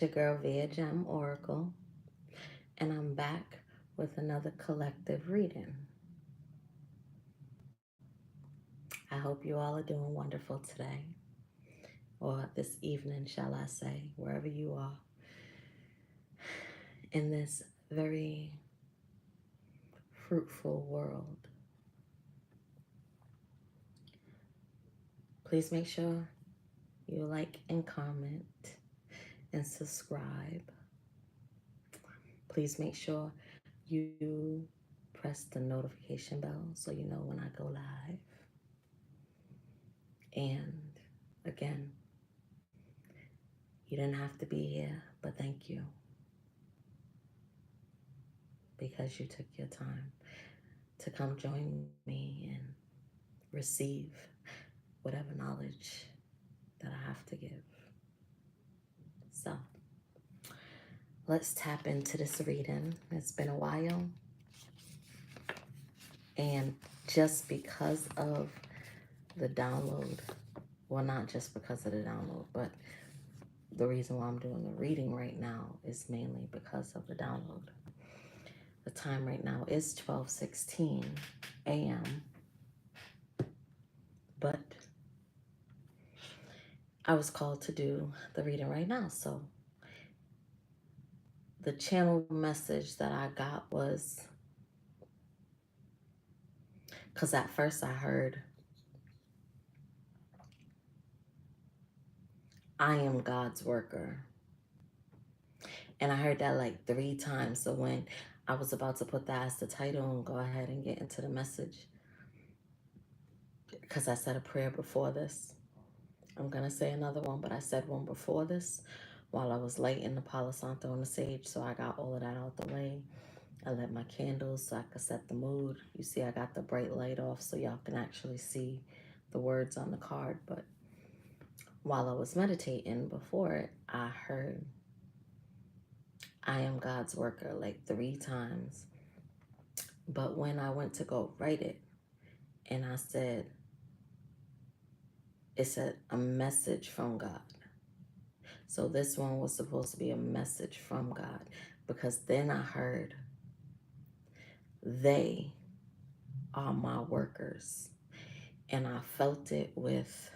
your girl Via Gem Oracle, and I'm back with another collective reading. I hope you all are doing wonderful today, or this evening, shall I say, wherever you are in this very fruitful world. Please make sure you like and comment and subscribe. Please make sure you press the notification bell so you know when I go live. And again, you didn't have to be here, but thank you because you took your time to come join me and receive whatever knowledge that I have to give. So let's tap into this reading. It's been a while. And just because of the download, well, not just because of the download, but the reason why I'm doing the reading right now is mainly because of the download. The time right now is 12:16 a.m. But I was called to do the reading right now. So the channel message that I got was, because at first I heard, I am God's worker. And I heard that like 3 times. So when I was about to put that as the title and go ahead and get into the message, because I said a prayer before this, I'm going to say another one, but I said one before this while I was lighting the Palo Santo on the sage. So I got all of that out the way. I lit my candles so I could set the mood. You see, I got the bright light off so y'all can actually see the words on the card. But while I was meditating before it, I heard, I am God's worker, like 3 times. But when I went to go write it, and I said, it said a message from God. So this one was supposed to be a message from God, because then I heard, they are my workers. And I felt it with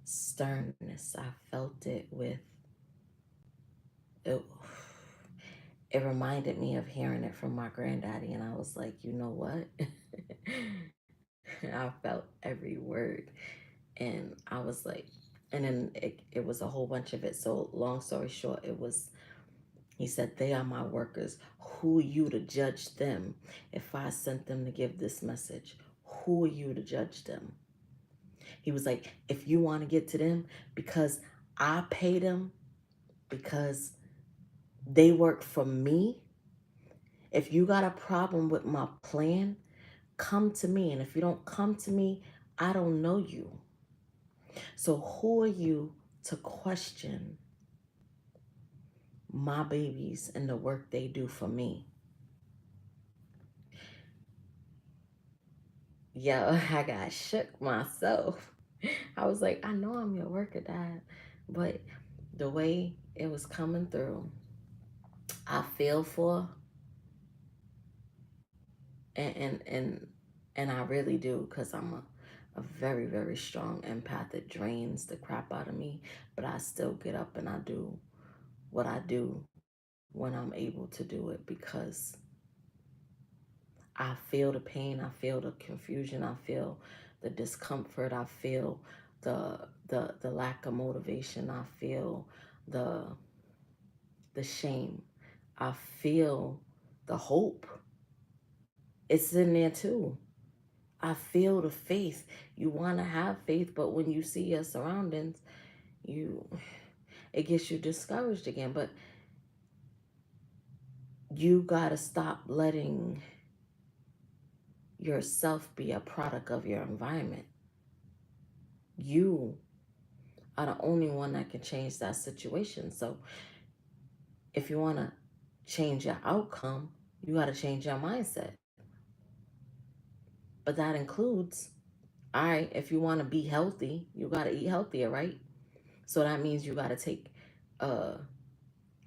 sternness. I felt it with, it, it reminded me of hearing it from my granddaddy. And I was like, you know what? I felt every word. And I was like, and then it was a whole bunch of it. So long story short, it was, he said, they are my workers. Who are you to judge them? If I sent them to give this message, who are you to judge them? He was like, if you want to get to them, because I pay them, because they work for me. If you got a problem with my plan, come to me. And if you don't come to me, I don't know you. So who are you to question my babies and the work they do for me? Yo, I got shook myself. I was like, I know I'm your worker, Dad. But the way it was coming through, I feel for, and and and, and I really do, because I'm a very, very strong empath. It drains the crap out of me, but I still get up and I do what I do when I'm able to do it, because I feel the pain, I feel the confusion, I feel the discomfort, I feel the lack of motivation, I feel the the shame, I feel the hope. It's in there too. I feel the faith. You want to have faith, but when you see your surroundings, you it gets you discouraged again. But you got to stop letting yourself be a product of your environment. You are the only one that can change that situation. So if you want to change your outcome, you got to change your mindset. But that includes, all right, if you want to be healthy, you got to eat healthier, right? So that means you got to take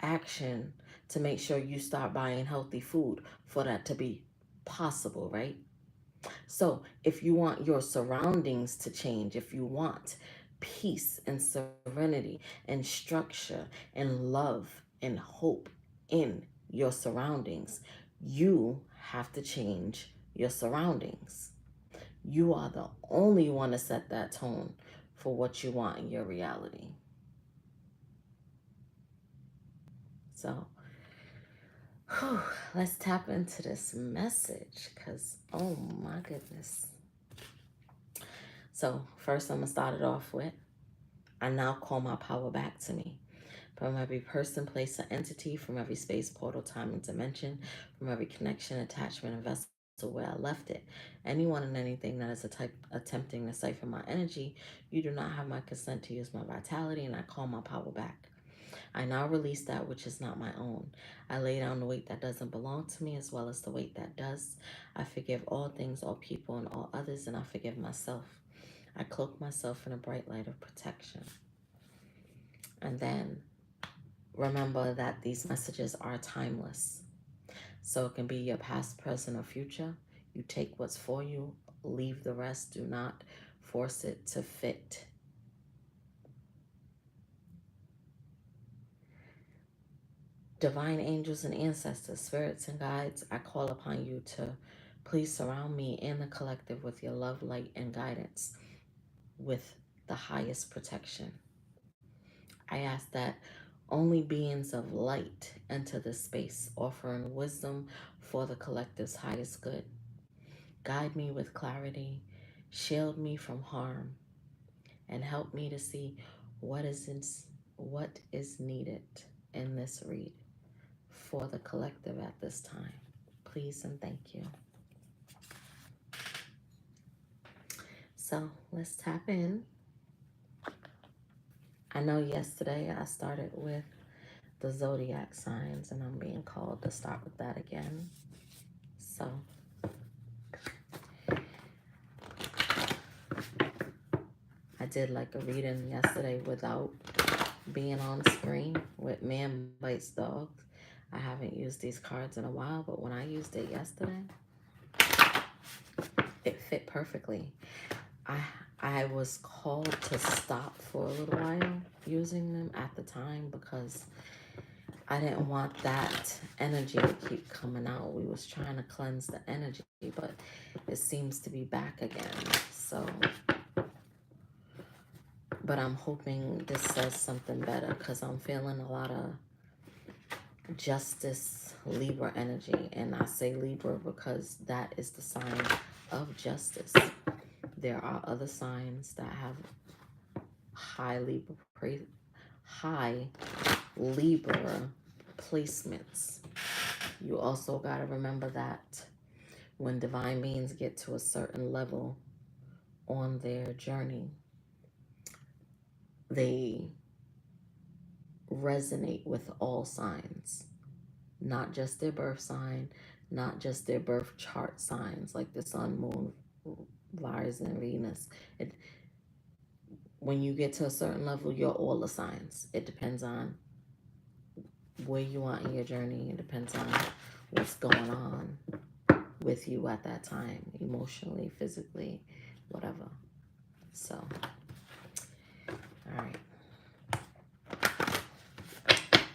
action to make sure you start buying healthy food for that to be possible, right? So if you want your surroundings to change, if you want peace and serenity and structure and love and hope in your surroundings, you have to change your surroundings. You are the only one to set that tone for what you want in your reality. So, whew, let's tap into this message because, oh my goodness. So, first, I'm going to start it off with I now call my power back to me. From every person, place, or entity, from every space, portal, time, and dimension, from every connection, attachment, and vessel where I left it. Anyone and anything that is attempting to siphon my energy, you do not have my consent to use my vitality, and I call my power back. I now release that which is not my own. I lay down the weight that doesn't belong to me as well as the weight that does. I forgive all things, all people, and all others, and I forgive myself. I cloak myself in a bright light of protection. And then remember that these messages are timeless. So it can be your past, present, or future. You take what's for you, leave the rest. Do not force it to fit. Divine angels and ancestors, spirits and guides, I call upon you to please surround me and the collective with your love, light, and guidance with the highest protection. I ask that only beings of light enter this space, offering wisdom for the collective's highest good. Guide me with clarity, shield me from harm, and help me to see what is needed in this read for the collective at this time. Please and thank you. So let's tap in. I know yesterday I started with the zodiac signs, and I'm being called to start with that again. So I did like a reading yesterday without being on screen with Man Bites Dogs. I haven't used these cards in a while, but when I used it yesterday, it fit perfectly. I was called to stop for a little while using them at the time because I didn't want that energy to keep coming out. We was trying to cleanse the energy, but it seems to be back again. So, but I'm hoping this says something better because I'm feeling a lot of justice, Libra energy. And I say Libra because that is the sign of justice. There are other signs that have high Libra placements. You also got to remember that when divine beings get to a certain level on their journey, they resonate with all signs, not just their birth sign, not just their birth chart signs like the sun, moon, Mars, and Venus. When you get to a certain level, you're all the signs. It depends on where you are in your journey. It depends on what's going on with you at that time, emotionally, physically, whatever. So, all right.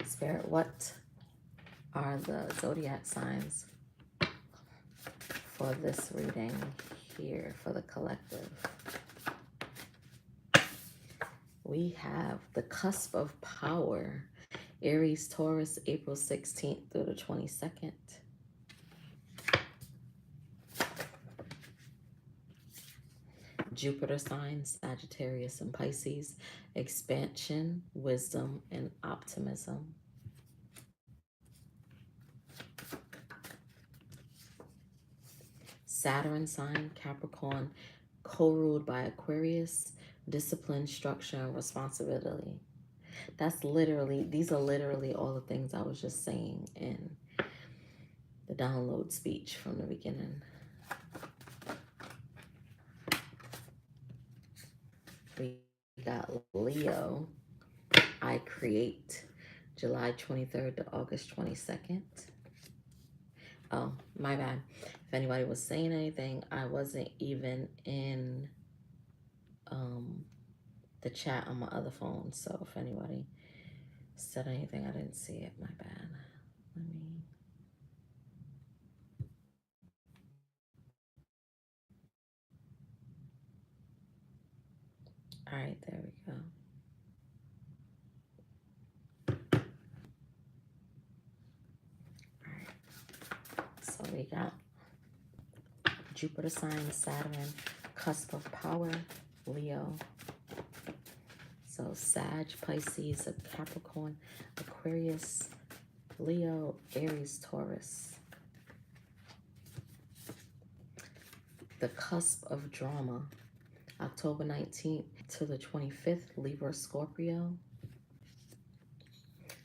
Spirit, what are the zodiac signs for this reading here for the collective? We have the cusp of power, Aries, Taurus, April 16th through the 22nd. Jupiter signs, Sagittarius and Pisces, expansion, wisdom, and optimism. Saturn sign, Capricorn, co-ruled by Aquarius, discipline, structure, and responsibility. These are literally all the things I was just saying in the download speech from the beginning. We got Leo, I create, July 23rd to August 22nd. Oh, my bad. If anybody was saying anything, I wasn't even in the chat on my other phone. So if anybody said anything, I didn't see it. My bad. Let me. All right, there we go. All right. So we got Jupiter sign, Saturn, cusp of power, Leo. So Sag, Pisces, Capricorn, Aquarius, Leo, Aries, Taurus. The cusp of drama, October 19th to the 25th, Libra, Scorpio.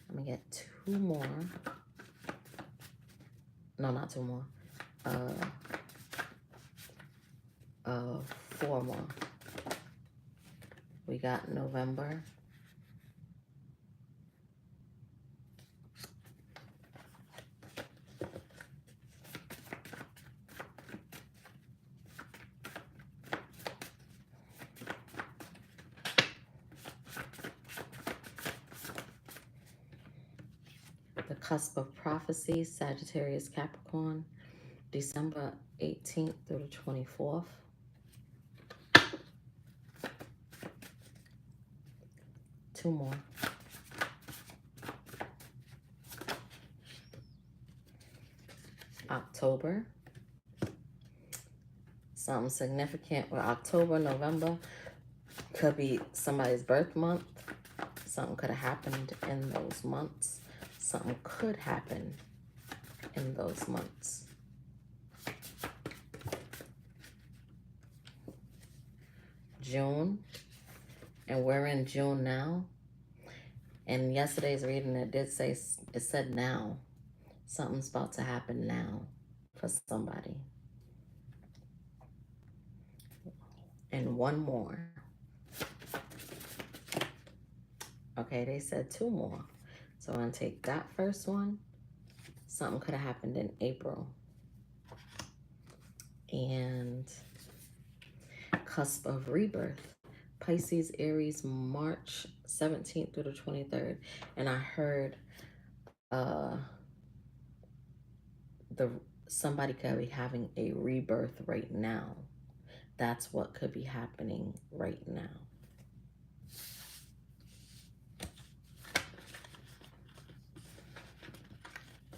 I'm gonna get two more. No, not two more. Four more. We got November. The cusp of prophecy, Sagittarius, Capricorn, December 18th through the 24th. Two more. October. Something significant with October, November. Could be somebody's birth month. Something could have happened in those months. Something could happen in those months. June. And we're in June now. And yesterday's reading, it did say, it said now. Something's about to happen now for somebody. And one more. Okay, they said two more. So I'm going to take that first one. Something could have happened in April. And cusp of rebirth. Pisces, Aries, March 17th through the 23rd. And I heard somebody could be having a rebirth right now. That's what could be happening right now.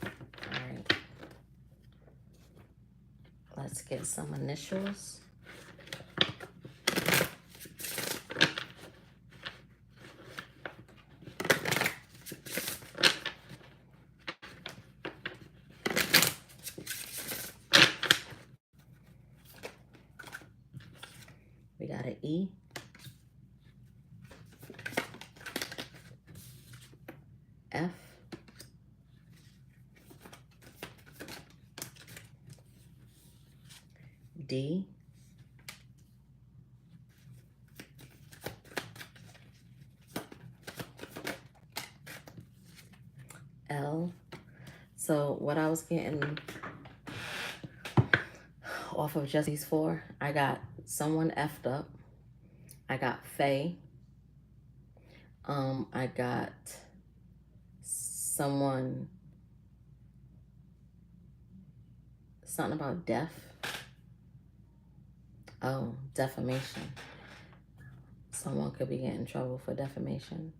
All right. Let's get some initials. We got an E, F, D, L. So what I was getting off of just these four, I got someone effed up. I got Faye. I got something about death. Oh, defamation. Someone could be getting in trouble for defamation.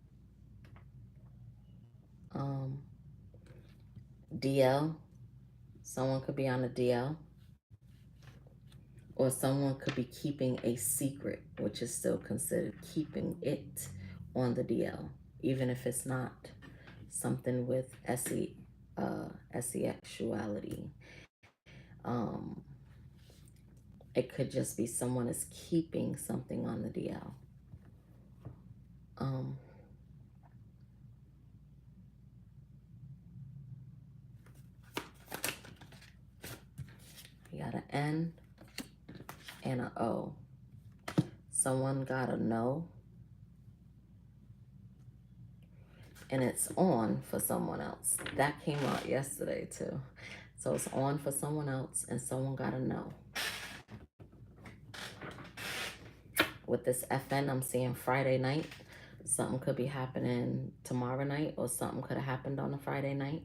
DL. Someone could be on a DL. Or someone could be keeping a secret, which is still considered keeping it on the DL, even if it's not something with sexuality. It could just be someone is keeping something on the DL. You got an N and an O. Someone got a no. and it's on for someone else. That came out yesterday too. So it's on for someone else, and someone got to know. With this FN, I'm seeing Friday night. Something could be happening tomorrow night, or something could have happened on a Friday night.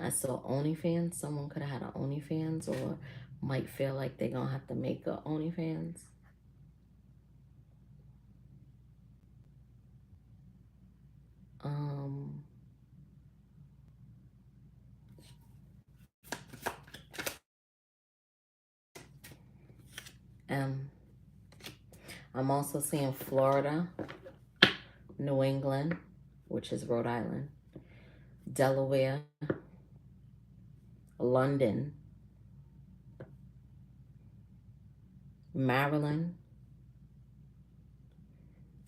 I saw OnlyFans. Someone could have had an OnlyFans, or might feel like they're going to have to make a OnlyFans. I'm also seeing Florida, New England, which is Rhode Island, Delaware, London, Maryland.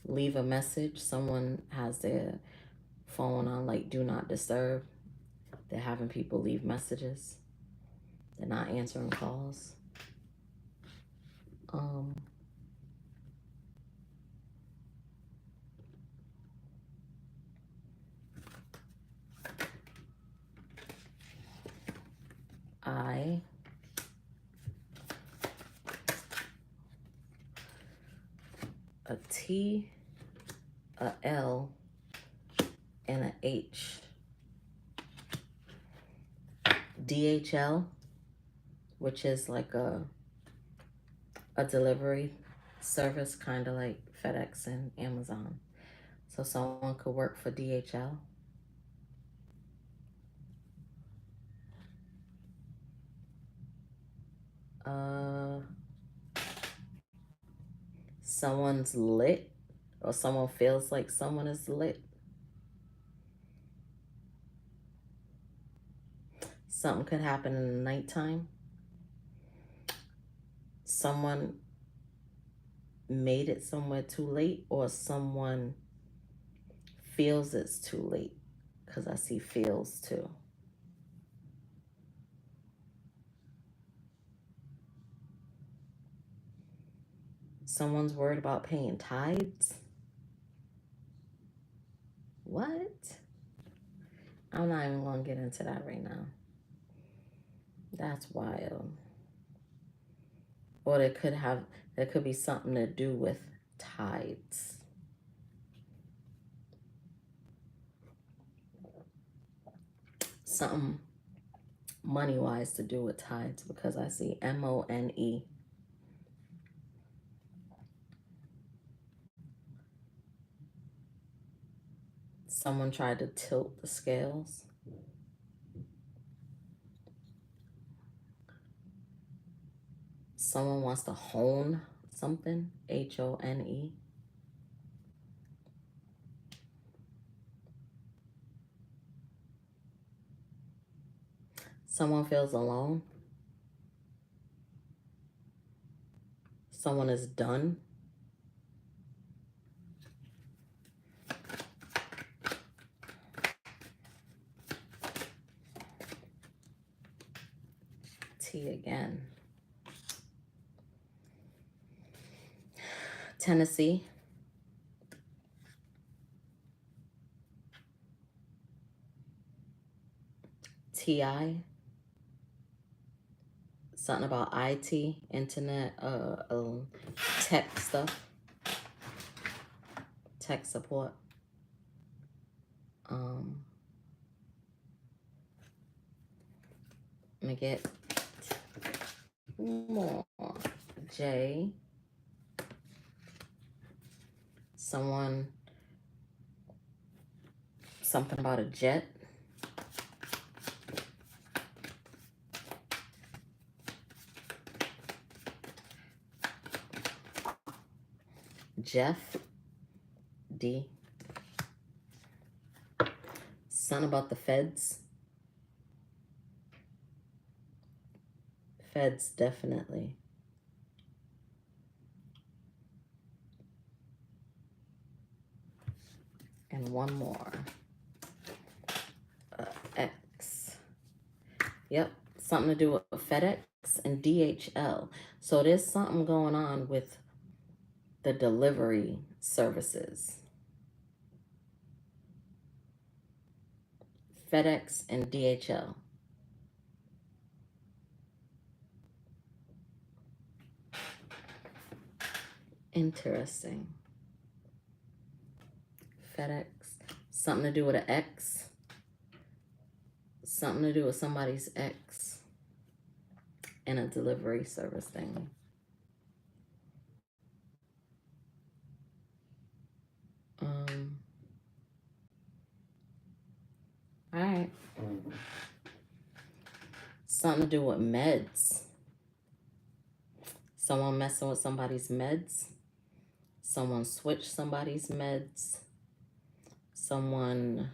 Leave a message. Someone has their phone on like do not disturb. They're having people leave messages. They're not answering calls. A T, a L, and a H. DHL, which is like a delivery service, kind of like FedEx and Amazon. So someone could work for DHL. Someone's lit, or someone feels like someone is lit. Something could happen in the nighttime. Someone made it somewhere too late, or someone feels it's too late, because I see feels too. Someone's worried about paying tithes. What? I'm not even going to get into that right now. That's wild. Or there could be something to do with tithes. Something money-wise to do with tithes, because I see MONE. Someone tried to tilt the scales. Someone wants to hone something, HONE. Someone feels alone. Someone is done. T again. Tennessee. TI. Something about IT, internet, tech stuff. Tech support. Let me get more. J. Something about a jet. Jeff, D. Something about the feds. Feds, definitely. And one more. X. Yep. something to do with FedEx and DHL. So there's something going on with the delivery services. FedEx and DHL. Interesting. FedEx. Something to do with an X. Something to do with somebody's ex. And a delivery service thing. All right. Something to do with meds. Someone messing with somebody's meds. Someone switched somebody's meds. Someone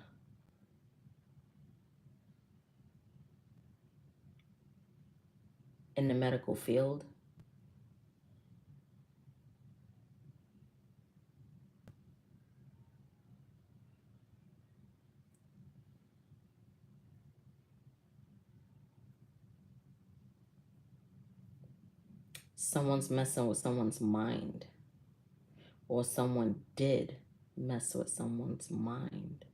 in the medical field. Someone's messing with someone's mind. Or someone did mess with someone's mind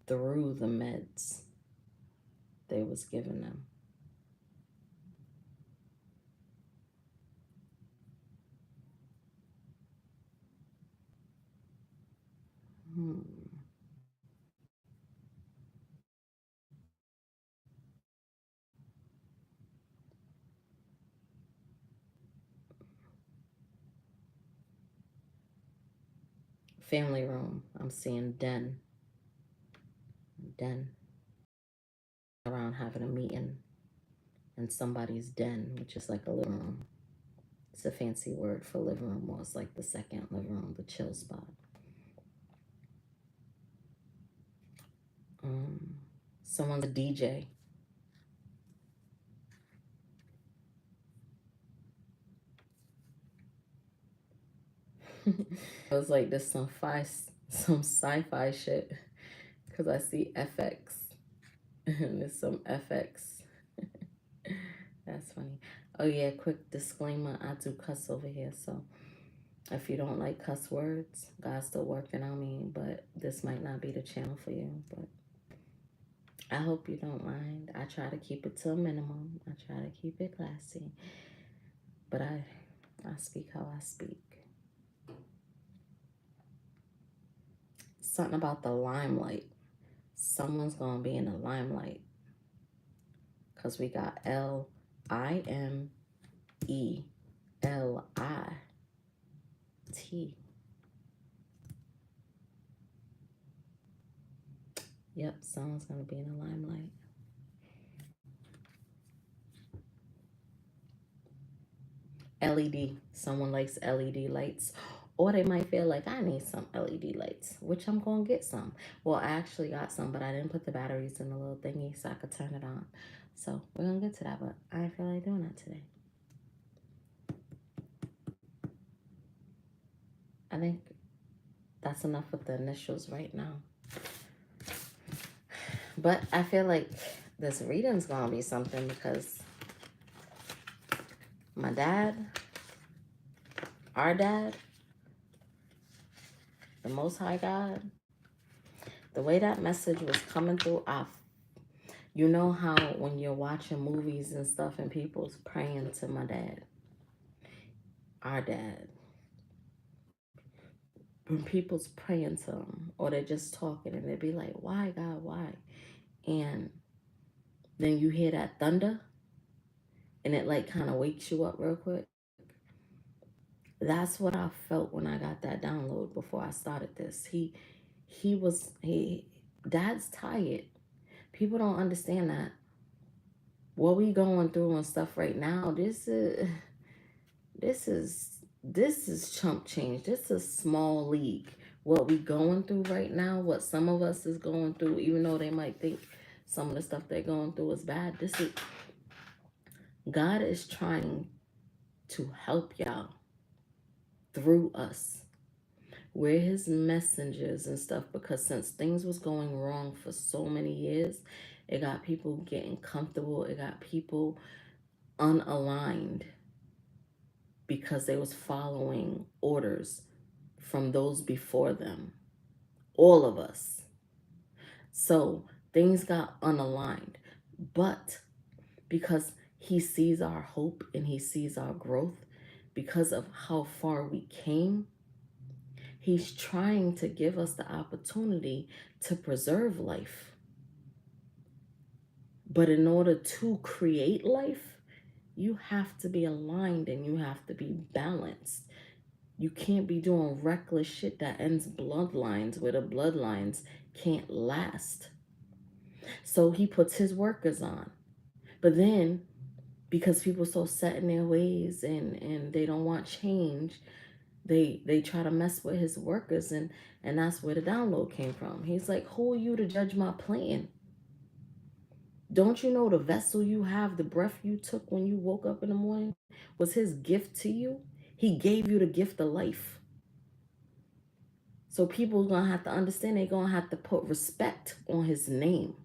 through the meds they was giving them. Family room. I'm seeing den. Around having a meeting in somebody's den, which is like a living room. It's a fancy word for living room, or it's like the second living room, the chill spot. Someone's a DJ. I was like, this some sci-fi shit, because I see FX and there's some FX. That's funny. Oh yeah, quick disclaimer, I do cuss over here, so if you don't like cuss words, God's still working on me, but this might not be the channel for you, but I hope you don't mind. I try to keep it to a minimum. I try to keep it classy, but I speak how I speak. Something about the limelight. Someone's gonna be in the limelight, because we got LIMELIT. Yep, someone's gonna be in the limelight. LED. Someone likes LED lights. Or they might feel like I need some LED lights, which I'm going to get some. Well, I actually got some, but I didn't put the batteries in the little thingy so I could turn it on. So we're going to get to that, but I didn't feel like doing that today. I think that's enough with the initials right now. But I feel like this reading's going to be something, because my dad, our dad, the Most High God, the way that message was coming through, you know how when you're watching movies and stuff and people's praying to my dad, our dad, when people's praying to him, or they're just talking and they be like, why, God, why? And then you hear that thunder and it like kind of wakes you up real quick. That's what I felt when I got that download before I started this. Dad's tired. People don't understand that. What we going through and stuff right now, this is chump change. This is small league. What we going through right now, what some of us is going through, even though they might think some of the stuff they're going through is bad, God is trying to help y'all through us. We're his messengers and stuff, because since things was going wrong for so many years, It got people getting comfortable. It got people unaligned because they was following orders from those before them. All of us. So things got unaligned. But because he sees our hope and he sees our growth, because of how far we came, he's trying to give us the opportunity to preserve life. But in order to create life, you have to be aligned and you have to be balanced. You can't be doing reckless shit that ends bloodlines where the bloodlines can't last. So he puts his workers on. But then, because people are so set in their ways and they don't want change, they try to mess with his workers, and that's where the download came from. He's like, who are you to judge my plan? Don't you know the vessel you have, the breath you took when you woke up in the morning was his gift to you? He gave you the gift of life. So people are going to have to understand, they're going to have to put respect on his name.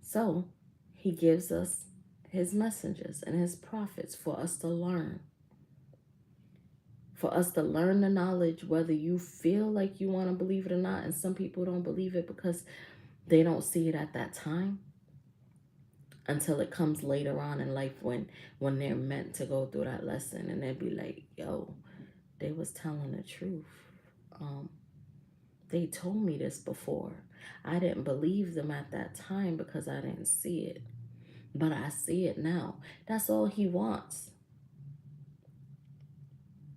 So he gives us his messengers and his prophets for us to learn. For us to learn the knowledge, whether you feel like you want to believe it or not. And some people don't believe it because they don't see it at that time, until it comes later on in life when they're meant to go through that lesson, and they'll be like, yo, they was telling the truth. They told me this before. I didn't believe them at that time because I didn't see it, but I see it now. That's all he wants.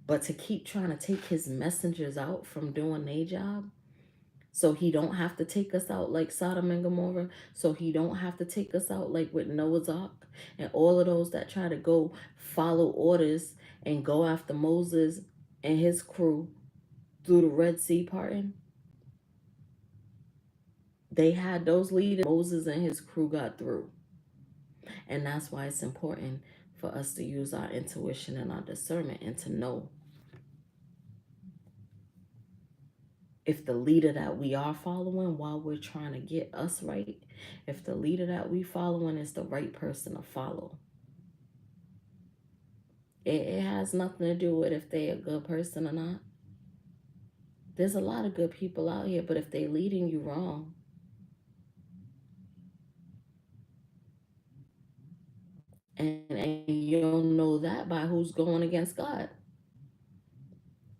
But to keep trying to take his messengers out from doing their job, so he don't have to take us out like Sodom and Gomorrah, so he don't have to take us out like with Noah's Ark, and all of those that try to go follow orders and go after Moses and his crew through the Red Sea parting. They had those leaders. Moses and his crew got through. And that's why it's important for us to use our intuition and our discernment and to know if the leader that we are following while we're trying to get us right, if the leader that we following is the right person to follow. It has nothing to do with if they're a good person or not. There's a lot of good people out here, but if they're leading you wrong, and you'll know that by who's going against God.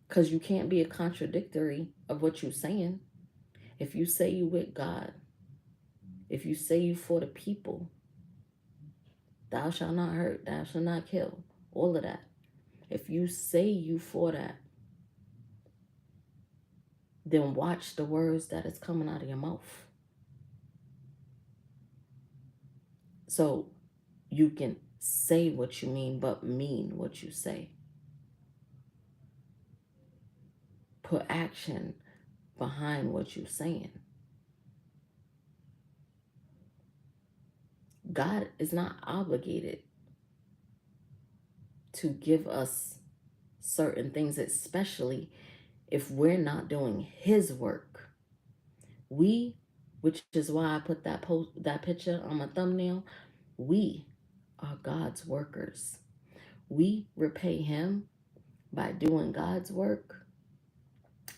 Because you can't be a contradictory of what you're saying. If you say you with God, if you say you for the people, thou shalt not hurt, thou shalt not kill, all of that. If you say you for that, then watch the words that is coming out of your mouth. So you can say what you mean, but mean what you say. Put action behind what you're saying. God is not obligated to give us certain things, especially if we're not doing his work. We, which is why I put that picture on my thumbnail, we are God's workers. We repay him by doing God's work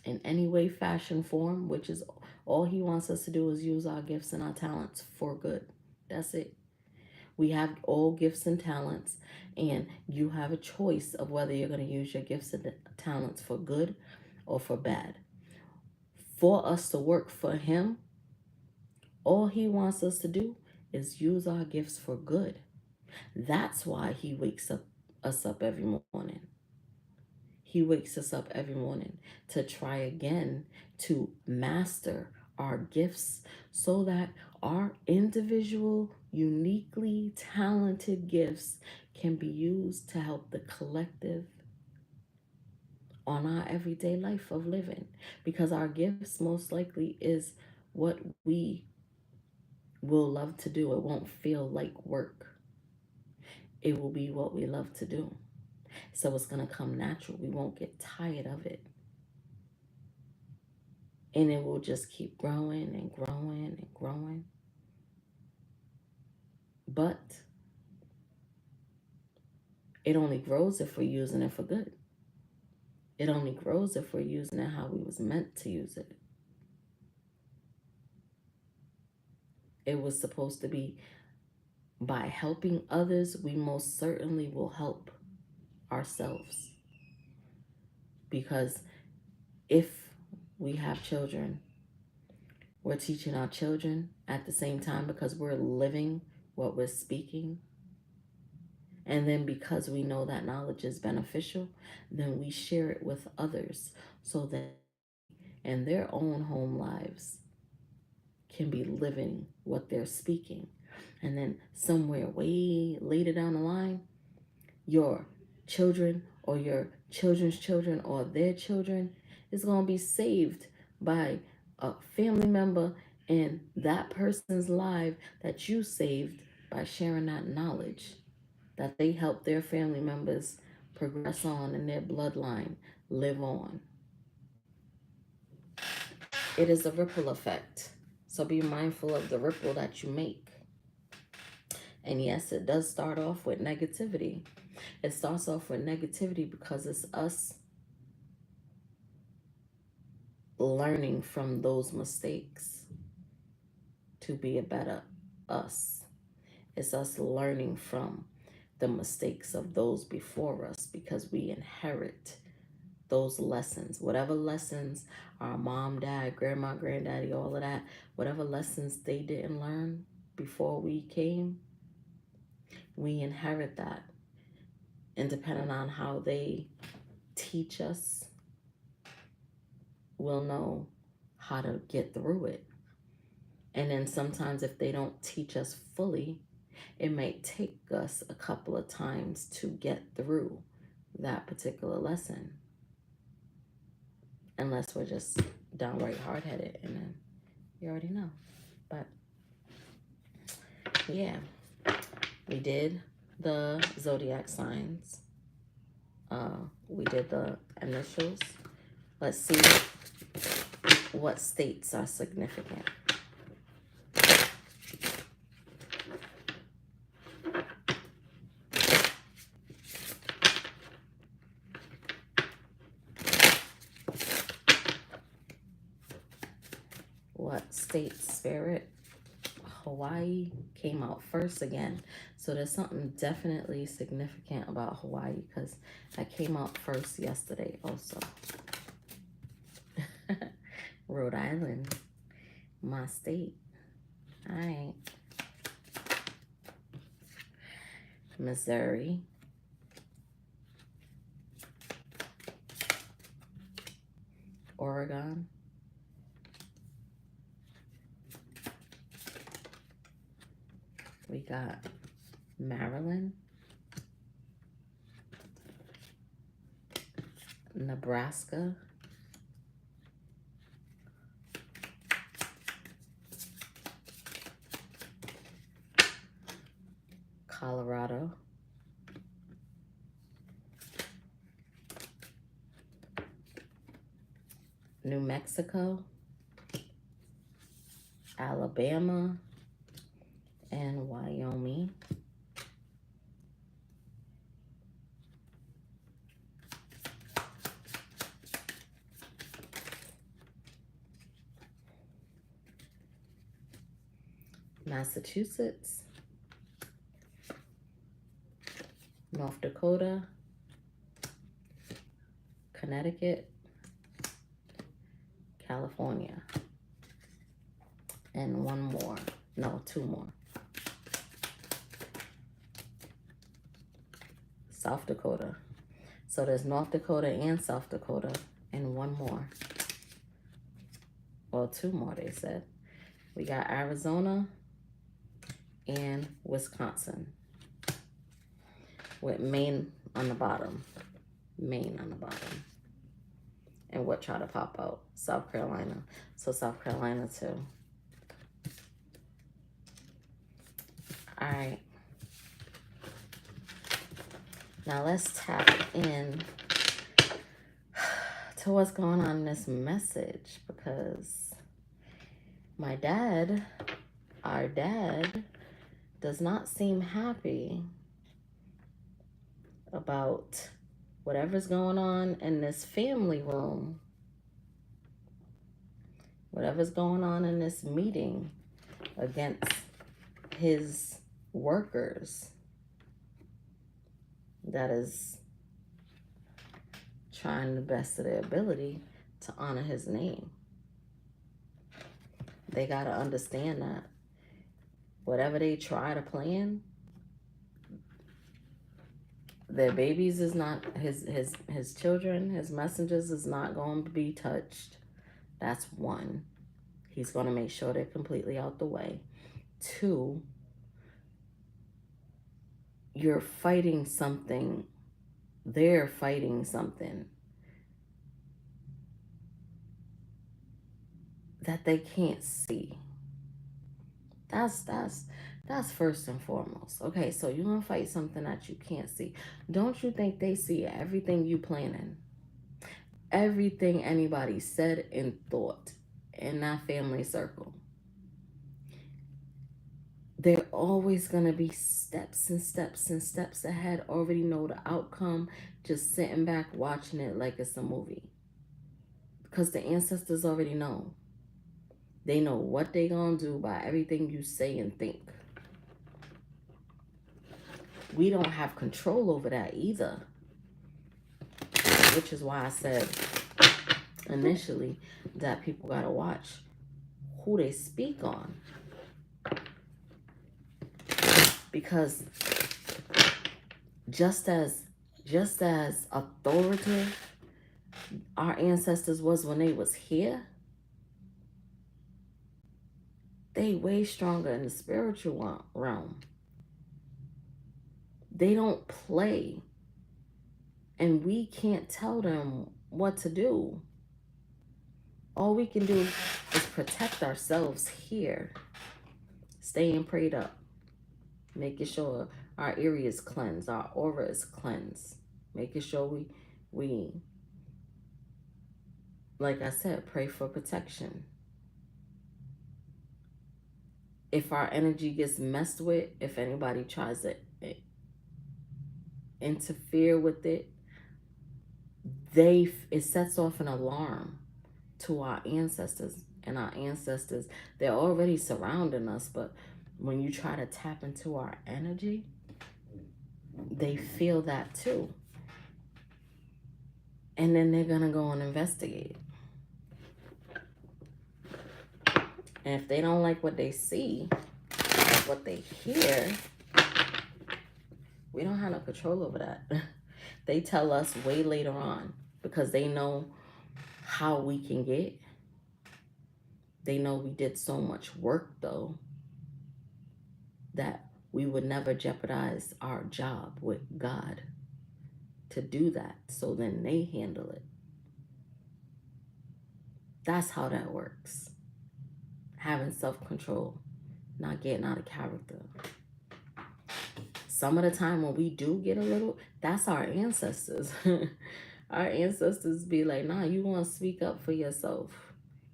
in any way, fashion, form, which is all he wants us to do is use our gifts and our talents for good. That's it. We have all gifts and talents, and you have a choice of whether you're going to use your gifts and talents for good or for bad. For us to work for him, all he wants us to do is use our gifts for good. That's why he wakes us up every morning. He wakes us up every morning to try again to master our gifts so that our individual, uniquely talented gifts can be used to help the collective on our everyday life of living. Because our gifts most likely is what we will love to do. It won't feel like work. It will be what we love to do. So it's going to come natural. We won't get tired of it. And it will just keep growing and growing and growing. But it only grows if we're using it for good. It only grows if we're using it how we was meant to use it. It was supposed to be by helping others, we most certainly will help ourselves. Because if we have children, we're teaching our children at the same time because we're living what we're speaking. And then because we know that knowledge is beneficial, then we share it with others so that in their own home lives can be living what they're speaking. And then somewhere way later down the line, your children or your children's children or their children is going to be saved by a family member in that person's life that you saved by sharing that knowledge, that they help their family members progress on in their bloodline, live on. It is a ripple effect. So be mindful of the ripple that you make. And yes, it does start off with negativity. It starts off with negativity because it's us learning from those mistakes to be a better us. It's us learning from the mistakes of those before us because we inherit those lessons. Whatever lessons our mom, dad, grandma, granddaddy, all of that, whatever lessons they didn't learn before we came, we inherit that. And depending on how they teach us, we'll know how to get through it. And then sometimes if they don't teach us fully, it may take us a couple of times to get through that particular lesson. Unless we're just downright hard-headed, and then you already know. But yeah, we did the zodiac signs. We did the initials. Let's see what states are significant. What state, spirit? Hawaii came out first again. So there's something definitely significant about Hawaii because that came out first yesterday also. Rhode Island, my state. All right. Missouri. Oregon. We got Maryland, Nebraska, Colorado, New Mexico, Alabama, and Wyoming. Massachusetts, North Dakota, Connecticut, California, and one more. No, two more. South Dakota. So there's North Dakota and South Dakota, and one more. Well, two more, they said. We got Arizona and Wisconsin, with Maine on the bottom. Maine on the bottom. And what tried to pop out? South Carolina. So South Carolina too. All right. Now let's tap in to to what's going on in this message, because my dad, our dad, does not seem happy about whatever's going on in this family room, whatever's going on in this meeting against his workers that is trying the best of their ability to honor his name. They got to understand that whatever they try to plan, their babies is not, his children, his messengers is not going to be touched. That's one. He's going to make sure they're completely out the way. Two, you're fighting something. They're fighting something that they can't see. That's first and foremost. Okay, so you're going to fight something that you can't see. Don't you think they see everything you planning? Everything anybody said and thought in that family circle. They're always going to be steps and steps and steps ahead, already know the outcome, just sitting back watching it like it's a movie. Because the ancestors already know. They know what they're going to do by everything you say and think. We don't have control over that either. Which is why I said initially that people got to watch who they speak on. Because just as authoritative our ancestors was when they was here, they way stronger in the spiritual realm. They don't play. And we can't tell them what to do. All we can do is protect ourselves here. Staying prayed up. Making sure our area is cleansed. Our aura is cleansed. Making sure we, like I said, pray for protection. If our energy gets messed with, if anybody tries to interfere with it, it sets off an alarm to our ancestors. And our ancestors, they're already surrounding us, but when you try to tap into our energy, they feel that too. And then they're going to go and investigate. And if they don't like what they see, what they hear, we don't have no control over that. They tell us way later on because they know how we can get. They know we did so much work, though, that we would never jeopardize our job with God to do that. So then they handle it. That's how that works. Having self-control, not getting out of character. Some of the time when we do get a little, that's our ancestors. Our ancestors be like, nah, you want to speak up for yourself.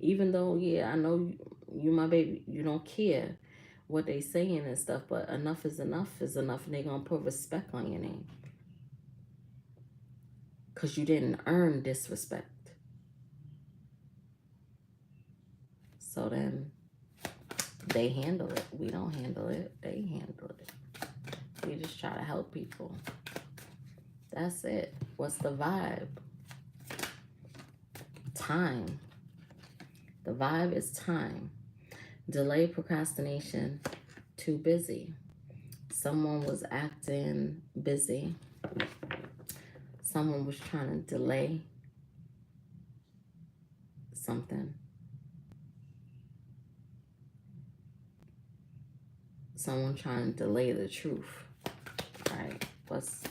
Even though, yeah, I know you my baby, you don't care what they saying and stuff, but enough is enough, and they going to put respect on your name. Because you didn't earn disrespect. So then they handle it. We don't handle it. They handle it. We just try to help people. That's it. What's the vibe? Time. The vibe is time. Delay, procrastination, too busy. Someone was acting busy. Someone was trying to delay something. Someone trying to delay the truth. Right? What's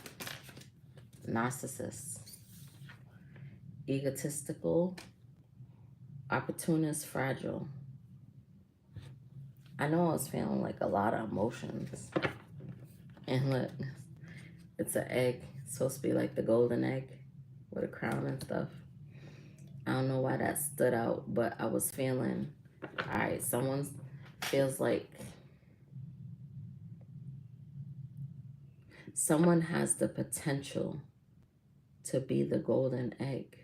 narcissist? Egotistical, opportunist, fragile. I know I was feeling like a lot of emotions. And look, it's an egg. It's supposed to be like the golden egg with a crown and stuff. I don't know why that stood out, but I was feeling, all right, someone feels like someone has the potential to be the golden egg,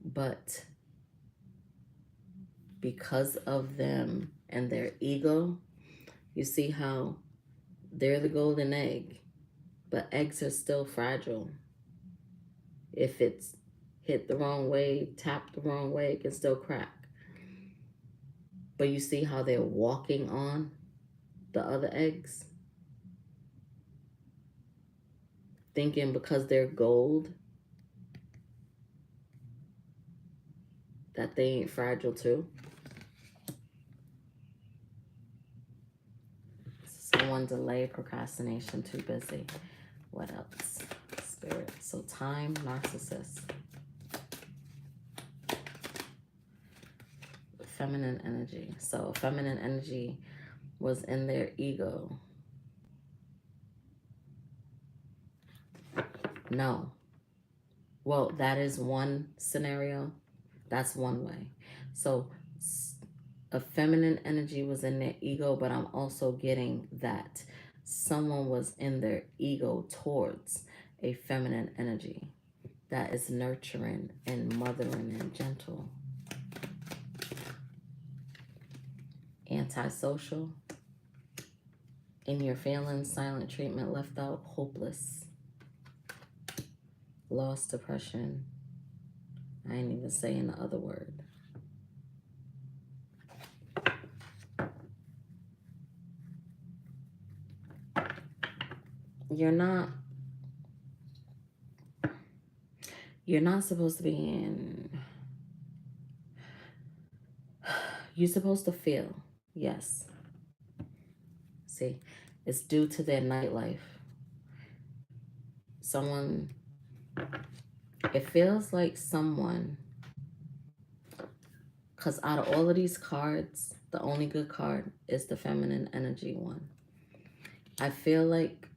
but because of them and their ego, you see how they're the golden egg, but eggs are still fragile. If it's hit the wrong way, tapped the wrong way, it can still crack. But you see how they're walking on the other eggs, thinking because they're gold that they ain't fragile too. Someone delay, procrastination, too busy. What else? Spirit. So time, narcissist. Feminine energy. So feminine energy was in their ego. No. Well, that is one scenario. That's one way. So a feminine energy was in their ego, but I'm also getting that someone was in their ego towards a feminine energy that is nurturing and mothering and gentle. Antisocial. In your feelings, silent treatment, left out, hopeless. Lost, depression. I ain't even saying the other word. You're not supposed to be in, you're supposed to feel, yes. See, it's due to their nightlife. Someone, it feels like someone, because out of all of these cards, the only good card is the feminine energy one. I feel like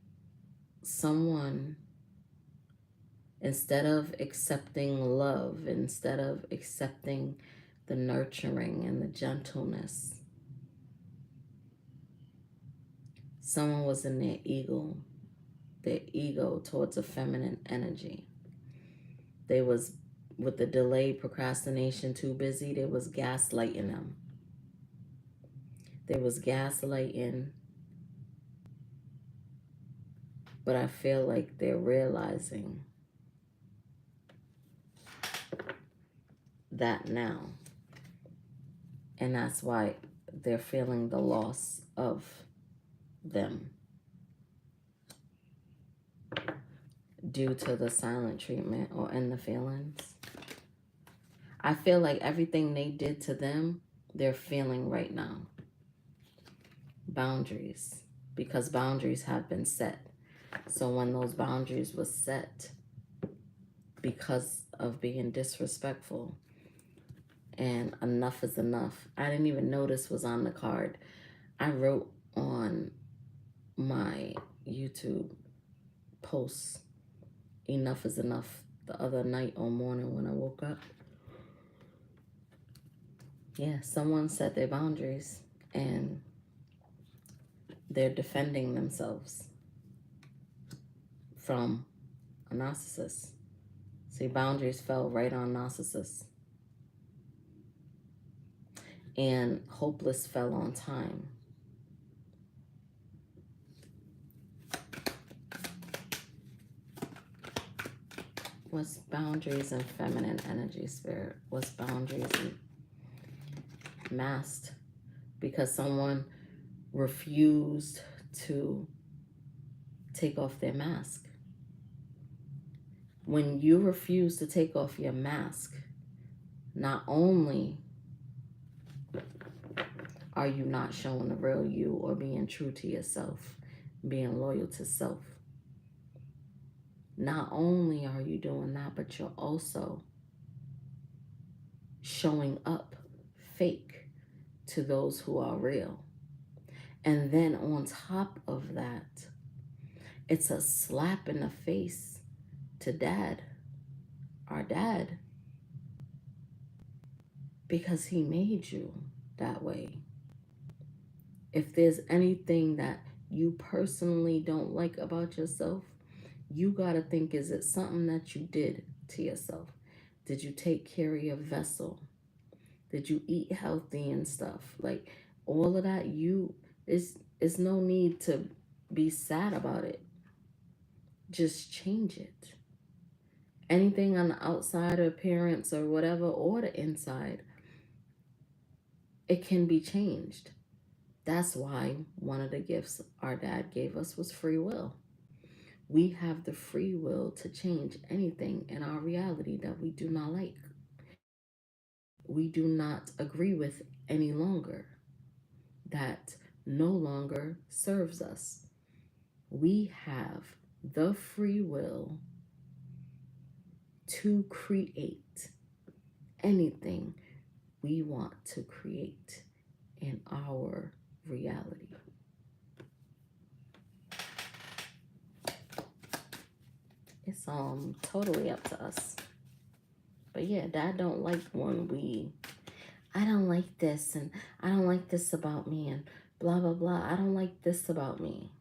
someone, instead of accepting love, instead of accepting the nurturing and the gentleness, someone was in their ego towards a feminine energy. They was, with the delay, procrastination, too busy, they was gaslighting them. They was gaslighting, but I feel like they're realizing that now. And that's why they're feeling the loss of them due to the silent treatment or in the feelings. I feel like everything they did to them, they're feeling right now. Boundaries, because boundaries have been set. So when those boundaries were set because of being disrespectful, and enough is enough. I didn't even know this was on the card. I wrote on my YouTube posts, enough is enough, the other night or morning when I woke up. Yeah, someone set their boundaries and they're defending themselves from a narcissist. See, boundaries fell right on narcissists. And hopeless fell on time. What's boundaries and feminine energy, spirit? What's boundaries and masked? Because someone refused to take off their mask. When you refuse to take off your mask, not only are you not showing the real you or being true to yourself, being loyal to self, not only are you doing that, but you're also showing up fake to those who are real. And then on top of that, it's a slap in the face to dad. our dad, because he made you that way. If there's anything that you personally don't like about yourself, you got to think, is it something that you did to yourself? Did you take care of your vessel? Did you eat healthy and stuff? Like all of that, is no need to be sad about it. Just change it. Anything on the outside appearance or whatever, or the inside, it can be changed. That's why one of the gifts our dad gave us was free will. We have the free will to change anything in our reality that we do not like, we do not agree with any longer, that no longer serves us. We have the free will to create anything we want to create in our reality. It's totally up to us. But yeah, Dad don't like when I don't like this, and I don't like this about me, and blah blah blah. I don't like this about me.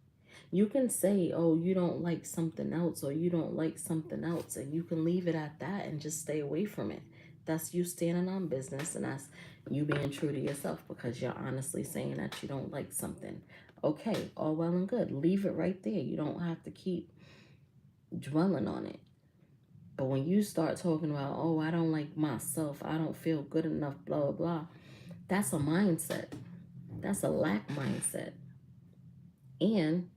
You can say, oh, you don't like something else, or you don't like something else, and you can leave it at that and just stay away from it. That's you standing on business, and that's you being true to yourself, because you're honestly saying that you don't like something. Okay, all well and good. Leave it right there. You don't have to keep dwelling on it. But when you start talking about, oh, I don't like myself, I don't feel good enough, blah, blah, blah, that's a mindset. That's a lack mindset. And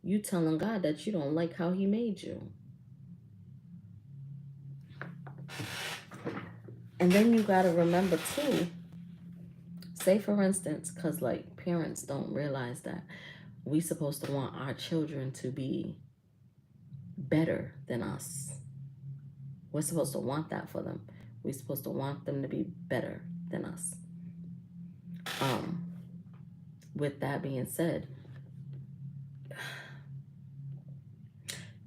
you telling God that you don't like how he made you. And then you got to remember too, say for instance, because like parents don't realize that we supposed to want our children to be better than us. We're supposed to want that for them. We're supposed to want them to be better than us. With that being said,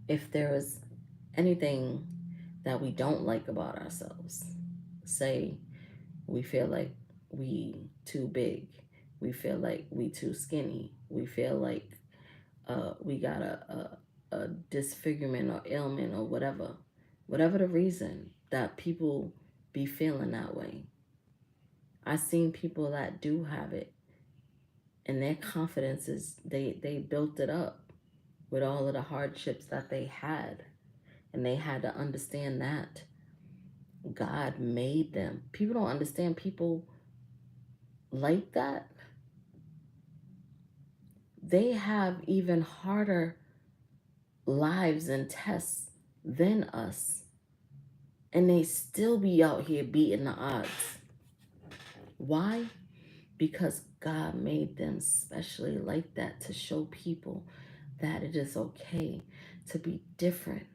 if there is anything that we don't like about ourselves, say we feel like we too big, we feel like we too skinny, we feel like we got a disfigurement or ailment or whatever the reason that people be feeling that way. I've seen people that do have it, and their confidence is they built it up with all of the hardships that they had, and they had to understand that God made them. People don't understand people like that. They have even harder lives and tests than us, and they still be out here beating the odds. Why? Because God made them specially like that, to show people that it is okay to be different,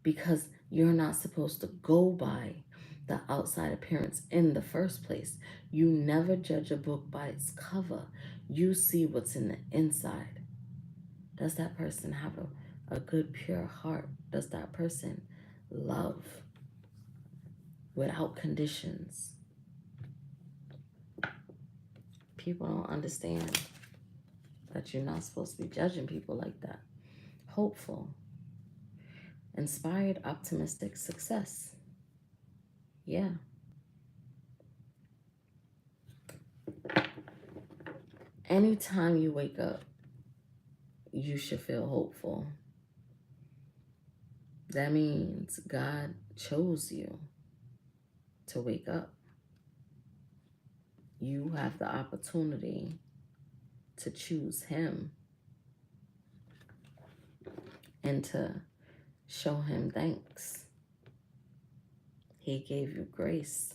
because you're not supposed to go by the outside appearance in the first place. You never judge a book by its cover. You see what's in the inside. Does that person have a good, pure heart? Does that person love without conditions? People don't understand that you're not supposed to be judging people like that. Hopeful, inspired, optimistic success. Yeah. Anytime you wake up, you should feel hopeful. That means God chose you to wake up. You have the opportunity to choose him and to show him thanks. He gave you grace.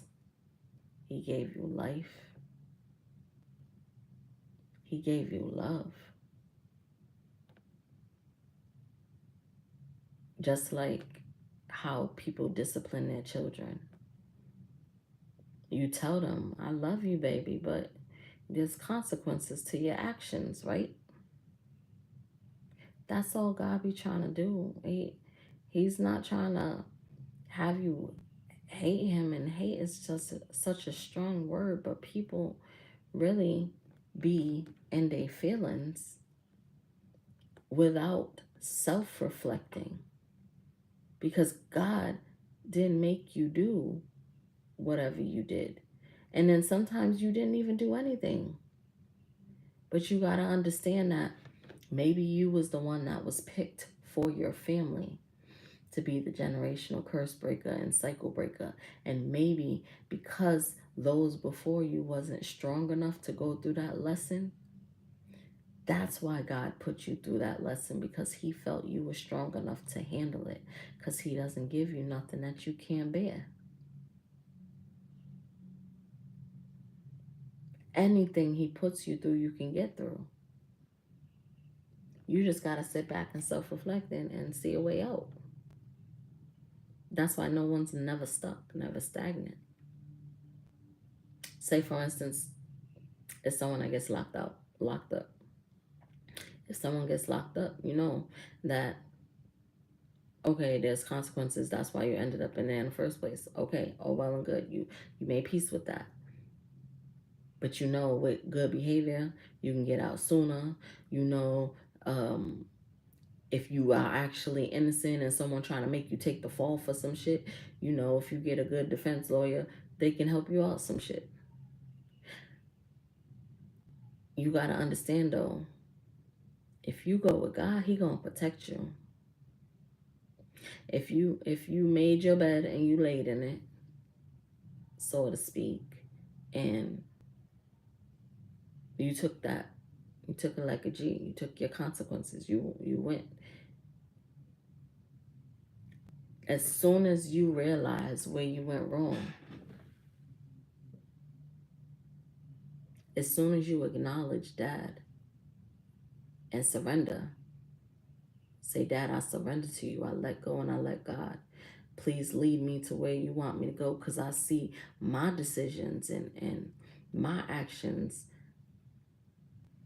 He gave you life. He gave you love. Just like how people discipline their children. You tell them, I love you, baby, but there's consequences to your actions, right? That's all God be trying to do. He's not trying to have you hate him. And hate is just such a strong word, but people really be in their feelings without self-reflecting, because God didn't make you do whatever you did. And then sometimes you didn't even do anything. But you got to understand that maybe you was the one that was picked for your family to be the generational curse breaker and cycle breaker. And maybe because those before you wasn't strong enough to go through that lesson, that's why God put you through that lesson, because he felt you were strong enough to handle it, because he doesn't give you nothing that you can't bear. Anything he puts you through, you can get through. You just got to sit back and self-reflect and see a way out. That's why no one's never stuck, never stagnant. Say, for instance, if someone that gets locked up. If someone gets locked up, you know that, okay, there's consequences. That's why you ended up in there in the first place. Okay, oh well and good. You made peace with that. But you know, with good behavior, you can get out sooner. You know, if you are actually innocent and someone trying to make you take the fall for some shit, you know, if you get a good defense lawyer, they can help you out some shit. You got to understand though, if you go with God, he going to protect you. If you made your bed and you laid in it, so to speak, and you took that, you took it like a G, you took your consequences, you went. As soon as you realize where you went wrong, as soon as you acknowledge Dad and surrender, say, Dad, I surrender to you. I let go and I let God. Please lead me to where you want me to go, because I see my decisions and my actions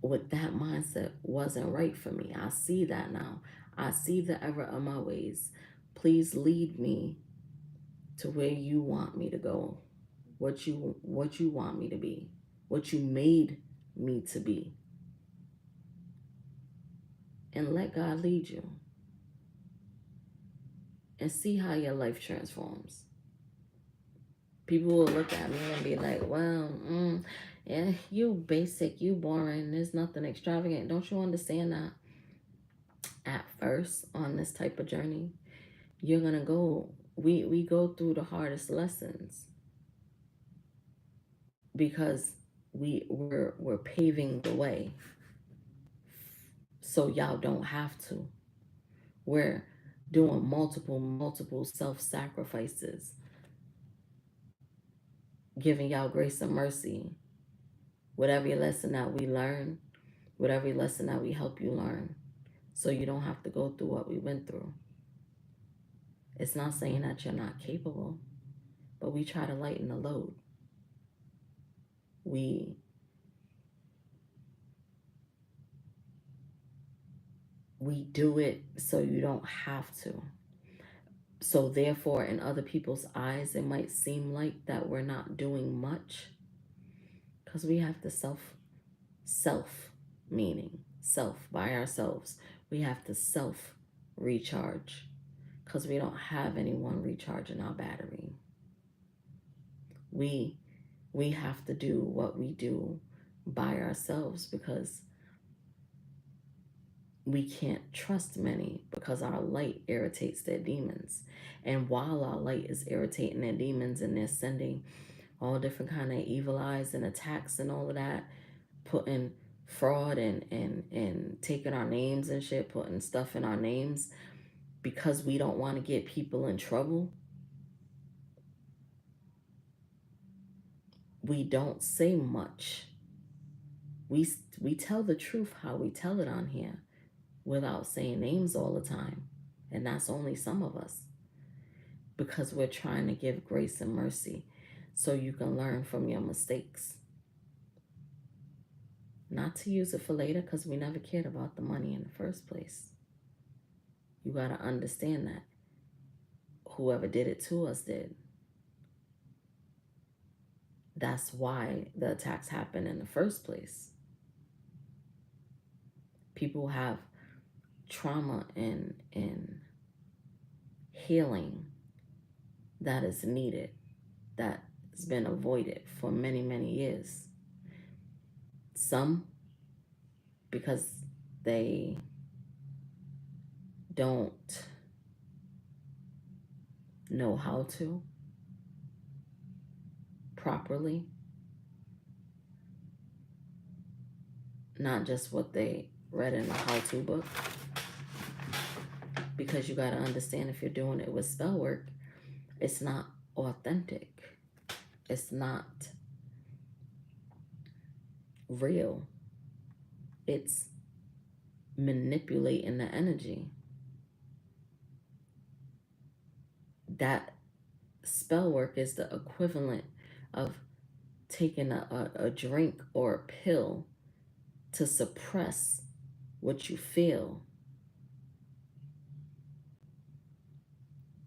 with that mindset wasn't right for me. I see that now. I see the error of my ways. Please lead me to where you want me to go, what you want me to be, what you made me to be. And let God lead you. And see how your life transforms. People will look at me and be like, well, yeah, you basic, you boring, there's nothing extravagant. Don't you understand that at first on this type of journey, you're going to go, we go through the hardest lessons, because we're paving the way so y'all don't have to. We're doing multiple self-sacrifices, giving y'all grace and mercy with every lesson that we learn, with every lesson that we help you learn, so you don't have to go through what we went through. It's not saying that you're not capable, but we try to lighten the load. We do it so you don't have to. So therefore, in other people's eyes, it might seem like that we're not doing much, because we have to meaning self by ourselves. We have to self recharge, because we don't have anyone recharging our battery. We have to do what we do by ourselves, because we can't trust many, because our light irritates their demons. And while our light is irritating their demons and they're sending all different kind of evil eyes and attacks and all of that, putting fraud and taking our names and shit, putting stuff in our names because we don't want to get people in trouble, we don't say much. We tell the truth how we tell it on here, without saying names all the time. And that's only some of us, because we're trying to give grace and mercy so you can learn from your mistakes. Not to use it for later, because we never cared about the money in the first place. You got to understand that whoever did it to us did. That's why the attacks happen in the first place. People have trauma and healing that is needed, that has been avoided for many, many years. Some because they don't know how to properly, not just what they read in a how-to book. Because you got to understand, if you're doing it with spell work, it's not authentic. It's not real. It's manipulating the energy. That spell work is the equivalent of taking a drink or a pill to suppress what you feel.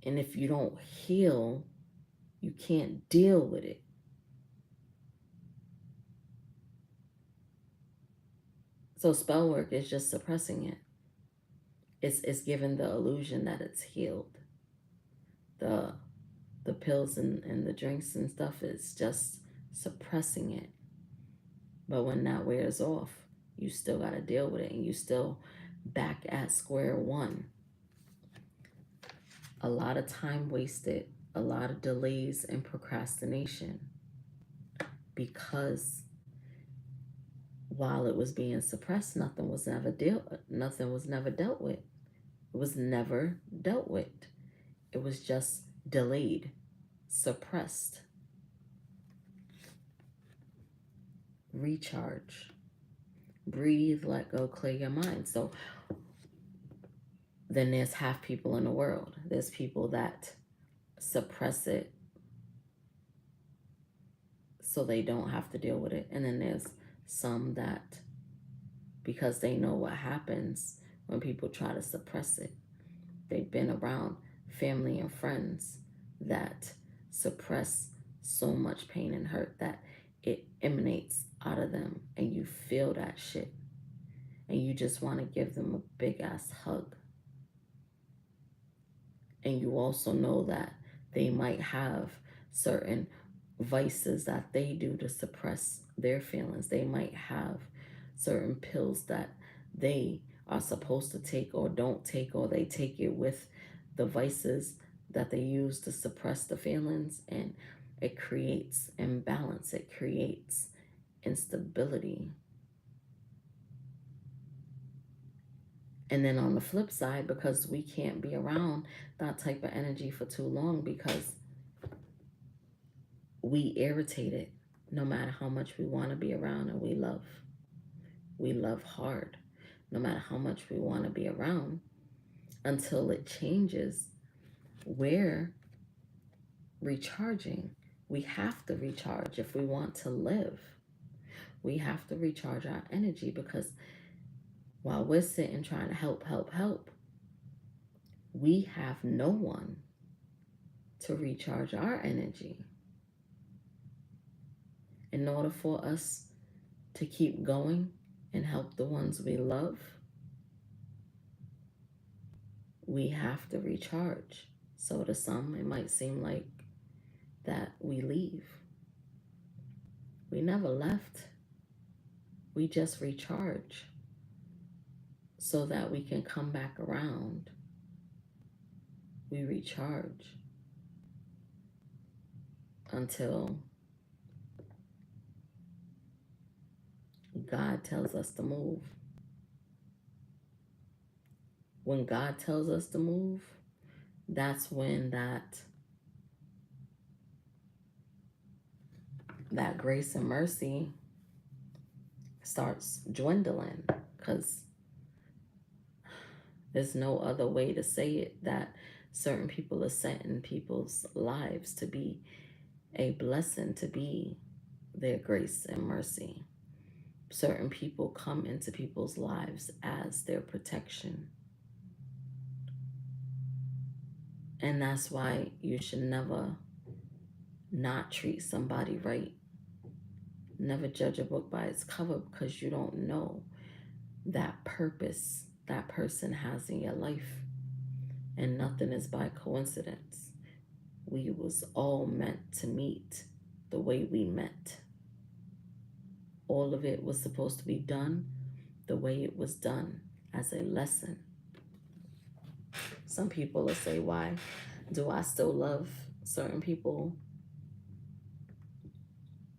And if you don't heal, you can't deal with it. So spell work is just suppressing it. It's giving the illusion that it's healed. The pills and the drinks and stuff is just suppressing it. But when that wears off, you still got to deal with it, and you still back at square one. A lot of time wasted, a lot of delays and procrastination, because while it was being suppressed, nothing was never dealt with. It was never dealt with. It was just delayed, suppressed. Recharge. Breathe, let go, clear your mind. So then there's half people in the world. There's people that suppress it so they don't have to deal with it. And then there's some that, because they know what happens when people try to suppress it, they've been around family and friends that suppress so much pain and hurt that it emanates out of them, and you feel that shit, and you just want to give them a big ass hug. And you also know that they might have certain vices that they do to suppress their feelings. They might have certain pills that they are supposed to take or don't take, or they take it with the vices that they use to suppress the feelings, and it creates imbalance. It creates instability. And then on the flip side, because we can't be around that type of energy for too long, because we irritate it no matter how much we want to be around, and we love. We love hard no matter how much we want to be around, until it changes. We're recharging. We have to recharge if we want to live. We have to recharge our energy, because while we're sitting trying to help, we have no one to recharge our energy. In order for us to keep going and help the ones we love, we have to recharge. So to some, it might seem like that we leave. We never left. We just recharge so that we can come back around. We recharge until God tells us to move. When God tells us to move, that's when that grace and mercy starts dwindling, because there's no other way to say it, that certain people are sent in people's lives to be a blessing, to be their grace and mercy. Certain people come into people's lives as their protection. And that's why you should never not treat somebody right. Never judge a book by its cover, because you don't know that purpose that person has in your life. And nothing is by coincidence. We was all meant to meet the way we met. All of it was supposed to be done the way it was done, as a lesson. Some people will say, why do I still love certain people?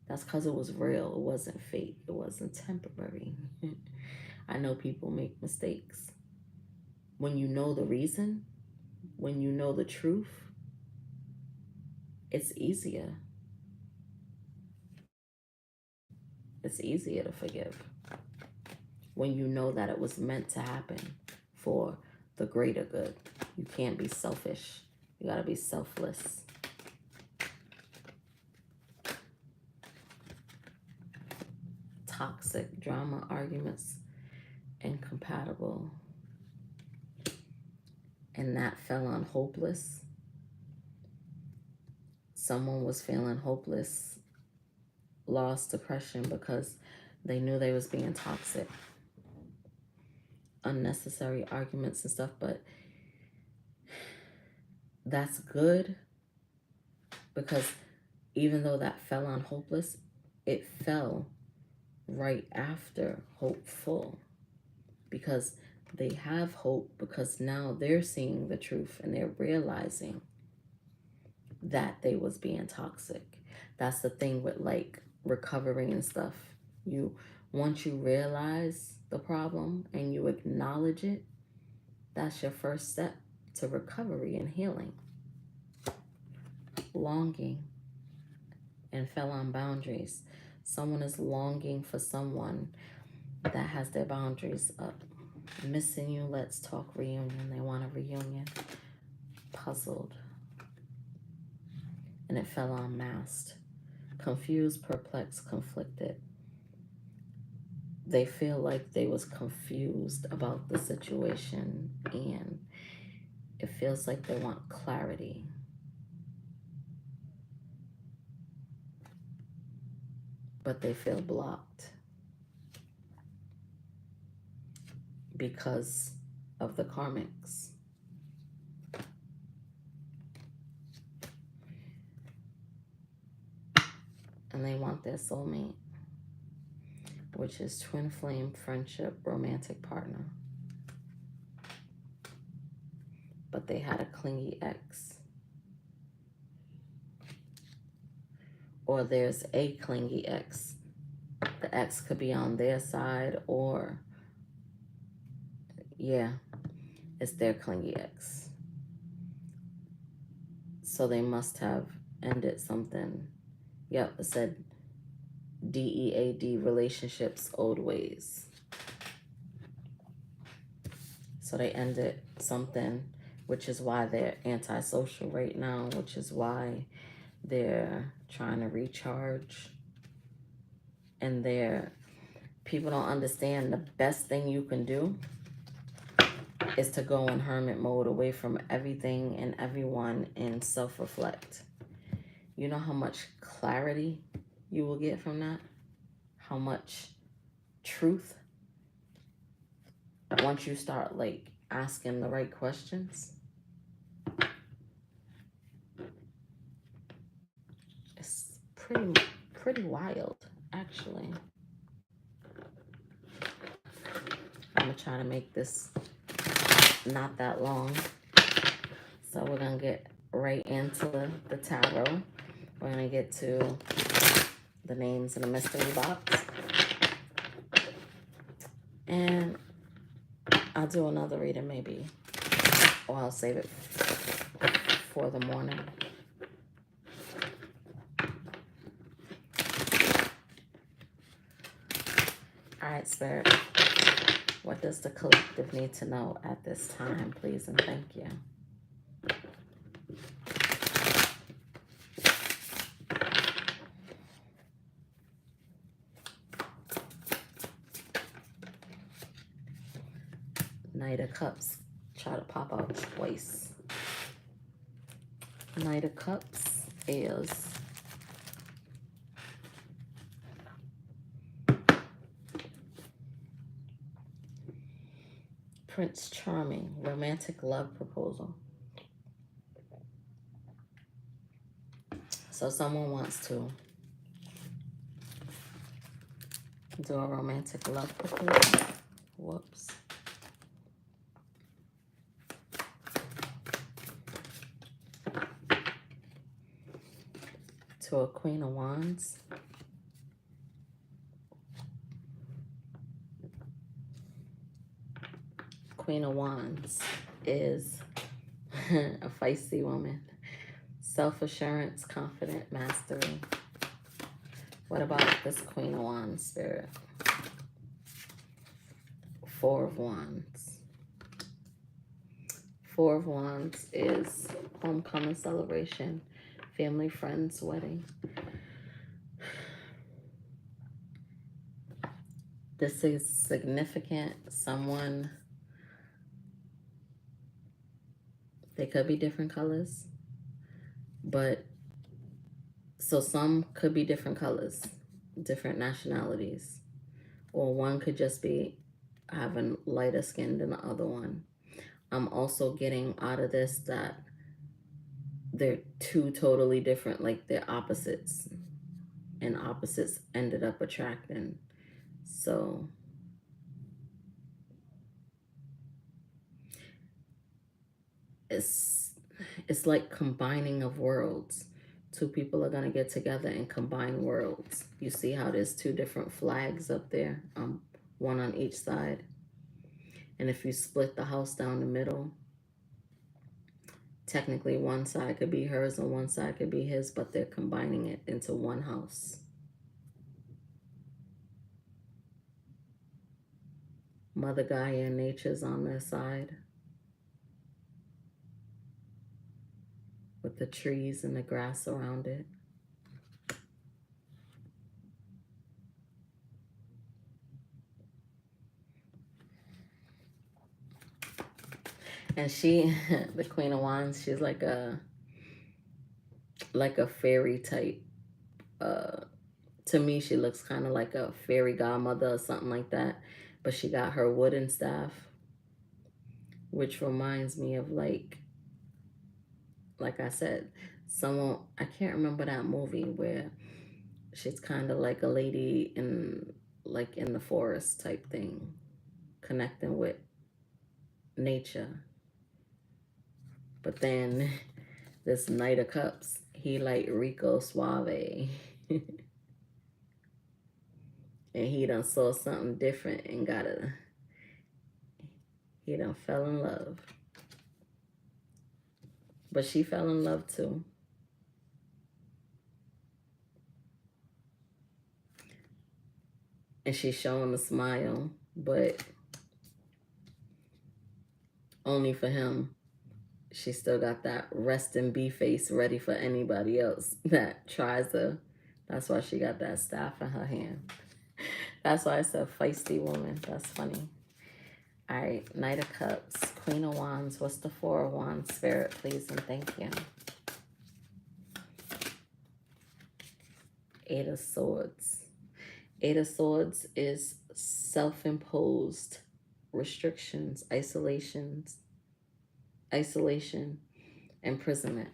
That's because it was real. It wasn't fake. It wasn't temporary. I know people make mistakes. When you know the reason, when you know the truth, it's easier. It's easier to forgive. When you know that it was meant to happen for the greater good. You can't be selfish. You gotta be selfless. Toxic drama, arguments, incompatible. And that fell on hopeless. Someone was feeling hopeless, lost, depression, because they knew they was being toxic. Unnecessary arguments and stuff, but that's good, because even though that fell on hopeless, it fell right after hopeful, because they have hope, because now they're seeing the truth and they're realizing that they was being toxic. That's the thing with like recovery and stuff. Once you realize the problem and you acknowledge it, that's your first step to recovery and healing. Longing and fell on boundaries. Someone is longing for someone that has their boundaries up. Missing you, let's talk reunion. They want a reunion. Puzzled. And it fell on masked. Confused, perplexed, conflicted. They feel like they was confused about the situation, and it feels like they want clarity. But they feel blocked because of the karmics. And they want their soulmate, which is twin flame, friendship, romantic partner. But they had a clingy ex. Or there's a clingy ex. The ex could be on their side, or, yeah, it's their clingy ex. So they must have ended something. Yep, it said DEAD, relationships, old ways. So they ended something, which is why they're antisocial right now, which is why they're trying to recharge. And people don't understand the best thing you can do is to go in hermit mode, away from everything and everyone, and self-reflect. You know how much clarity you will get from that? How much truth? Once you start like asking the right questions. It's pretty wild, actually. I'm gonna try to make this not that long. So we're gonna get right into the tarot. We're gonna get to the names in the mystery box. And I'll do another reading maybe, or I'll save it for the morning. All right, Spirit. What does the collective need to know at this time, please and thank you? Knight of Cups. Try to pop out twice. Knight of Cups is Prince Charming, romantic love proposal. So someone wants to do a romantic love proposal. Whoops. To a Queen of Wands. Queen of Wands is a feisty woman. Self-assurance, confident, mastery. What about this Queen of Wands, Spirit? Four of Wands. Four of Wands is homecoming celebration, family, friends, wedding. This is significant. Someone, they could be different colors, but so some could be different colors, different nationalities, or one could just be having lighter skin than the other one. I'm also getting out of this that they're two totally different, like they're opposites, and opposites ended up attracting. So it's like combining of worlds. Two people are going to get together and combine worlds. You see how there's two different flags up there, one on each side. And if you split the house down the middle, technically one side could be hers and one side could be his, but they're combining it into one house. Mother Gaia and nature's on their side, with the trees and the grass around it. And she, the Queen of Wands, she's like a fairy type. To me, she looks kind of like a fairy godmother or something like that. But she got her wooden staff, which reminds me of like I said, someone, I can't remember that movie where she's kind of like a lady in the forest type thing, connecting with nature. But then this Knight of Cups, he like Rico Suave. And he done saw something different and he done fell in love. But she fell in love too. And she's showing a smile, but only for him. She still got that rest and be face ready for anybody else that tries to. That's why she got that staff in her hand. That's why I said feisty woman. That's funny. All right, Knight of Cups, Queen of Wands. What's the Four of Wands? Spirit, please and thank you. Eight of Swords. Eight of Swords is self-imposed restrictions, isolation, imprisonment.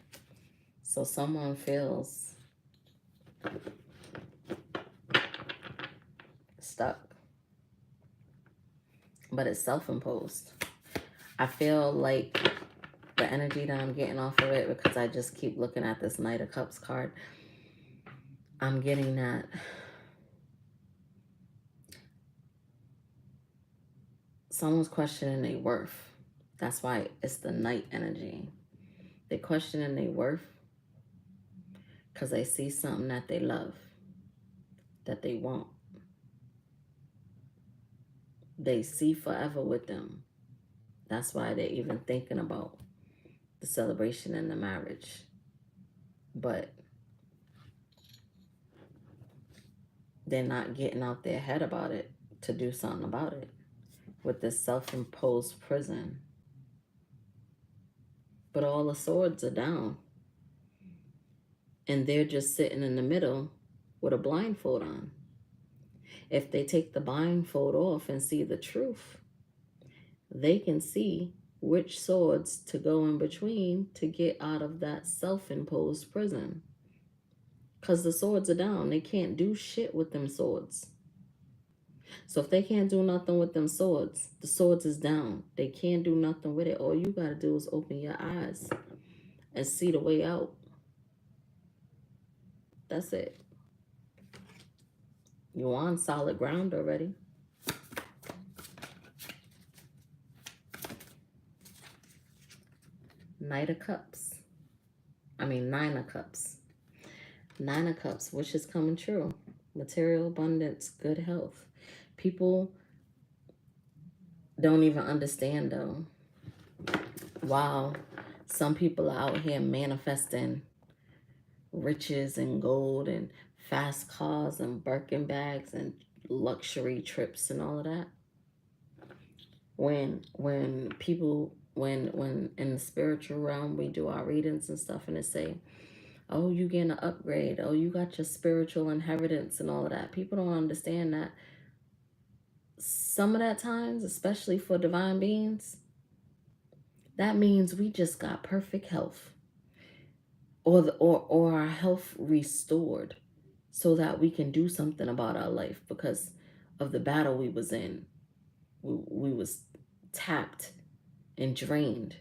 So someone feels stuck, but it's self-imposed. I feel like the energy that I'm getting off of it, because I just keep looking at this Knight of Cups card, I'm getting that someone's questioning their worth. That's why it's the Knight energy. They're questioning their worth because they see something that they love, that they want. They see forever with them. That's why they're even thinking about the celebration and the marriage. But they're not getting out their head about it to do something about it with this self-imposed prison. But all the swords are down. and they're just sitting in the middle with a blindfold on. If they take the blindfold off and see the truth, they can see which swords to go in between to get out of that self-imposed prison. Because the swords are down. They can't do shit with them swords. So if they can't do nothing with them swords, the swords is down. They can't do nothing with it. All you got to do is open your eyes and see the way out. That's it. You're on solid ground already. Nine of Cups. 9 of Cups, which is coming true. Material abundance, good health. People don't even understand, though. Wow, some people are out here manifesting riches and gold and fast cars and Birkin bags and luxury trips and all of that. When in the spiritual realm we do our readings and stuff, and they say, oh, you getting an upgrade, oh, you got your spiritual inheritance and all of that. People don't understand that some of that times, especially for divine beings, that means we just got perfect health, or our health restored, so that we can do something about our life because of the battle we was in. We was tapped and drained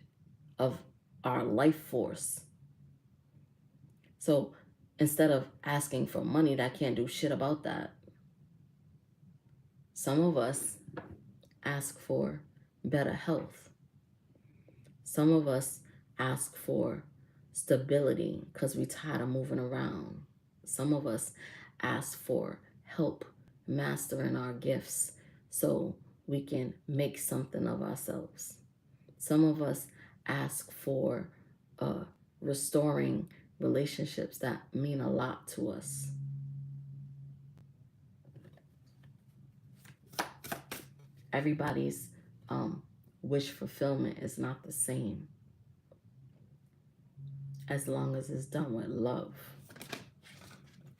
of our life force. So instead of asking for money that can't do shit about that, some of us ask for better health. Some of us ask for stability because we tired of moving around. Some of us ask for help mastering our gifts so we can make something of ourselves. Some of us ask for restoring relationships that mean a lot to us. Everybody's wish fulfillment is not the same, as long as it's done with love.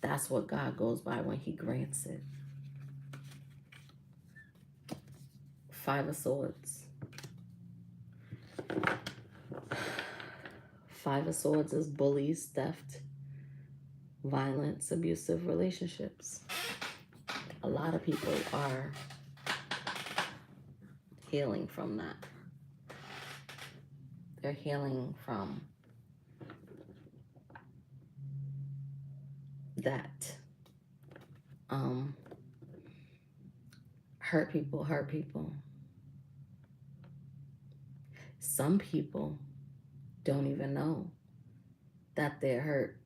That's what God goes by when he grants it. 5 of Swords. 5 of Swords is bullies, theft, violence, abusive relationships. A lot of people are healing from that. They're healing from that. Hurt people. Some people don't even know that they're hurt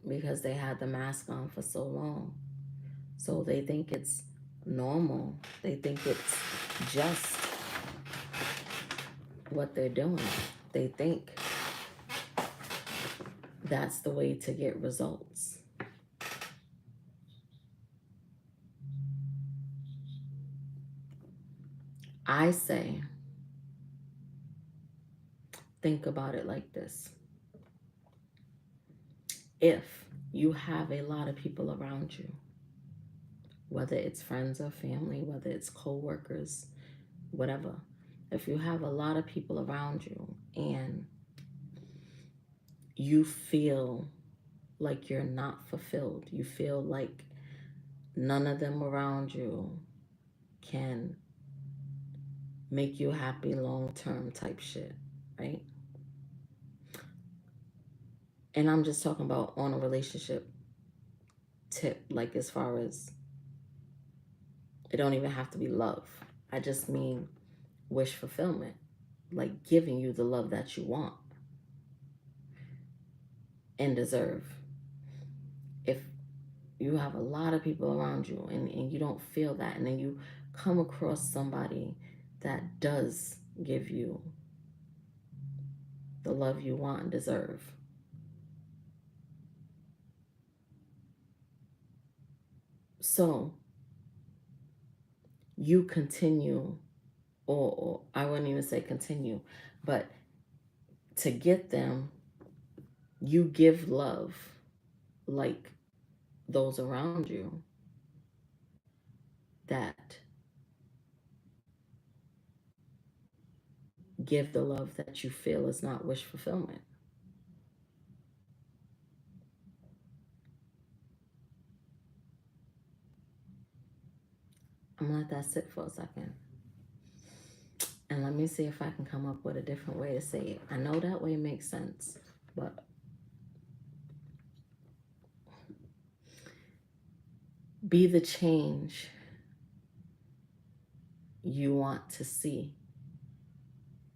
because they had the mask on for so long. So they think it's normal. They think it's just what they're doing. They think that's the way to get results. I say, think about it like this. If you have a lot of people around you, whether it's friends or family, whether it's co-workers, whatever, if you have a lot of people around you and you feel like you're not fulfilled, you feel like none of them around you can make you happy long-term type shit, right? And I'm just talking about on a relationship tip, like as far as, it don't even have to be love. I just mean wish fulfillment, like giving you the love that you want and deserve. If you have a lot of people around you and you don't feel that, and then you come across somebody that does give you the love you want and deserve, so you continue, or I wouldn't even say continue, but to get them, you give love like those around you that give the love that you feel is not wish fulfillment. I'm gonna let that sit for a second. And let me see if I can come up with a different way to say it. I know that way makes sense, but be the change you want to see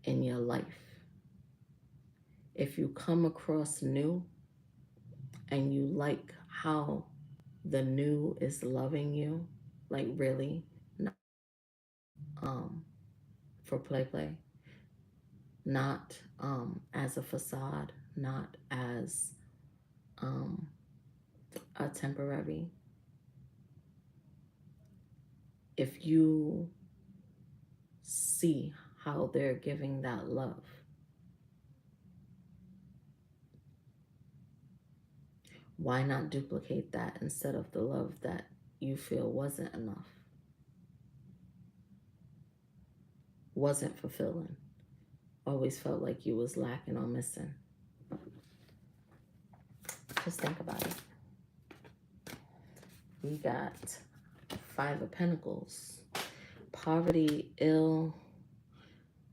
in your life. If you come across new and you like how the new is loving you, like really, not for play, not as a facade, not as a temporary. If you see how they're giving that love, why not duplicate that instead of the love that you feel wasn't enough, wasn't fulfilling, always felt like you was lacking or missing? Just think about it. We got 5 of Pentacles. Poverty, ill,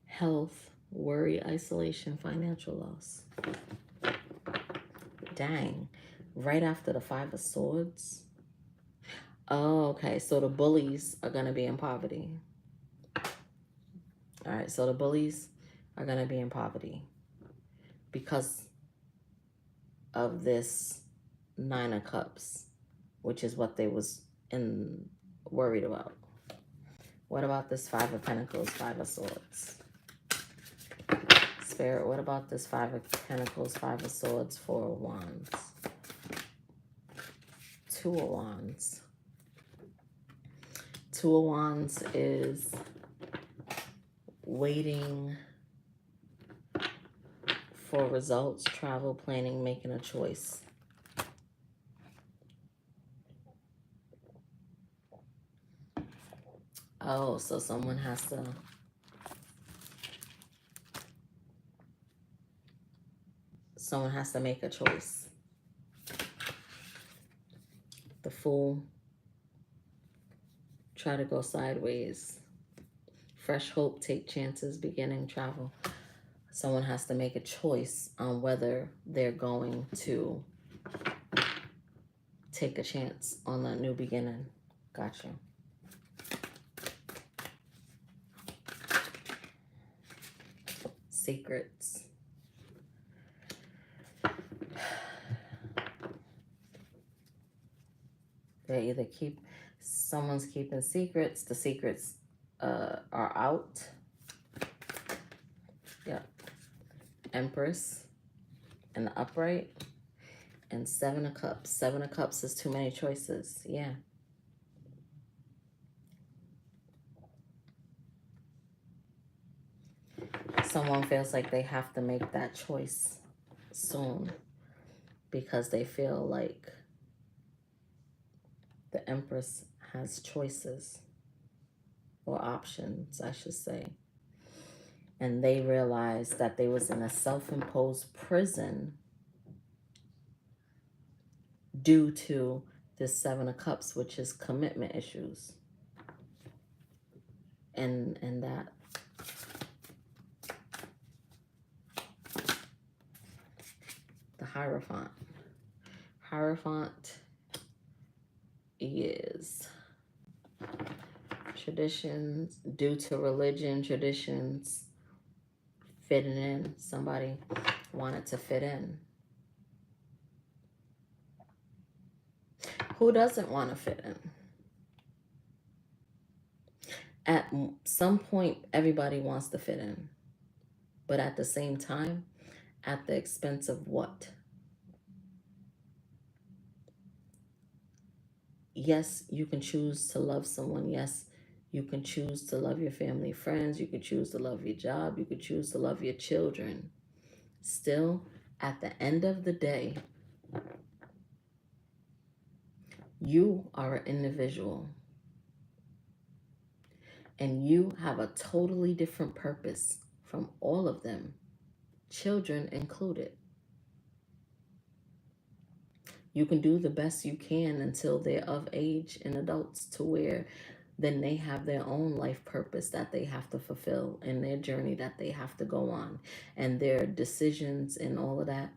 health, worry, isolation, financial loss. Dang. Right after the 5 of Swords. Oh, okay. So the bullies are going to be in poverty. All right. So the bullies are going to be in poverty because of this 9 of Cups, which is what they was worried about. What about this 5 of Pentacles, 5 of Swords? Spirit, what about this 5 of Pentacles, 5 of Swords, 4 of Wands? 2 of Wands. 2 of Wands is waiting for results, travel, planning, making a choice. Oh, so someone has to make a choice. The Fool. Try to go sideways. Fresh hope, take chances, beginning, travel. Someone has to make a choice on whether they're going to take a chance on that new beginning. Gotcha. Secrets. They either someone's keeping secrets. The secrets are out. Yep. Empress and the upright. And 7 of Cups. 7 of Cups is too many choices. Yeah. Someone feels like they have to make that choice soon because they feel like the Empress has choices or options, I should say. And they realized that they was in a self-imposed prison due to this 7 of Cups, which is commitment issues. And that the Hierophant. Hierophant is traditions due to religion, traditions, fitting in. Somebody wanted to fit in. Who doesn't want to fit in? At some point, everybody wants to fit in. But at the same time, at the expense of what? Yes, you can choose to love someone. Yes, you can choose to love your family, friends. You can choose to love your job. You can choose to love your children. Still, at the end of the day, You are an individual, and you have a totally different purpose from all of them, children included. You can do the best you can until they're of age and adults, to where then they have their own life purpose that they have to fulfill, and their journey that they have to go on, and their decisions and all of that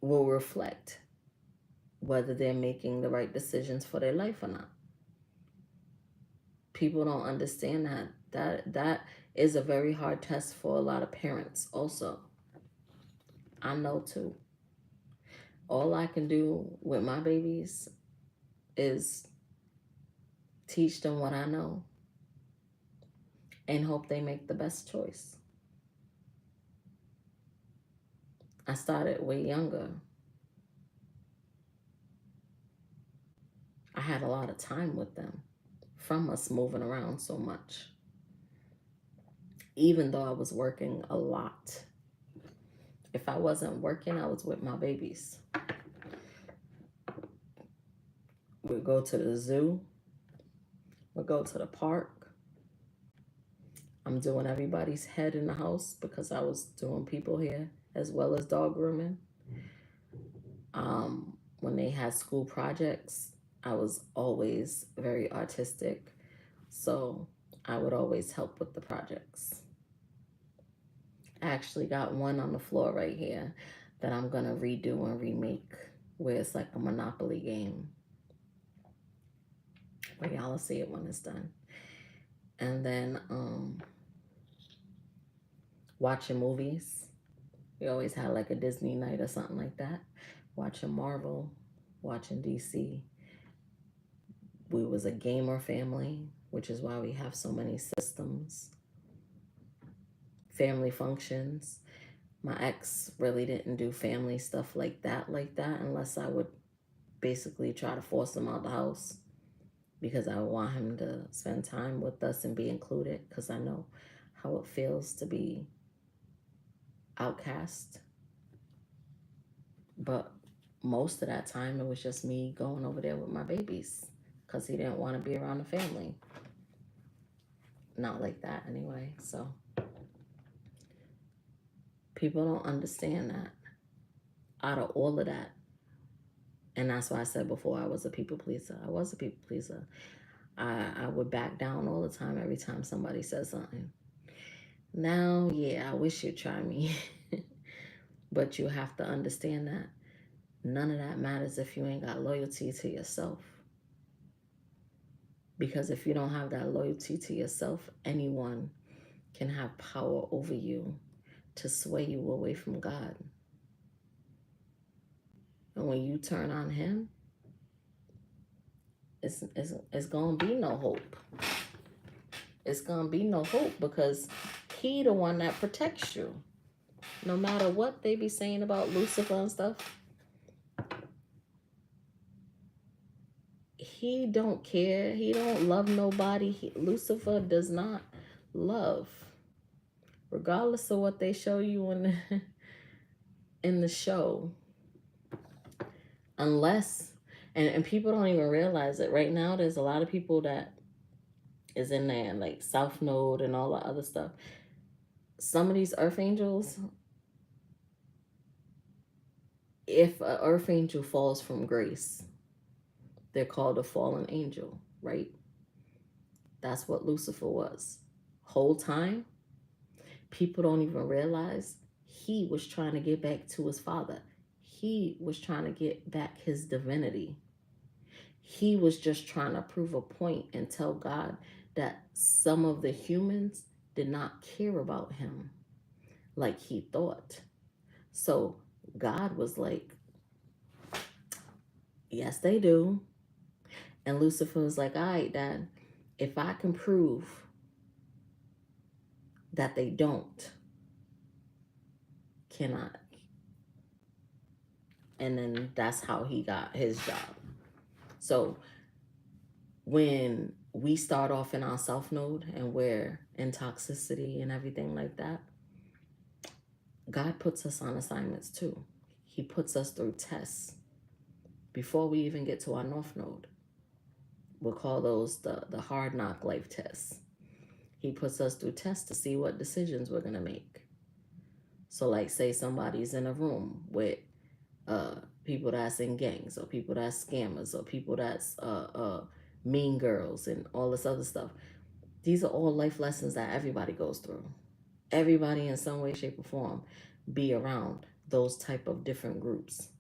will reflect whether they're making the right decisions for their life or not. People don't understand that is a very hard test for a lot of parents also. I know too. All I can do with my babies is teach them what I know and hope they make the best choice. I started way younger. I had a lot of time with them from us moving around so much. Even though I was working a lot. If I wasn't working, I was with my babies. We'd go to the zoo. We'd go to the park. I'm doing everybody's head in the house because I was doing people hair as well as dog grooming. When they had school projects, I was always very artistic. So I would always help with the projects. I actually got one on the floor right here that I'm going to redo and remake, where it's like a Monopoly game. But y'all will see it when it's done. And then watching movies. We always had like a Disney night or something like that. Watching Marvel, watching DC. We was a gamer family, which is why we have so many systems. Family functions. My ex really didn't do family stuff like that, unless I would basically try to force him out the house, because I want him to spend time with us and be included, because I know how it feels to be outcast. But most of that time, it was just me going over there with my babies, because he didn't want to be around the family. Not like that anyway. So people don't understand that. Out of all of that, and that's why I said before, I was a people pleaser. I was a people pleaser. I would back down all the time every time somebody says something. Now, yeah, I wish you'd try me. But you have to understand that none of that matters if you ain't got loyalty to yourself. Because if you don't have that loyalty to yourself, anyone can have power over you to sway you away from God. And when you turn on him, it's going to be no hope. It's going to be no hope, because he the one that protects you. No matter what they be saying about Lucifer and stuff, he don't care. He don't love nobody. Lucifer does not love. Regardless of what they show you in the show. Unless, and people don't even realize it. Right now, there's a lot of people that is in there, like South Node and all the other stuff. Some of these earth angels, if an earth angel falls from grace, they're called a fallen angel, right? That's what Lucifer was. Whole time, people don't even realize he was trying to get back to his father. He was trying to get back his divinity. He was just trying to prove a point and tell God that some of the humans did not care about him like he thought. So God was like, yes, they do. And Lucifer was like, all right, Dad, if I can prove that they don't, can I? And then that's how he got his job. So when we start off in our self node and we're in toxicity and everything like that, God puts us on assignments too. He puts us through tests, before we even get to our North Node. We'll call those the hard knock life tests. He puts us through tests to see what decisions we're going to make. So like say somebody's in a room with people that's in gangs or people that's scammers or people that's mean girls and all this other stuff. These are all life lessons that everybody goes through. Everybody in some way, shape, or form be around those type of different groups.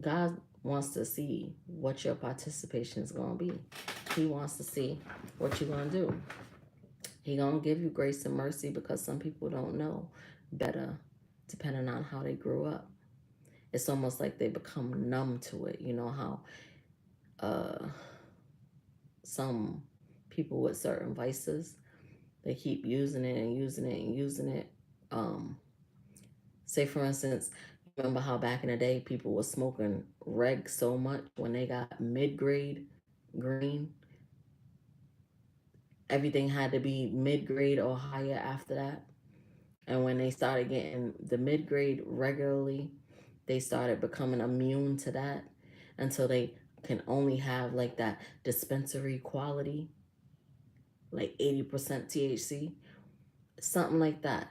God wants to see what your participation is going to be. He wants to see what you're going to do. He going to give you grace and mercy because some people don't know better depending on how they grew up. It's almost like they become numb to it. You know how some people with certain vices, they keep using it and using it and using it. Say, for instance, remember how back in the day people were smoking reg so much when they got mid-grade green? Everything had to be mid-grade or higher after that. And when they started getting the mid-grade regularly, they started becoming immune to that until they can only have like that dispensary quality, like 80% THC, something like that.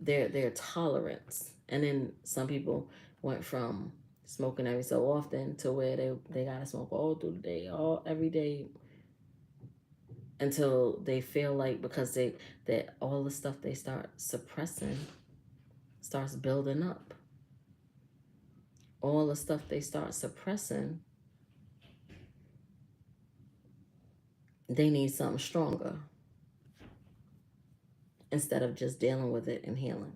Their tolerance. And then some people went from smoking every so often to where they gotta smoke all through the day, all every day, until they feel like because that all the stuff they start suppressing starts building up. All the stuff they start suppressing, they need something stronger instead of just dealing with it and healing.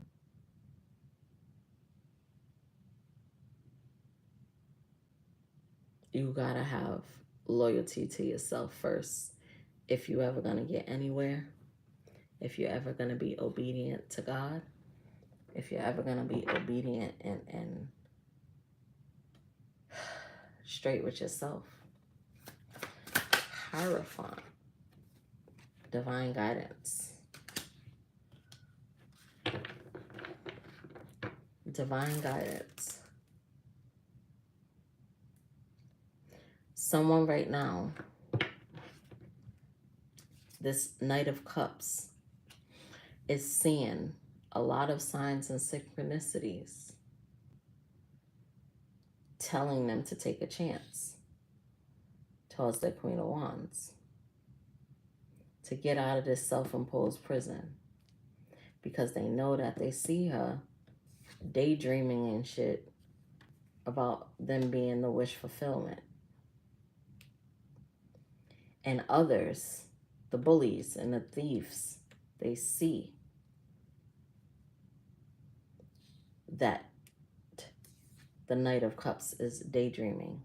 You gotta have loyalty to yourself first if you're ever gonna get anywhere, if you're ever gonna be obedient to God, if you're ever gonna be obedient and straight with yourself. Hierophant, divine guidance. Divine guidance. Someone right now, this Knight of Cups, is seeing a lot of signs and synchronicities telling them to take a chance towards the Queen of Wands, to get out of this self-imposed prison, because they know that they see her daydreaming and shit about them being the wish fulfillment. And others, the bullies and the thieves, they see that the Knight of Cups is daydreaming.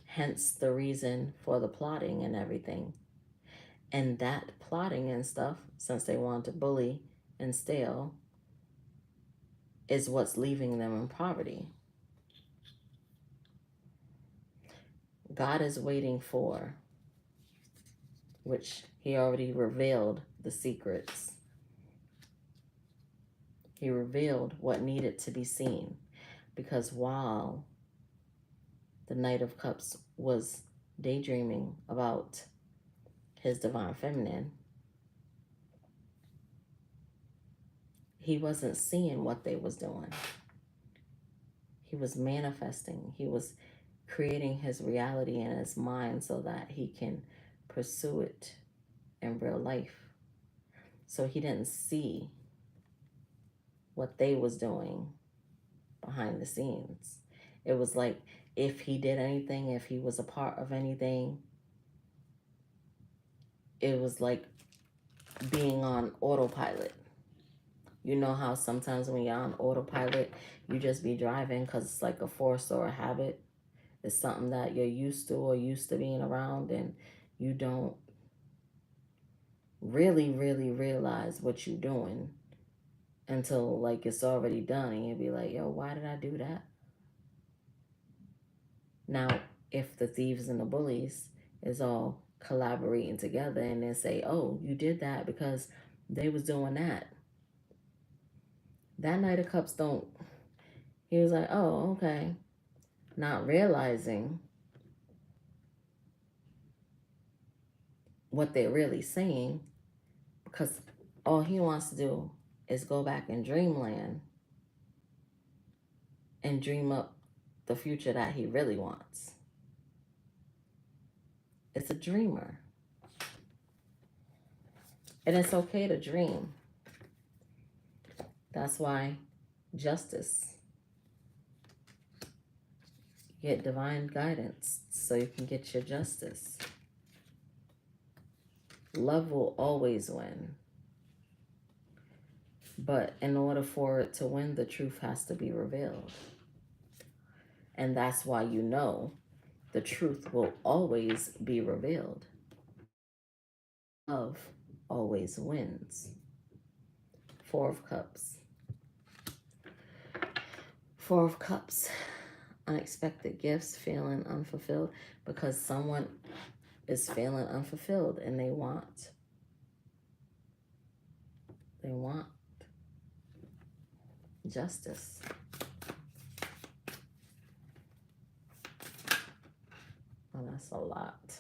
Hence the reason for the plotting and everything. And that plotting and stuff, since they want to bully and steal, is what's leaving them in poverty. God is waiting for, which he already revealed the secrets. He revealed what needed to be seen. Because while the Knight of Cups was daydreaming about his divine feminine, he wasn't seeing what they was doing. He was manifesting. He was creating his reality in his mind so that he can pursue it in real life. So he didn't see what they was doing behind the scenes. It was like if he did anything, if he was a part of anything, it was like being on autopilot. You know how sometimes when you're on autopilot, you just be driving because it's like a force or a habit. It's something that you're used to or used to being around, and you don't really realize what you're doing until like it's already done, and you'll be like, yo, why did I do that? Now, if the thieves and the bullies is all collaborating together and then say, oh, you did that because they was doing that. That Knight of Cups don't, He was like, oh, okay. Not realizing what they're really saying, because all he wants to do is go back in dreamland and dream up the future that he really wants. It's a dreamer. And it's okay to dream. That's why justice. Get divine guidance so you can get your justice. Love will always win. But in order for it to win, the truth has to be revealed. And that's why you know the truth will always be revealed. Love always wins. Four of Cups. Four of Cups. Unexpected gifts, feeling unfulfilled, because someone is feeling unfulfilled and they want justice. Oh, that's a lot.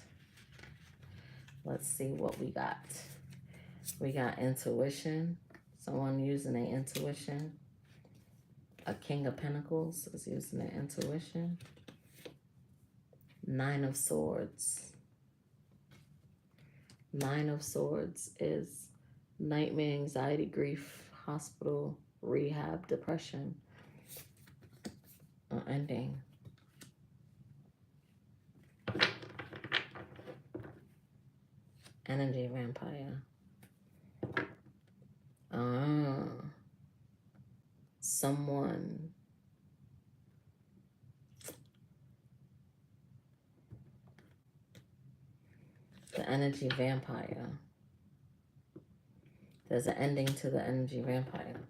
Let's see what we got. We got intuition. Someone using their intuition. A King of Pentacles is using their intuition. Nine of Swords. Nine of Swords is nightmare, anxiety, grief, hospital, rehab, depression, ending. Energy vampire. Someone the energy vampire. There's an ending to the energy vampire.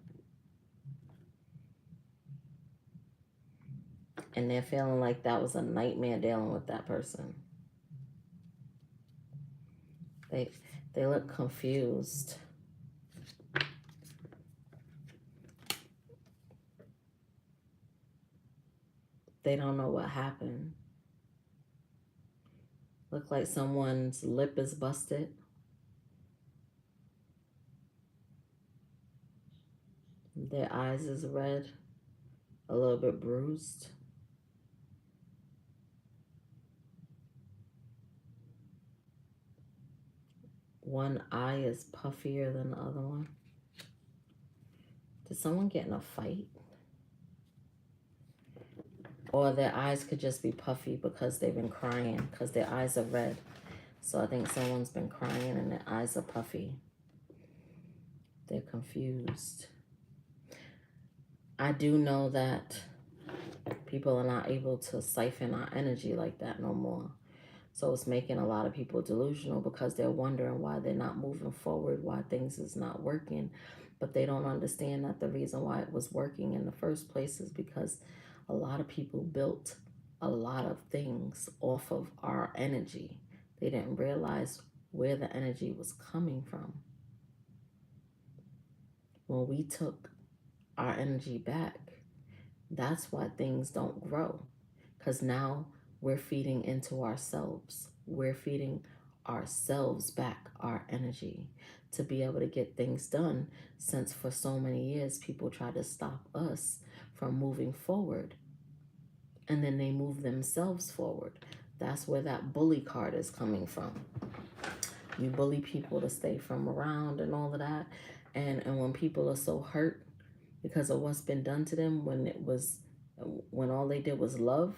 And they're feeling like that was a nightmare dealing with that person. They look confused. They don't know what happened. Look like someone's lip is busted. Their eyes is red, a little bit bruised. One eye is puffier than the other one. Did someone get in a fight? Or their eyes could just be puffy because they've been crying, because their eyes are red. So I think someone's been crying and their eyes are puffy. They're confused. I do know that people are not able to siphon our energy like that no more. So it's making a lot of people delusional because they're wondering why they're not moving forward, why things is not working. But they don't understand that the reason why it was working in the first place is because a lot of people built a lot of things off of our energy. They didn't realize where the energy was coming from. When we took our energy back, that's why things don't grow. Because now we're feeding into ourselves. We're feeding ourselves back our energy to be able to get things done, since for so many years people try to stop us from moving forward. And then they move themselves forward. That's where that bully card is coming from. You bully people to stay from around and all of that. And when people are so hurt because of what's been done to them, when all they did was love,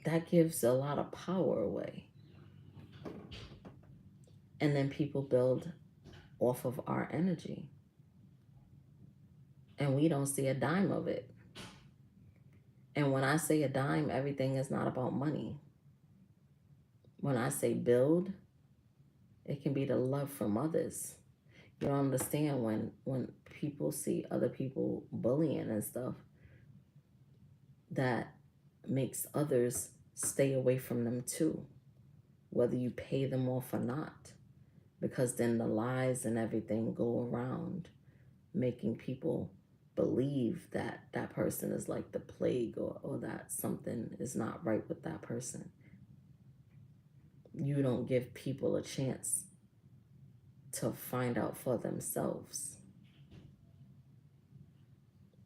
that gives a lot of power away. And then people build off of our energy. And we don't see a dime of it. And when I say a dime, everything is not about money. When I say build, it can be the love from others. You don't understand when people see other people bullying and stuff, that makes others stay away from them too, whether you pay them off or not. Because then the lies and everything go around making people believe that that person is like the plague, or that something is not right with that person. You don't give people a chance to find out for themselves.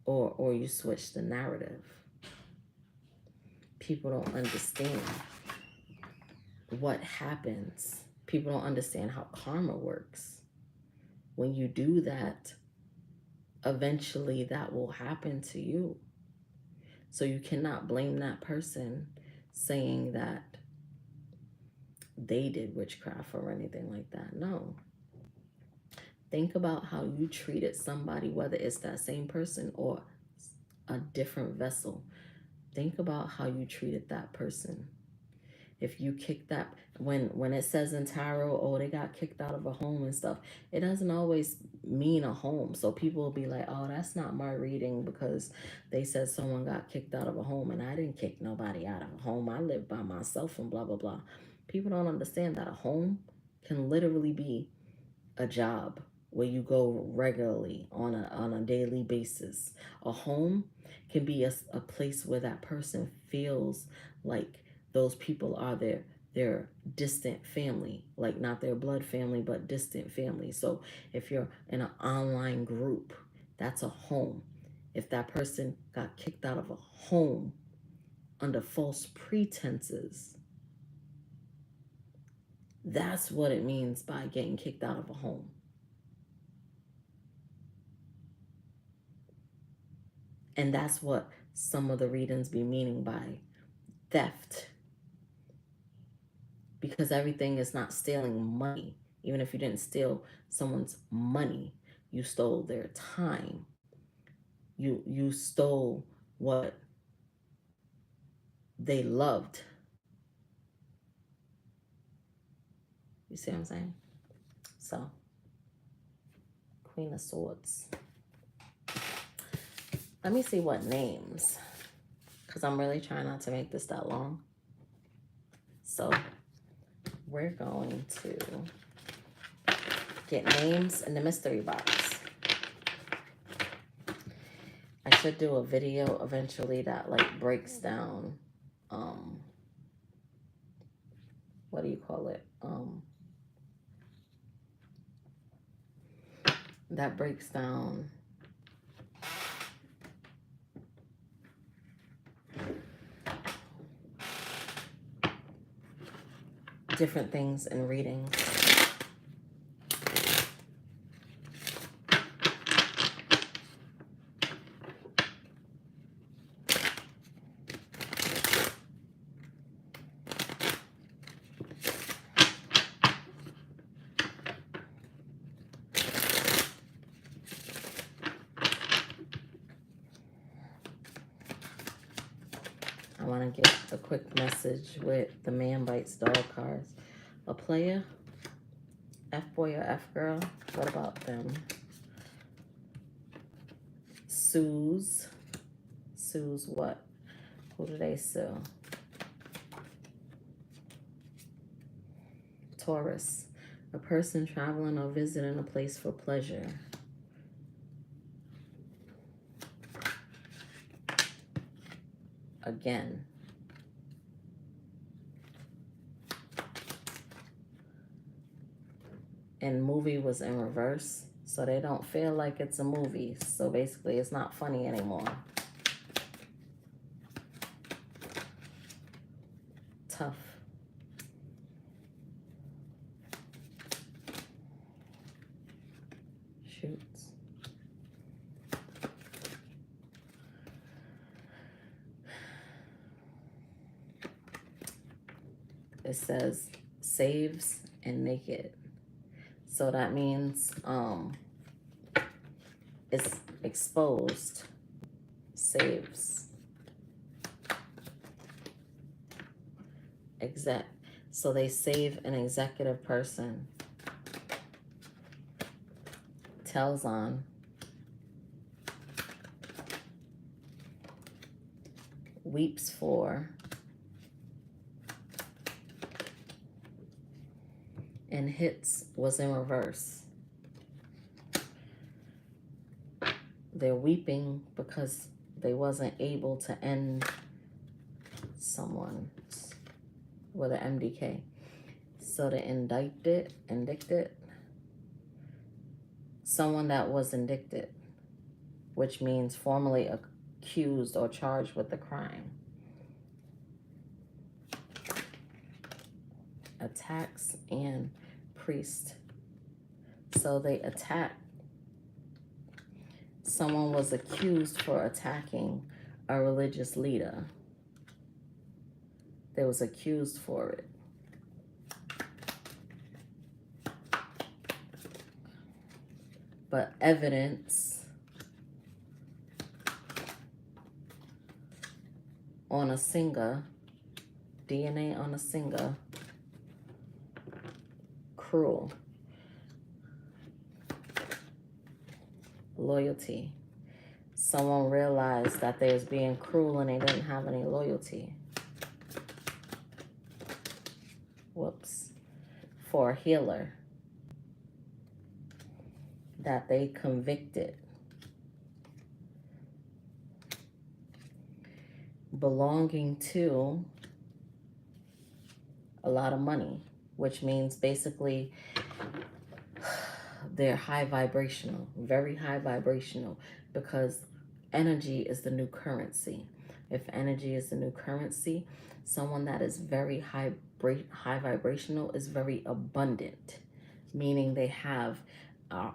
Or you switch the narrative. People don't understand what happens. People don't understand how karma works. When you do that, eventually that will happen to you. So you cannot blame that person saying that they did witchcraft or anything like that. No. Think about how you treated somebody, whether it's that same person or a different vessel. Think about how you treated that person. If you kick that, when it says in tarot, oh, they got kicked out of a home and stuff, it doesn't always mean a home. So people will be like, oh, that's not my reading because they said someone got kicked out of a home, and I didn't kick nobody out of a home. I live by myself and blah, blah, blah. People don't understand that a home can literally be a job where you go regularly on a daily basis. A home can be a place where that person feels like those people are their distant family, like not their blood family, but distant family. So if you're in an online group, that's a home. If that person got kicked out of a home under false pretenses, that's what it means by getting kicked out of a home. And that's what some of the readings be meaning by theft. Because everything is not stealing money. Even if you didn't steal someone's money, you stole their time. You stole what they loved. You see what I'm saying? So, Queen of Swords. Let me see what names, because I'm really trying not to make this that long. So, we're going to get names in the mystery box. I should do a video eventually that like breaks down, what do you call it? That breaks down different things in readings. I want to get a quick message with the Man Bites Dog cards. A player, F-boy or F-girl, what about them? Sues what? Who do they sue? Taurus, a person traveling or visiting a place for pleasure. Again. And movie was in reverse, so they don't feel like it's a movie. So basically, it's not funny anymore. Tough. Shoots. It says saves and naked. So that means it's exposed, saves. So they save an executive person. Tells on. Weeps for. And hits was in reverse. They're weeping because they wasn't able to end someone with an MDK. So they indicted, someone that was indicted, which means formally accused or charged with the crime. Attacks and priest. So they attacked. Someone was accused for attacking a religious leader. They was accused for it. But evidence on a singer, DNA on a singer, cruel. Loyalty. Someone realized that they was being cruel and they didn't have any loyalty. Whoops. For a healer that they convicted. Belonging to a lot of money, which means basically they're high vibrational, very high vibrational, because energy is the new currency. If energy is the new currency, someone that is very high vibrational is very abundant, meaning they have a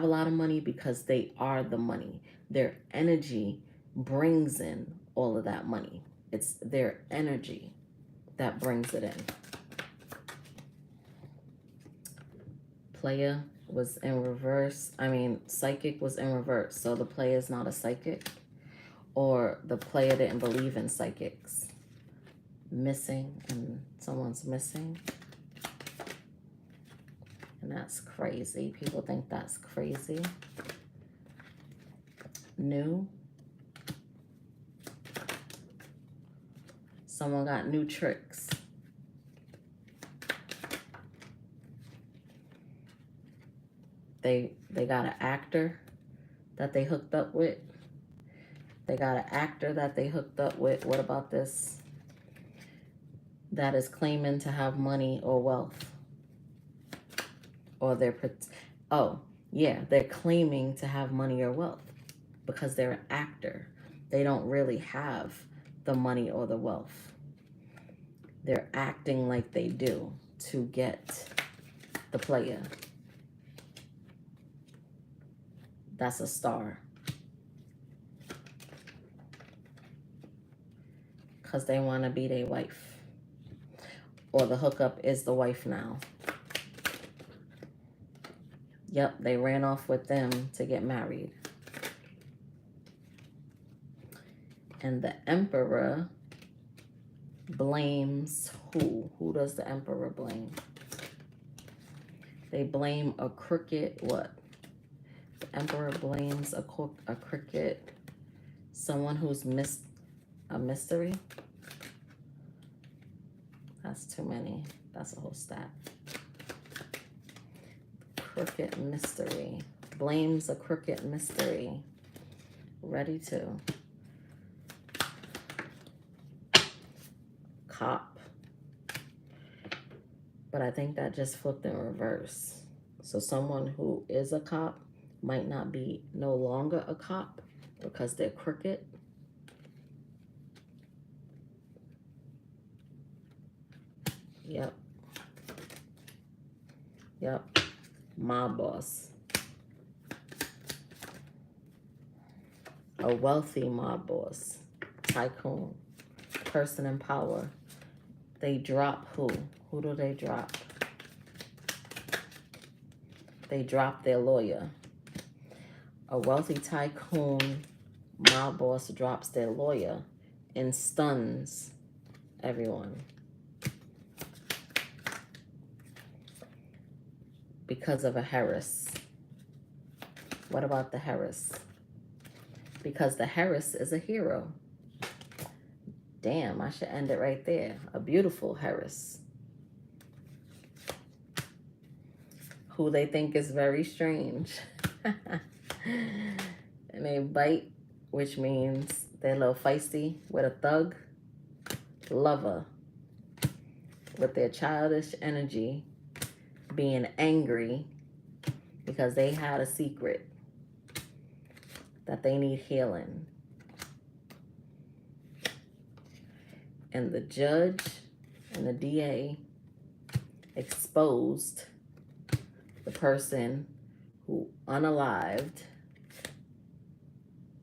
lot of money because they are the money. Their energy brings in all of that money. It's their energy that brings it in. Player was in reverse. Psychic was in reverse. So the player is not a psychic, or the player didn't believe in psychics. Missing, and someone's missing. And that's crazy. People think that's crazy. New. Someone got new tricks. They got an actor that they hooked up with. They got an actor that they hooked up with. What about this? That is claiming to have money or wealth. Or they're claiming to have money or wealth because they're an actor. They don't really have the money or the wealth. They're acting like they do to get the player. That's a star. Because they want to be their wife. Or the hookup is the wife now. Yep, they ran off with them to get married. And the Emperor blames who? Who does the Emperor blame? They blame a crooked what? The Emperor blames a crooked, someone who's missed a mystery. That's too many. That's a whole stack. Crooked mystery. Blames a crooked mystery. Ready to. Cop. But I think that just flipped in reverse. So someone who is a cop might not be no longer a cop because they're crooked. Yep. Yep. Mob boss. A wealthy mob boss. Tycoon. Person in power. They drop who? Who do they drop? They drop their lawyer. A wealthy tycoon mob boss drops their lawyer and stuns everyone. Because of a heiress. What about the heiress? Because the heiress is a hero. Damn, I should end it right there. A beautiful heiress. Who they think is very strange. And they bite, which means they're a little feisty with a thug. Lover, with their childish energy, being angry because they had a secret that they need healing. And the judge and the DA exposed the person who unalived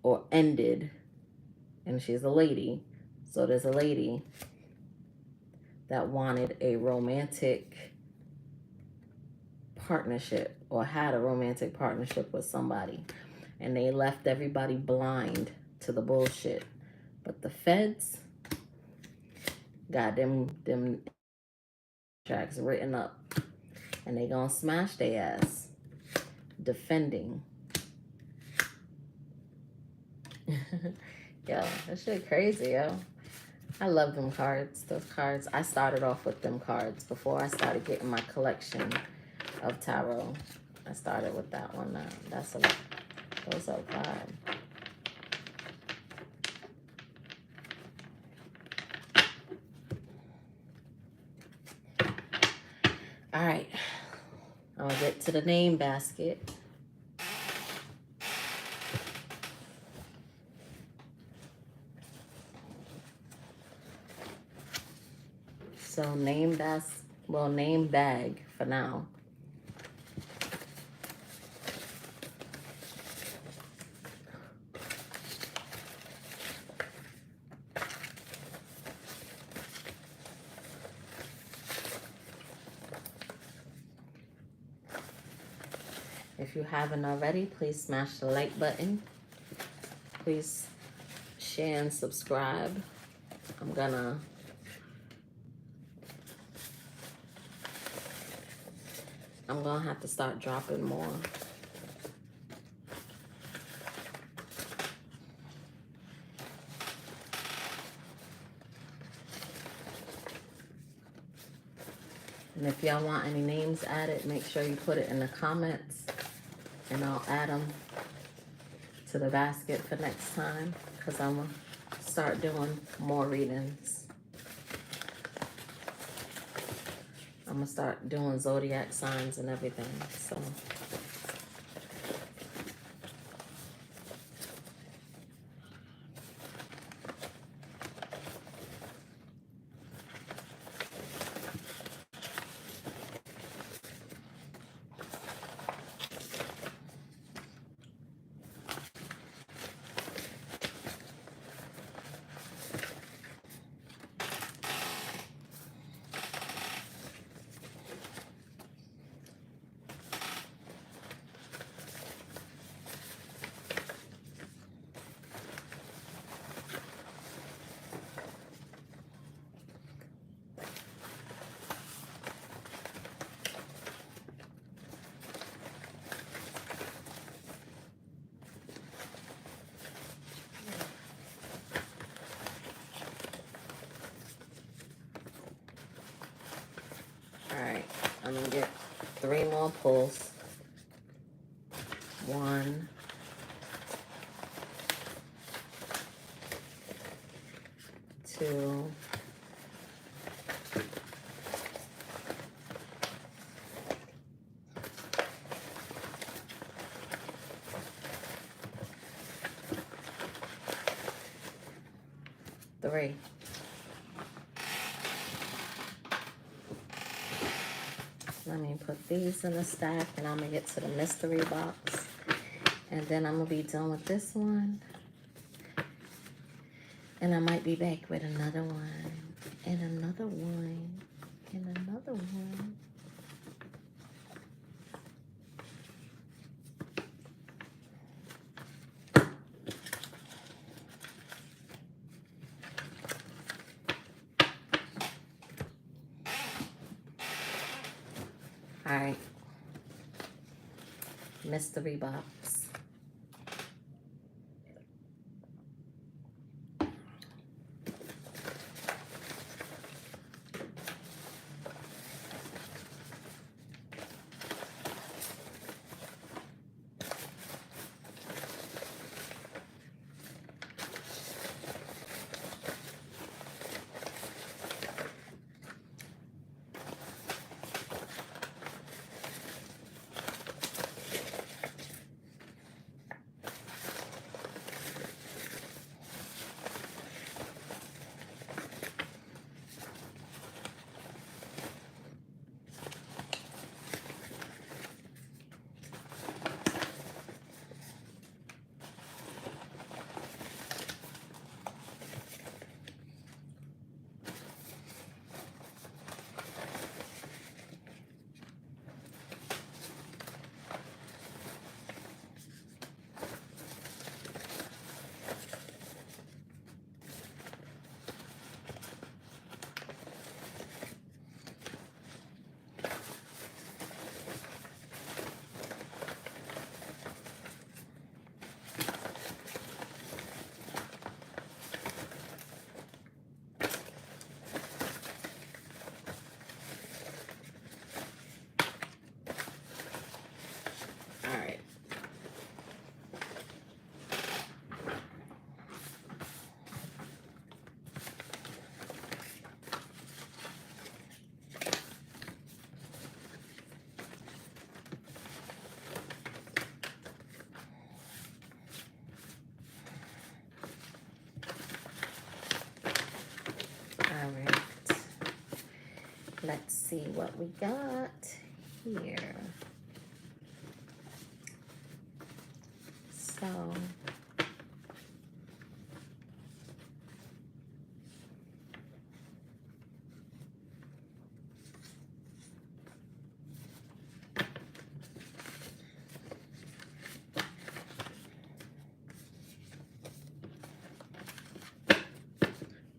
or ended, and she's a lady. So there's a lady that wanted a romantic partnership or had a romantic partnership with somebody, and they left everybody blind to the bullshit. But the feds got them tracks written up, and they gonna smash their ass defending. Yo, that shit crazy, yo. I love them cards. Those cards, I started off with them cards before I started getting my collection of tarot. I started with that one. Those are vibe. All right, I'm gonna get to the name basket. So name bag for now. If you haven't already, please smash the like button. Please share and subscribe. I'm gonna have to start dropping more. And if y'all want any names added, make sure you put it in the comments, and I'll add them to the basket for next time, because I'm going to start doing more readings. I'm going to start doing zodiac signs and everything, so. I'm gonna get 3 more pulls. 1, 2, 3. Let me put these in the stack, and I'm gonna get to the mystery box, and then I'm gonna be done with this one, and I might be back with another one, and another one, and another one. All right, mystery box. Let's see what we got here. So,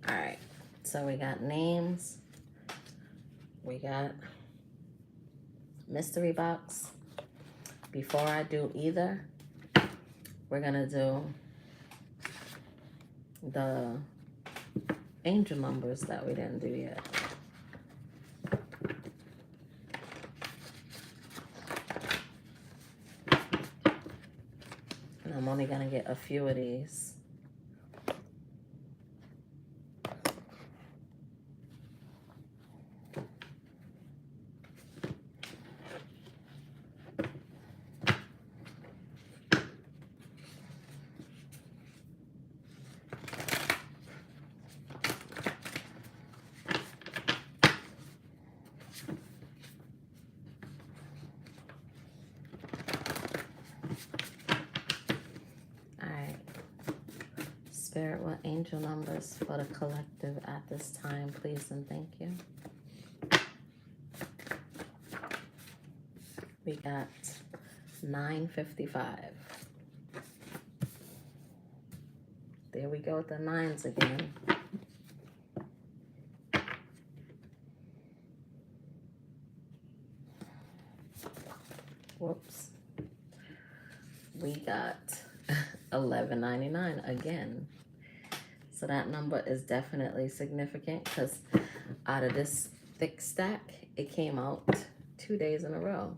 all right. So we got names. We got mystery box. Before I do either, we're gonna do the angel numbers that we didn't do yet. And I'm only gonna get a few of these. Spirit, what angel numbers for the collective at this time, please and thank you. We got 955. There we go with the nines again. Whoops. We got 1199 again. So that number is definitely significant because out of this thick stack, it came out 2 days in a row.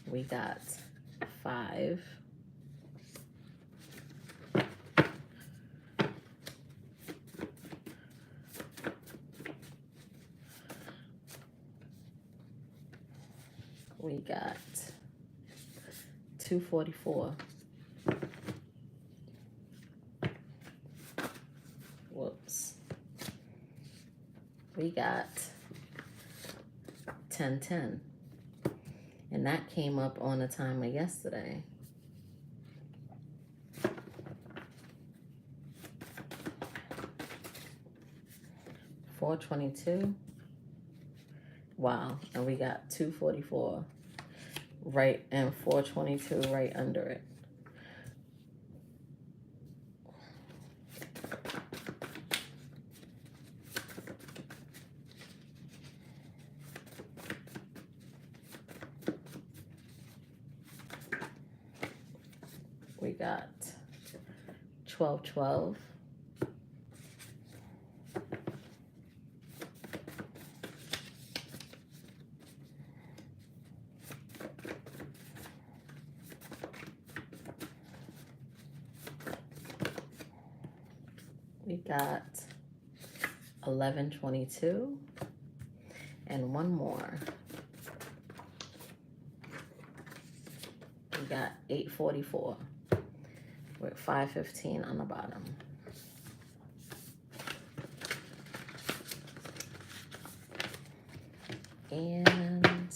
We got 5. We got 244. Whoops. We got 1010. And that came up on the timer yesterday. $422. Wow, and we got 244 right and 422 right under it. We got 1212. We got 1122 and one more. We got 844 with 515 on the bottom. And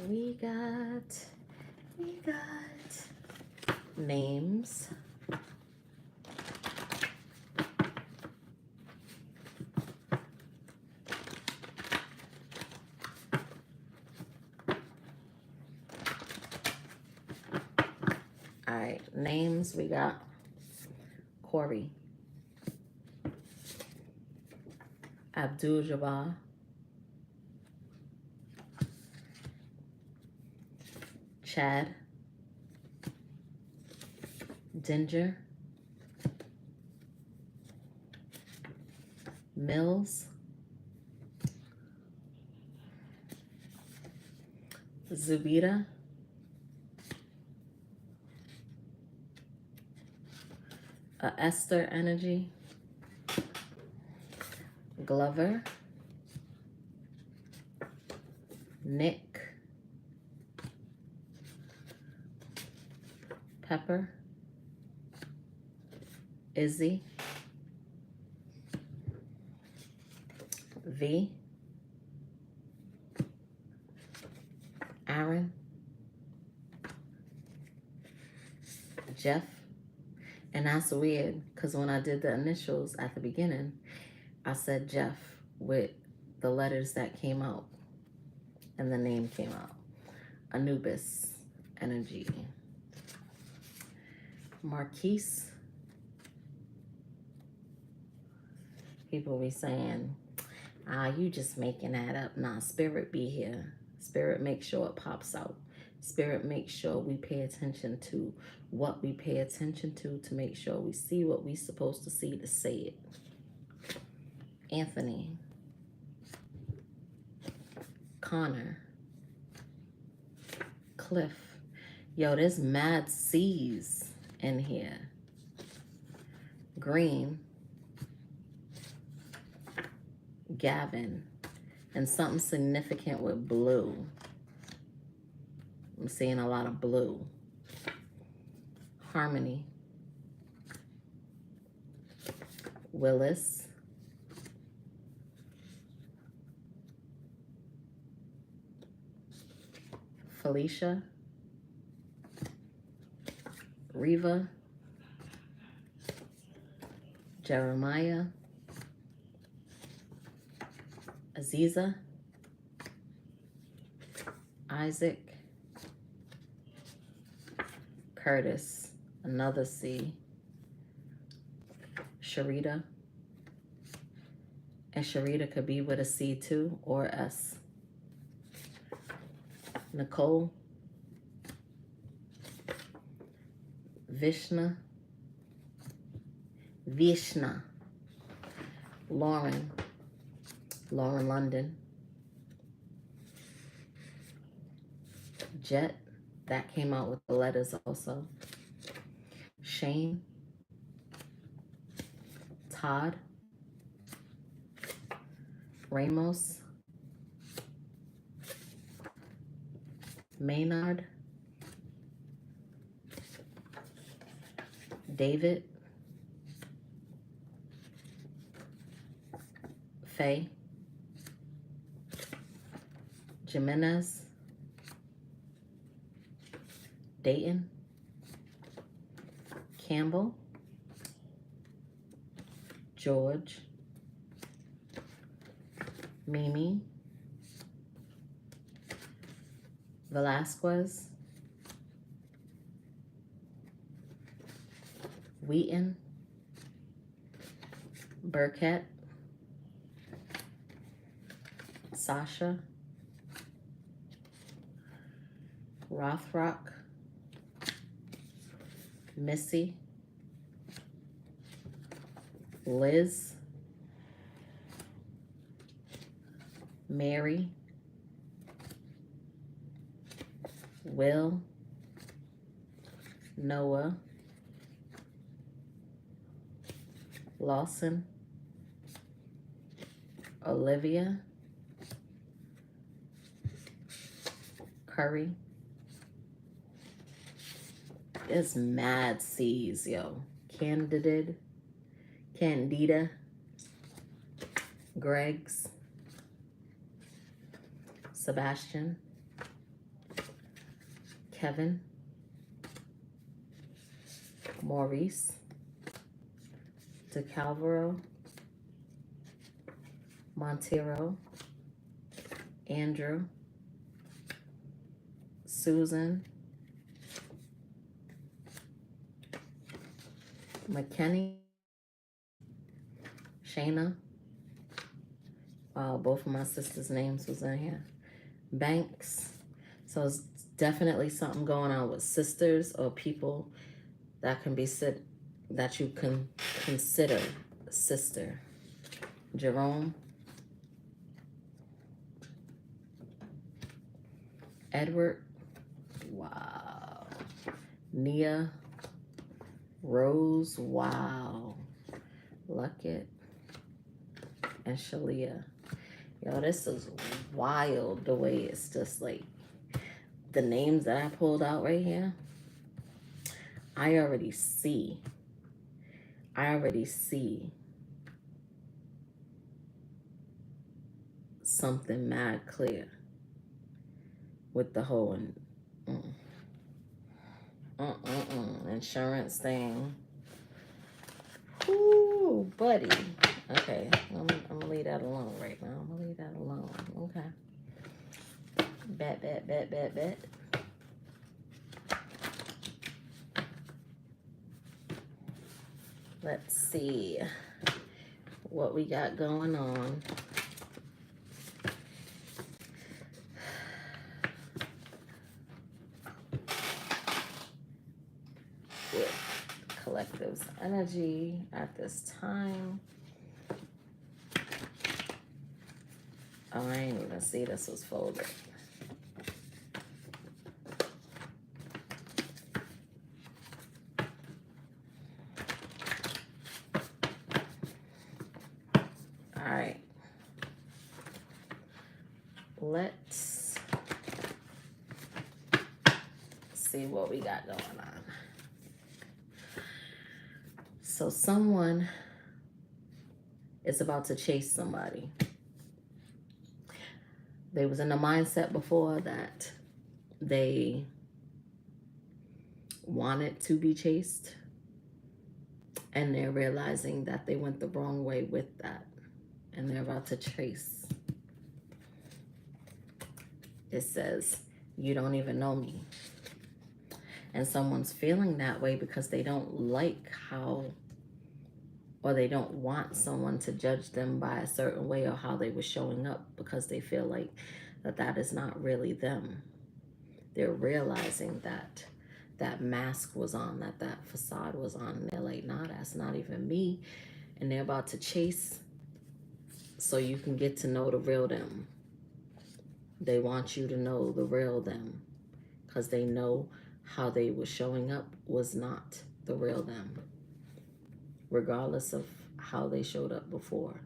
we got names. All right, names, we got Corey, Abdul-Jabbar, Chad, Ginger, Mills, Zubida, Esther Energy, Glover, Nick, Pepper, Izzy, V, Aaron, Jeff. And that's weird because when I did the initials at the beginning, I said Jeff with the letters that came out and the name came out. Anubis energy. Marquise. People be saying, you just making that up. Nah, spirit be here. Spirit make sure it pops out. Spirit make sure we pay attention to what we pay attention to make sure we see what we supposed to see to say it. Anthony. Connor. Cliff. Yo, there's mad C's in here. Green. Gavin. And something significant with blue. I'm seeing a lot of blue. Harmony. Willis. Felicia. Reva. Jeremiah. Aziza. Isaac. Curtis, another C. Sharita. And Sharita could be with a C too, or S. Nicole. Vishna. Lauren. Lauren London. Jet. That came out with the letters also. Shane. Todd. Ramos. Maynard. David. Faye. Jimenez. Dayton. Campbell. George. Mimi. Velasquez. Wheaton. Burkett. Sasha. Rothrock. Missy. Liz. Mary. Will. Noah. Lawson. Olivia. Curry. It's mad C's, yo. Candida. Greg's. Sebastian. Kevin. Maurice. DeCalvaro. Montero. Andrew. Susan. McKinney. Shayna. Wow, both of my sisters' names was in here. Banks. So it's definitely something going on with sisters or people that can be that you can consider sister. Jerome. Edward. Wow. Nia. Rose. Wow. Luckett. And Shalia. Yo, this is wild the way it's just like the names that I pulled out right here. I already see something mad clear with the whole insurance thing. Ooh, buddy. Okay, I'm gonna leave that alone right now. I'm gonna leave that alone. Okay. Bet. Let's see what we got going on. With collective's energy at this time. Oh, I didn't even see this was folded. All right. Let's see what we got going on. So someone is about to chase somebody. They was in the mindset before that they wanted to be chased, and they're realizing that they went the wrong way with that, and they're about to chase. It says, you don't even know me. And someone's feeling that way because they don't like how, or they don't want someone to judge them by a certain way or how they were showing up, because they feel like that is not really them. They're realizing that that mask was on, that facade was on, and they're like, nah, that's not even me. And they're about to chase so you can get to know the real them. They want you to know the real them because they know how they were showing up was not the real them, regardless of how they showed up before.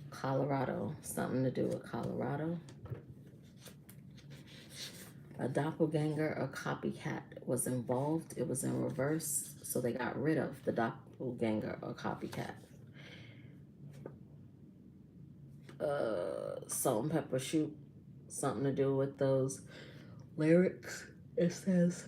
Colorado, something to do with Colorado. A doppelganger or copycat was involved. It was in reverse, so they got rid of the doppelganger or copycat. Salt and pepper shoot, something to do with those lyrics. It says,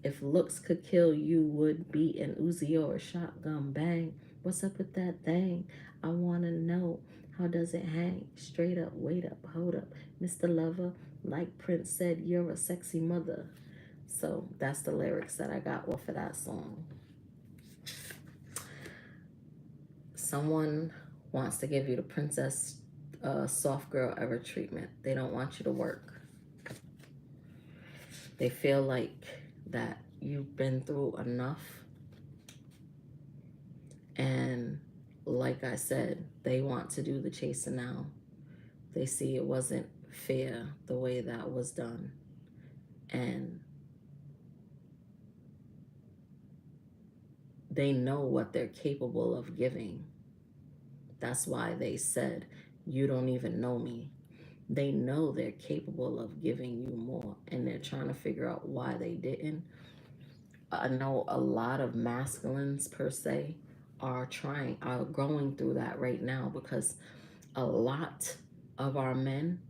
if looks could kill, you would be an Uzi or a shotgun bang. What's up with that thing? I want to know, how does it hang? Straight up, wait up, hold up. Mr. Lover, like Prince said, you're a sexy mother. So that's the lyrics that I got off of that song. Someone wants to give you the princess soft girl ever treatment. They don't want you to work. They feel like that you've been through enough. And like I said, they want to do the chasing now. They see it wasn't fair the way that was done. And they know what they're capable of giving. That's why they said, you don't even know me. They know they're capable of giving you more, and they're trying to figure out why they didn't. I know a lot of masculines per se are going through that right now, because a lot of our men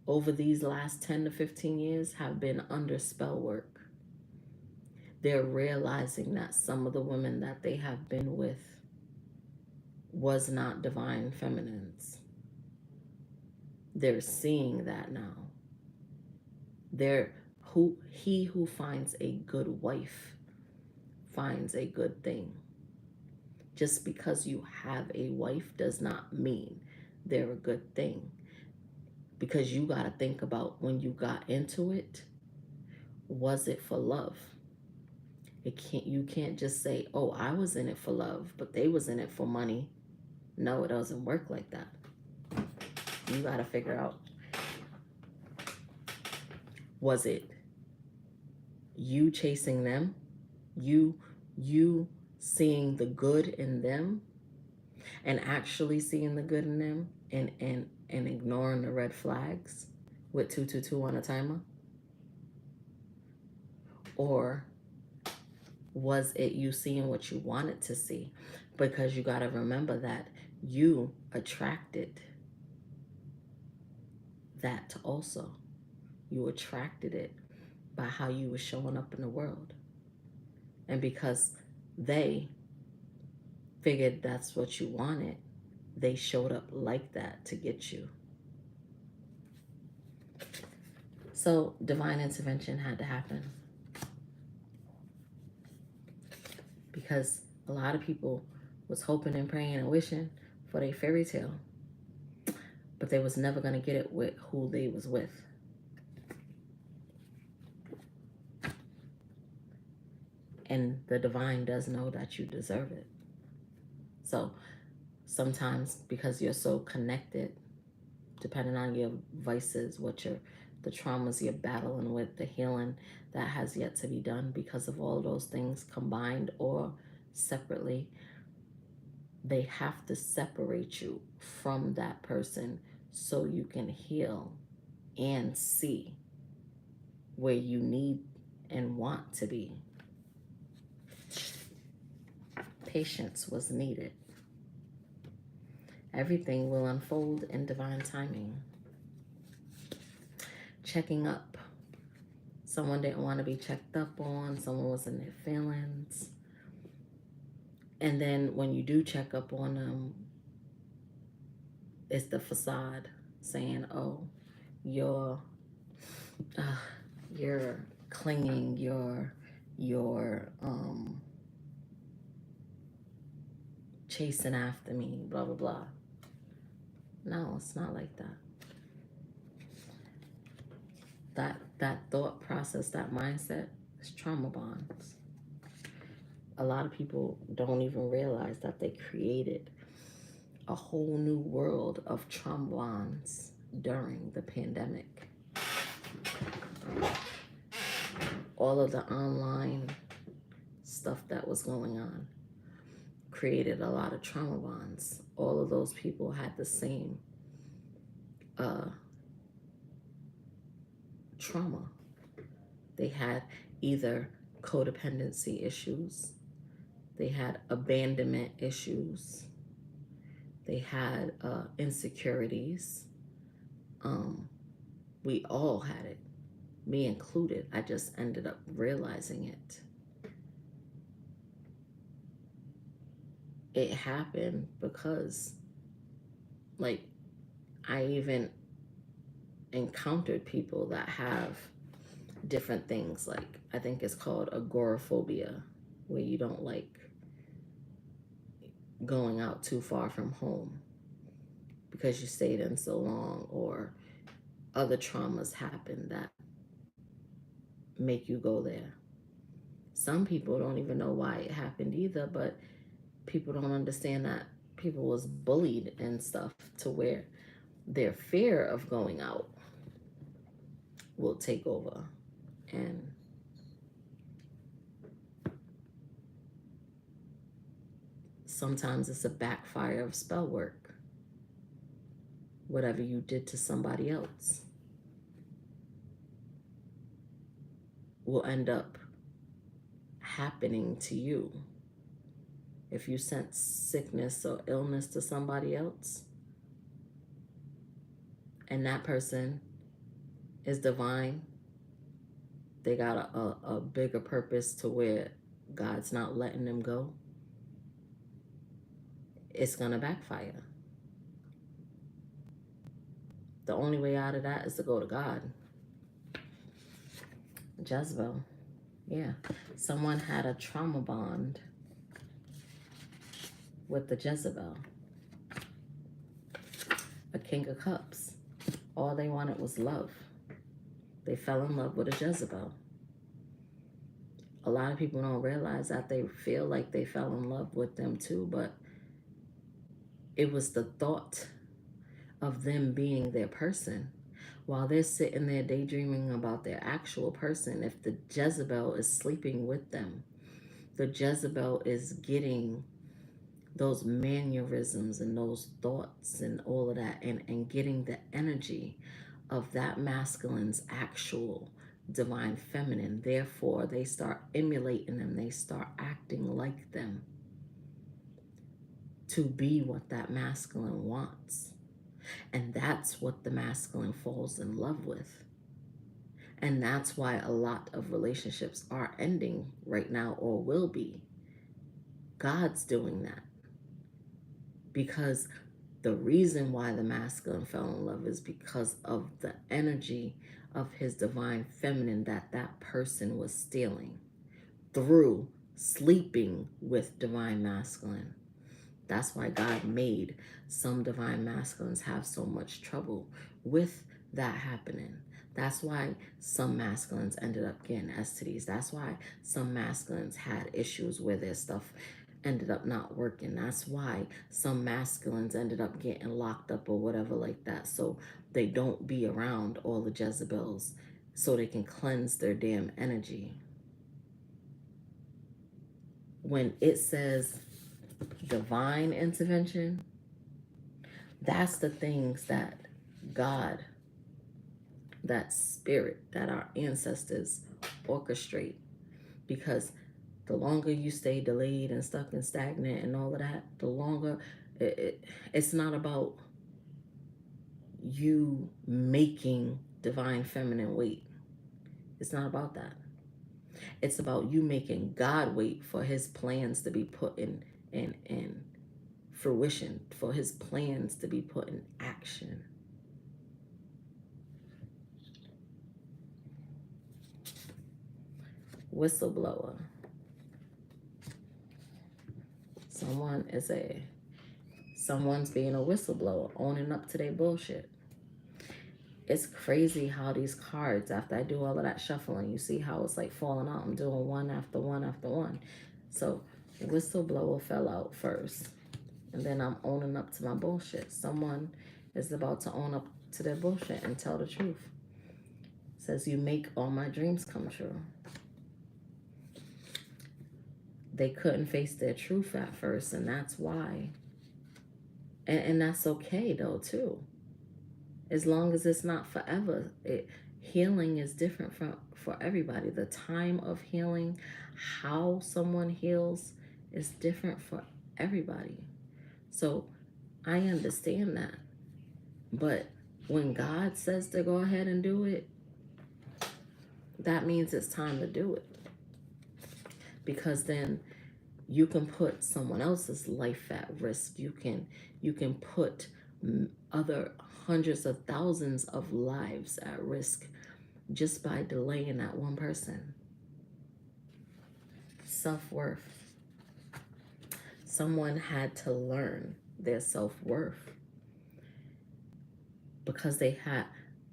over these last 10 to 15 years have been under spell work. They're realizing that some of the women that they have been with was not divine feminines. They're seeing that now. He who finds a good wife finds a good thing. Just because you have a wife does not mean they're a good thing. Because you got to think about, when you got into it, was it for love? You can't just say, oh, I was in it for love, but they was in it for money. No, it doesn't work like that. You got to figure out, was it you chasing them? You seeing the good in them and actually seeing the good in them and ignoring the red flags with 222 on a timer? Or Was it you seeing what you wanted to see? Because you got to remember that you attracted that also. You attracted it by how you were showing up in the world. And because they figured that's what you wanted, they showed up like that to get you. So divine intervention had to happen. Because a lot of people was hoping and praying and wishing for their fairy tale. But they was never going to get it with who they was with. And the divine does know that you deserve it. So sometimes because you're so connected, depending on your vices, the traumas you're battling with, the healing that has yet to be done because of all those things combined or separately, they have to separate you from that person so you can heal and see where you need and want to be. Patience was needed. Everything will unfold in divine timing. Checking up. Someone didn't want to be checked up on. Someone was in their feelings. And then when you do check up on them, it's the facade saying, oh, you're clinging, you're chasing after me, blah, blah, blah. No, it's not like that. That thought process, that mindset is trauma bonds. A lot of people don't even realize that they created a whole new world of trauma bonds during the pandemic. All of the online stuff that was going on created a lot of trauma bonds. All of those people had the same trauma. They had either codependency issues, they had abandonment issues, they had insecurities. We all had it, me included. I just ended up realizing it. It happened because, like, I even encountered people that have different things, like I think it's called agoraphobia, where you don't like going out too far from home because you stayed in so long, or other traumas happen that make you go there. Some people don't even know why it happened either, but people don't understand that people was bullied and stuff to where their fear of going out will take over. And sometimes it's a backfire of spell work. Whatever you did to somebody else will end up happening to you. If you sent sickness or illness to somebody else, and that person is divine, they got a bigger purpose to where God's not letting them go, it's gonna backfire. The only way out of that is to go to God. Jezebel. Yeah. Someone had a trauma bond with the Jezebel. A King of Cups. All they wanted was love. They fell in love with a Jezebel. A lot of people don't realize that. They feel like they fell in love with them too, but it was the thought of them being their person. While they're sitting there daydreaming about their actual person, if the Jezebel is sleeping with them, the Jezebel is getting those mannerisms and those thoughts and all of that, and getting the energy of that masculine's actual divine feminine. Therefore, they start emulating them. They start acting like them to be what that masculine wants. And that's what the masculine falls in love with. And that's why a lot of relationships are ending right now or will be. God's doing that. Because the reason why the masculine fell in love is because of the energy of his divine feminine that that person was stealing through sleeping with divine masculine. That's why God made some divine masculines have so much trouble with that happening. That's why some masculines ended up getting STDs. That's why some masculines had issues where their stuff ended up not working. That's why some masculines ended up getting locked up or whatever like that. So they don't be around all the Jezebels so they can cleanse their damn energy. When it says divine intervention, that's the things that God, that spirit, that our ancestors orchestrate. Because the longer you stay delayed and stuck and stagnant and all of that, the longer it's not about you making divine feminine wait. It's not about that. It's about you making God wait for his plans to be put in fruition, for his plans to be put in action. Whistleblower. Someone's being a whistleblower, owning up to their bullshit. It's crazy how these cards, after I do all of that shuffling, you see how it's like falling out. I'm doing one after one after one. So whistleblower fell out first. And then I'm owning up to my bullshit. Someone is about to own up to their bullshit and tell the truth. It says, you make all my dreams come true. They couldn't face their truth at first, and that's why. And that's okay, though, too. As long as it's not forever. Healing is different for everybody. The time of healing, how someone heals, is different for everybody. So I understand that. But when God says to go ahead and do it, that means it's time to do it. Because then you can put someone else's life at risk. You can put other hundreds of thousands of lives at risk just by delaying that one person. Self-worth. Someone had to learn their self-worth because they had,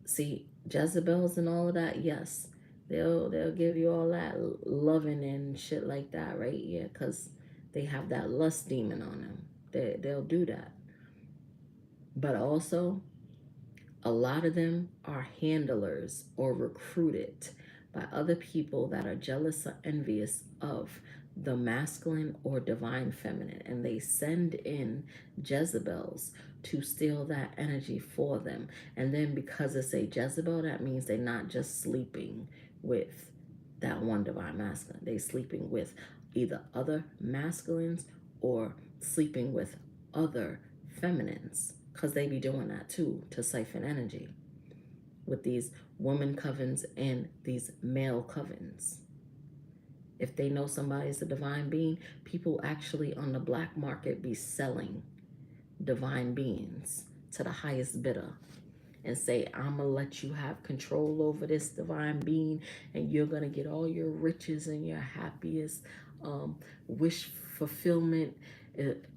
see, Jezebels and all of that, yes, they'll give you all that loving and shit like that, right? Yeah, because they have that lust demon on them. They'll do that. But also, a lot of them are handlers or recruited by other people that are jealous or envious of the masculine or divine feminine, and they send in Jezebels to steal that energy for them. And then because it's a Jezebel, that means they're not just sleeping with that one divine masculine. They're sleeping with either other masculines or sleeping with other feminines, because they be doing that too to siphon energy with these woman covens and these male covens. If they know somebody's a divine being, people actually on the black market be selling divine beings to the highest bidder and say, I'm going to let you have control over this divine being, and you're going to get all your riches and your happiest wish fulfillment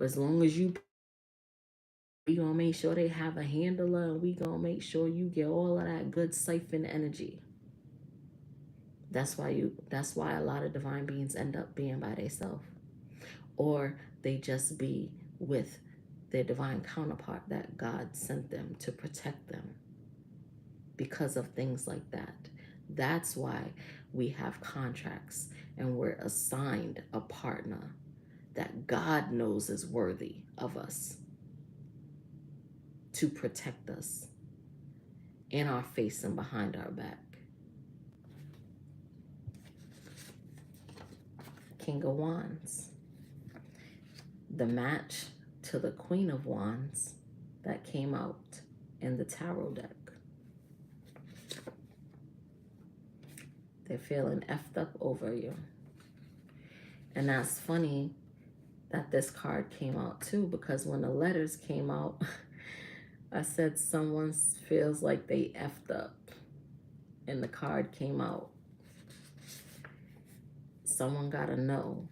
as long as you. We gonna make sure they have a handler, and we gonna make sure you get all of that good siphon energy. That's why a lot of divine beings end up being by themselves, or they just be with their divine counterpart that God sent them to protect them because of things like that. That's why we have contracts and we're assigned a partner that God knows is worthy of us to protect us in our face and behind our back. King of Wands, the match to the Queen of Wands that came out in the tarot deck. They're feeling effed up over you. And that's funny that this card came out too, because when the letters came out, I said someone feels like they effed up. And the card came out. Someone got to know.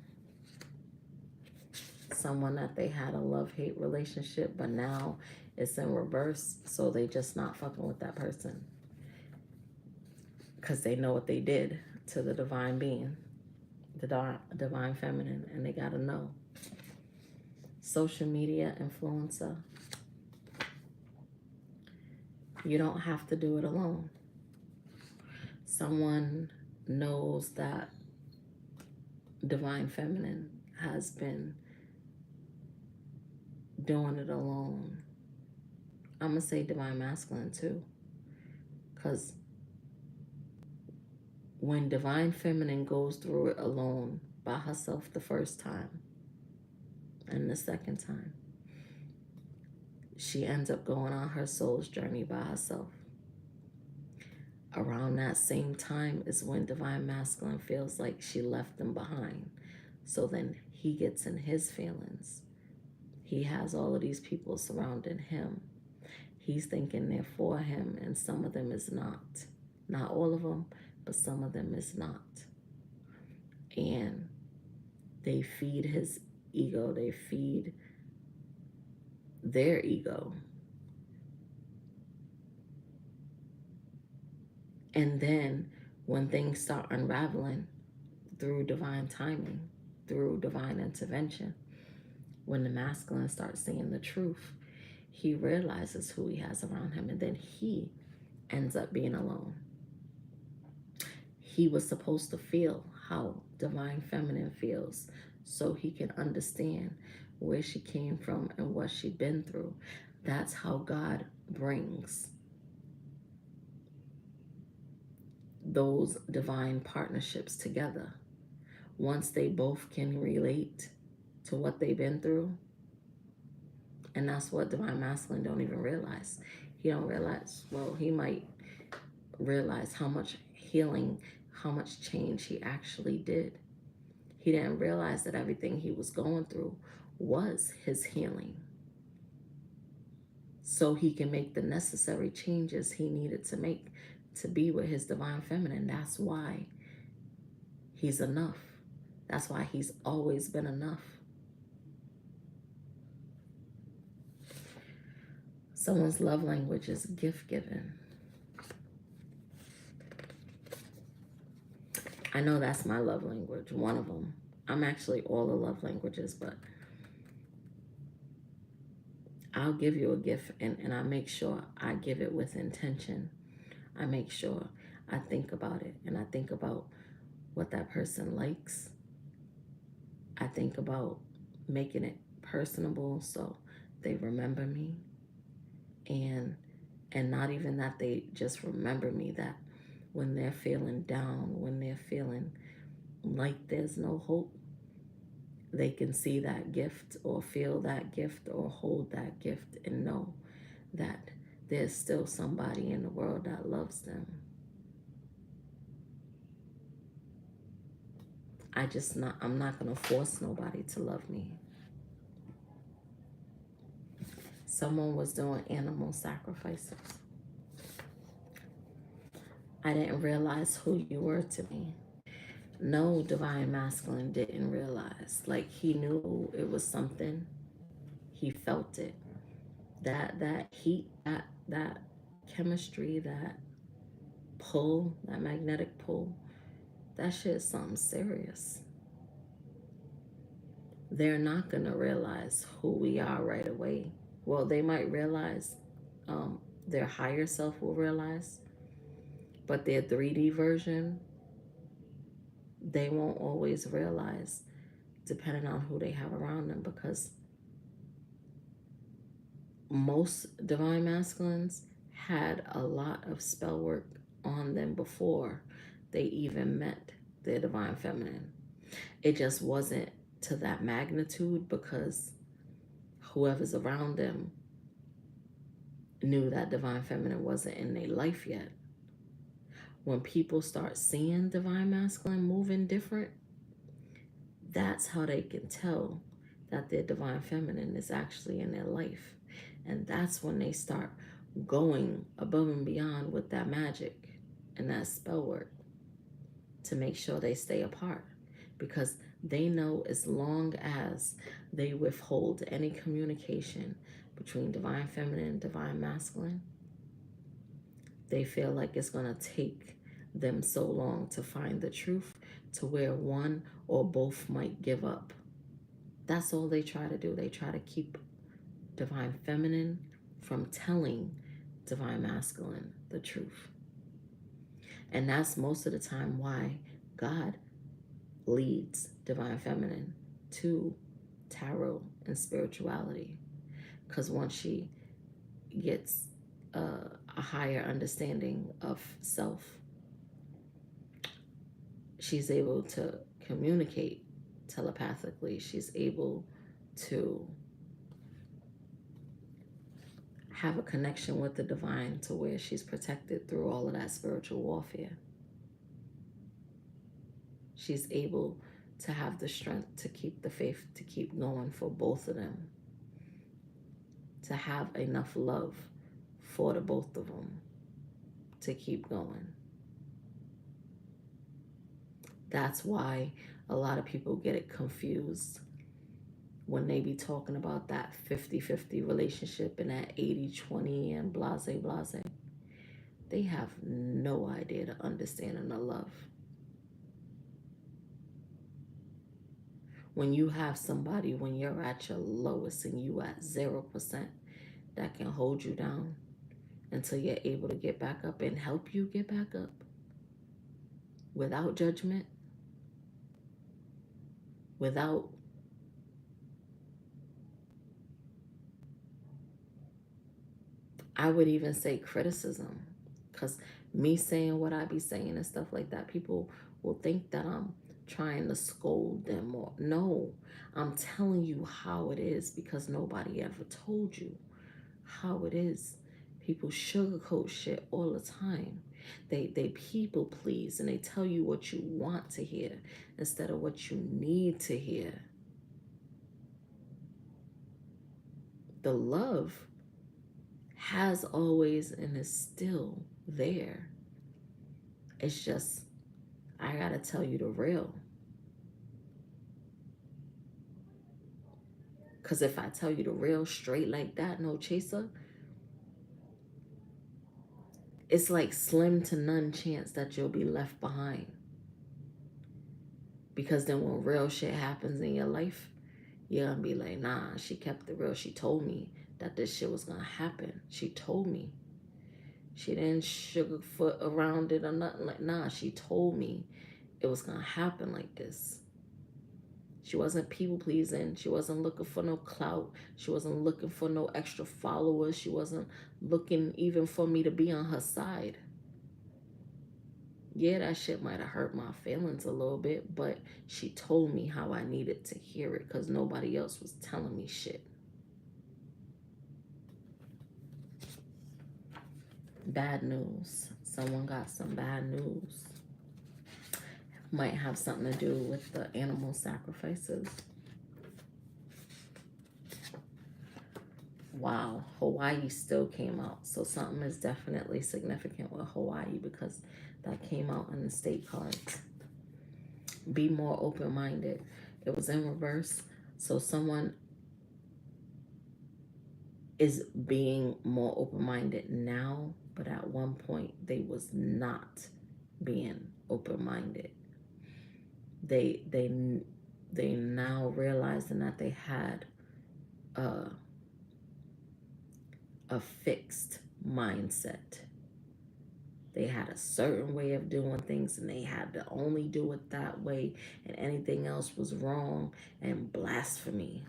Someone that they had a love-hate relationship, but now it's in reverse, so they just not fucking with that person. Because they know what they did to the divine being, the divine feminine, and they got to know. Social media influencer. You don't have to do it alone. Someone knows that divine feminine has been doing it alone. I'm going to say divine masculine too. Because when divine feminine goes through it alone by herself the first time and the second time, she ends up going on her soul's journey by herself. Around that same time is when divine masculine feels like she left them behind. So then he gets in his feelings. He has all of these people surrounding him. He's thinking they're for him, and some of them is not. Not all of them, but some of them is not. And they feed his ego. They feed their ego. And then when things start unraveling through divine timing, through divine intervention, when the masculine starts seeing the truth, he realizes who he has around him, and then he ends up being alone. He was supposed to feel how divine feminine feels so he can understand where she came from and what she'd been through. That's how God brings those divine partnerships together. Once they both can relate to what they've been through. And that's what divine masculine don't even realize. He don't realize, well, he might realize how much healing, how much change he actually did. He didn't realize that everything he was going through was his healing. So he can make the necessary changes he needed to make to be with his divine feminine. That's why he's enough. That's why he's always been enough. Someone's love language is gift giving. I know that's my love language, one of them. I'm actually all the love languages, but I'll give you a gift, and I make sure I give it with intention. I make sure I think about it, and I think about what that person likes. I think about making it personable so they remember me. And not even that they just remember me, that when they're feeling down, when they're feeling like there's no hope, they can see that gift or feel that gift or hold that gift and know that there's still somebody in the world that loves them. I'm not going to force nobody to love me. Someone was doing animal sacrifices. I didn't realize who you were to me. No, divine masculine didn't realize. Like, he knew it was something. He felt it. That heat, that chemistry, that pull, that magnetic pull, that shit is something serious. They're not going to realize who we are right away. Well, they might realize, their higher self will realize, but their 3D version, they won't always realize, depending on who they have around them, because most divine masculines had a lot of spell work on them before they even met their divine feminine. It just wasn't to that magnitude because whoever's around them knew that divine feminine wasn't in their life yet. When people start seeing divine masculine moving different, that's how they can tell that their divine feminine is actually in their life. And that's when they start going above and beyond with that magic and that spell work to make sure they stay apart. Because they know as long as they withhold any communication between divine feminine and divine masculine, they feel like it's going to take them so long to find the truth to where one or both might give up. That's all they try to do. They try to keep divine feminine from telling divine masculine the truth. And that's most of the time why God leads divine feminine to tarot and spirituality. Because once she gets a higher understanding of self, she's able to communicate telepathically. She's able to have a connection with the divine to where she's protected through all of that spiritual warfare. She's able to have the strength to keep the faith, to keep going for both of them, to have enough love for the both of them to keep going. That's why a lot of people get it confused when they be talking about that 50-50 relationship and that 80-20 and blase blase. They have no idea the understanding of love. When you have somebody, when you're at your lowest and you at 0%, that can hold you down until you're able to get back up and help you get back up without judgment, without I would even say criticism, because me saying what I be saying and stuff like that, people will think that I'm trying to scold them or no, I'm telling you how it is because nobody ever told you how it is. People sugarcoat shit all the time. They people please and they tell you what you want to hear instead of what you need to hear. The love has always and is still there. It's just, I gotta tell you the real. Because if I tell you the real straight like that, no chaser, it's like slim to none chance that you'll be left behind. Because then when real shit happens in your life, you're gonna be like, nah, she kept it real. She told me that this shit was gonna happen. She told me. She didn't sugarfoot around it or nothing. Like, nah, she told me it was gonna happen like this. She wasn't people pleasing. She wasn't looking for no clout. She wasn't looking for no extra followers. She wasn't looking even for me to be on her side. Yeah, that shit might have hurt my feelings a little bit, but she told me how I needed to hear it because nobody else was telling me shit. Bad news. Someone got some bad news. Might have something to do with the animal sacrifices. Wow, Hawaii still came out. So something is definitely significant with Hawaii because that came out in the state cards. Be more open-minded. It was in reverse. So someone is being more open-minded now, but at one point they was not being open-minded. They now realizing that they had a fixed mindset. They had a certain way of doing things and they had to only do it that way, and anything else was wrong and blasphemy.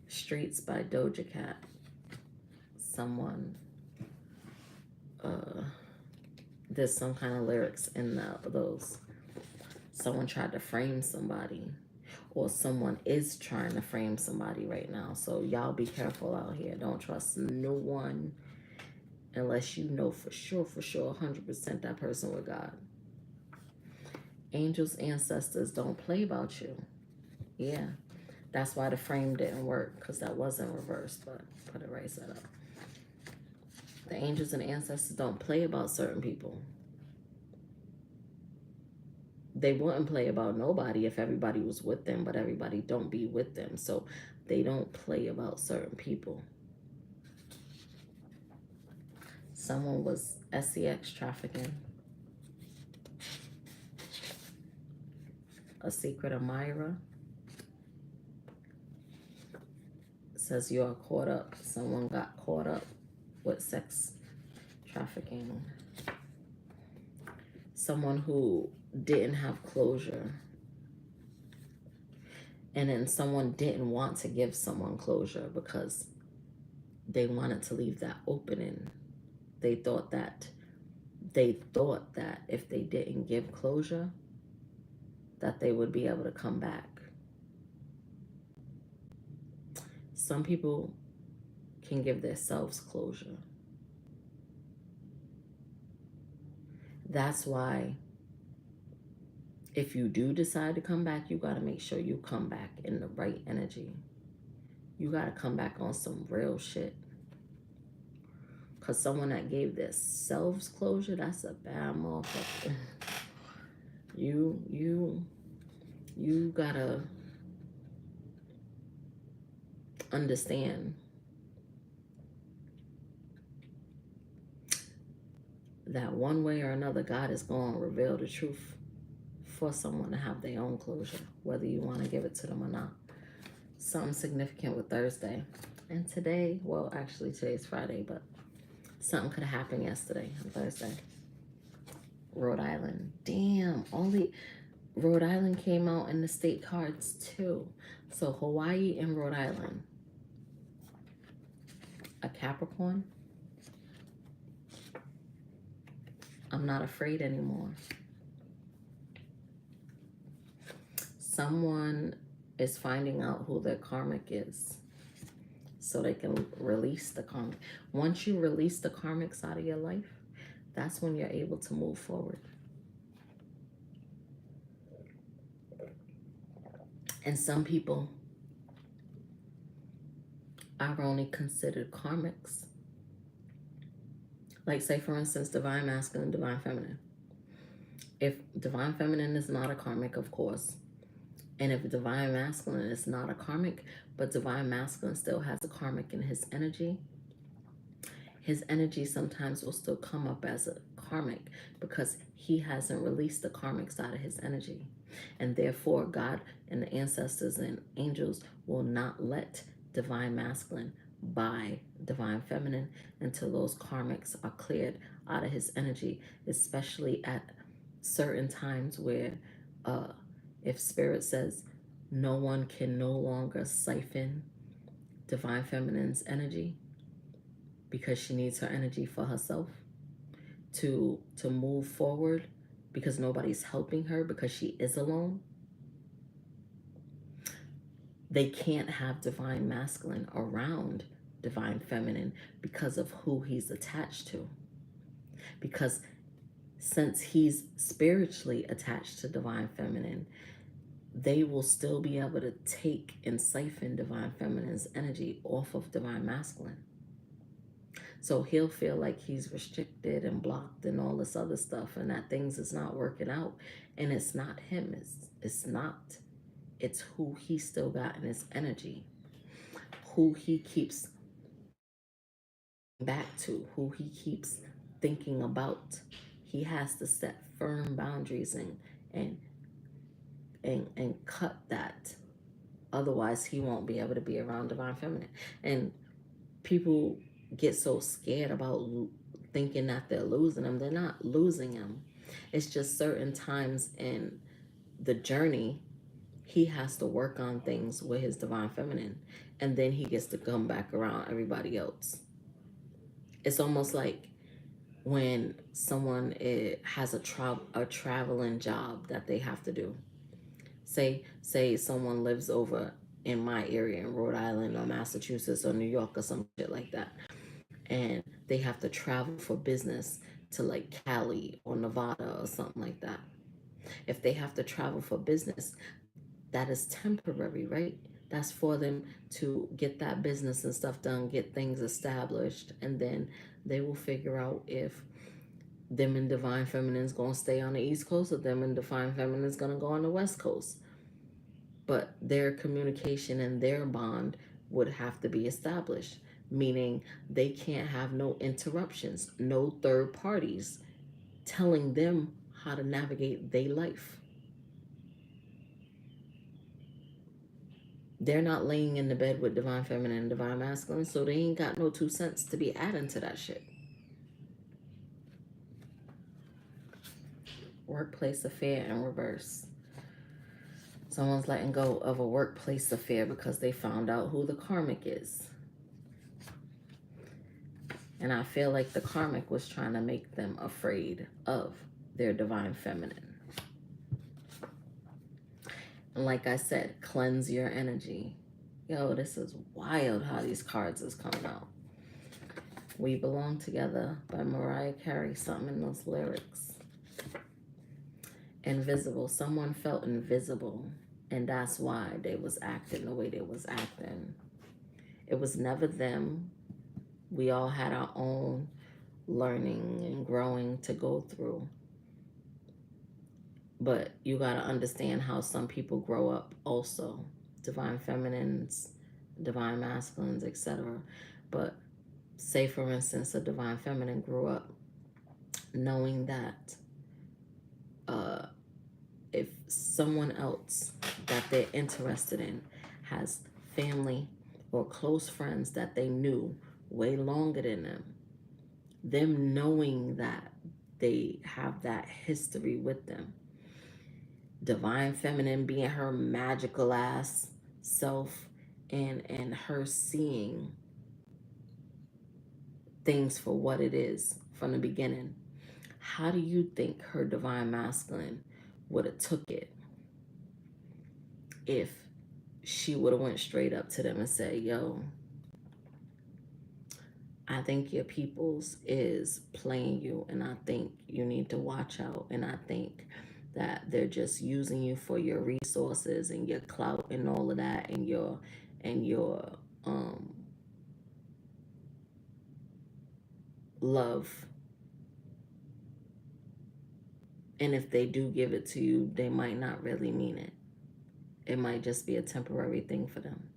Streets by Doja Cat. Someone there's some kind of lyrics in those. Someone tried to frame somebody, or someone is trying to frame somebody right now. So y'all be careful out here. Don't trust no one unless you know for sure, 100% that person with God. Angels, ancestors don't play about you. Yeah. That's why the frame didn't work, because that wasn't reversed, but put it right side up. The angels and ancestors don't play about certain people. They wouldn't play about nobody if everybody was with them, but everybody don't be with them. So they don't play about certain people. Someone was SEX trafficking. A secret admirer. Says you are caught up. Someone got caught up with sex trafficking. Someone who didn't have closure. And then someone didn't want to give someone closure because they wanted to leave that opening. They thought that if they didn't give closure, that they would be able to come back. Some people can give themselves closure. That's why if you do decide to come back, you got to make sure you come back in the right energy. You got to come back on some real shit. Because someone that gave themselves closure, that's a bad motherfucker. You got to understand that one way or another, God is going to reveal the truth for someone to have their own closure, whether you want to give it to them or not. Something significant with Thursday. And today, well, actually today's Friday, but something could have happened yesterday on Thursday. Rhode Island. Damn, only Rhode Island came out in the state cards too. So Hawaii and Rhode Island. A Capricorn. I'm not afraid anymore. Someone is finding out who their karmic is so they can release the karmic. Once you release the karmics out of your life, that's when you're able to move forward. And some people are only considered karmics. Like, say, for instance, divine masculine, divine feminine. If divine feminine is not a karmic, of course, and if divine masculine is not a karmic, but divine masculine still has a karmic in his energy sometimes will still come up as a karmic because he hasn't released the karmics out of his energy. And therefore, God and the ancestors and angels will not let divine masculine by divine feminine until those karmics are cleared out of his energy, especially at certain times where if spirit says no one can no longer siphon divine feminine's energy because she needs her energy for herself to move forward, because nobody's helping her because she is alone. They can't have divine masculine around divine feminine because of who he's attached to. Because since he's spiritually attached to divine feminine, they will still be able to take and siphon divine feminine's energy off of divine masculine. So he'll feel like he's restricted and blocked and all this other stuff, and that things is not working out. And it's not him. It's not. It's who he still got in his energy, who he keeps back to, who he keeps thinking about. He has to set firm boundaries and cut that. Otherwise, he won't be able to be around divine feminine. And people get so scared about thinking that they're losing them. They're not losing them. It's just certain times in the journey, he has to work on things with his divine feminine, and then he gets to come back around everybody else. It's almost like when someone has a traveling job that they have to do. Say someone lives over in my area in Rhode Island or Massachusetts or New York or some shit like that, and they have to travel for business to like Cali or Nevada or something like that. If they have to travel for business, that is temporary, right? That's for them to get that business and stuff done, get things established, and then they will figure out if them and Divine Feminine's gonna stay on the East Coast or them and Divine Feminine's gonna go on the West Coast. But their communication and their bond would have to be established, meaning they can't have no interruptions, no third parties telling them how to navigate their life. They're not laying in the bed with Divine Feminine and Divine Masculine, so they ain't got no 2 cents to be adding to that shit. Workplace affair in reverse. Someone's letting go of a workplace affair because they found out who the karmic is. And I feel like the karmic was trying to make them afraid of their Divine Feminine. And like I said, cleanse your energy. Yo, this is wild how these cards is coming out. We Belong Together by Mariah Carey, something in those lyrics. Invisible. Someone felt invisible, and that's why they was acting the way they was acting. It was never them. We all had our own learning and growing to go through. But you got to understand how some people grow up also. Divine Feminines, Divine Masculines, etc. But say, for instance, a Divine Feminine grew up knowing that if someone else that they're interested in has family or close friends that they knew way longer than them knowing that they have that history with them, Divine Feminine being her magical ass self, and her seeing things for what it is from the beginning. How do you think her Divine Masculine would have took it if she would have went straight up to them and said, yo, I think your peoples is playing you, and I think you need to watch out, and I think that they're just using you for your resources and your clout and all of that, and your love. And if they do give it to you, they might not really mean it. It might just be a temporary thing for them.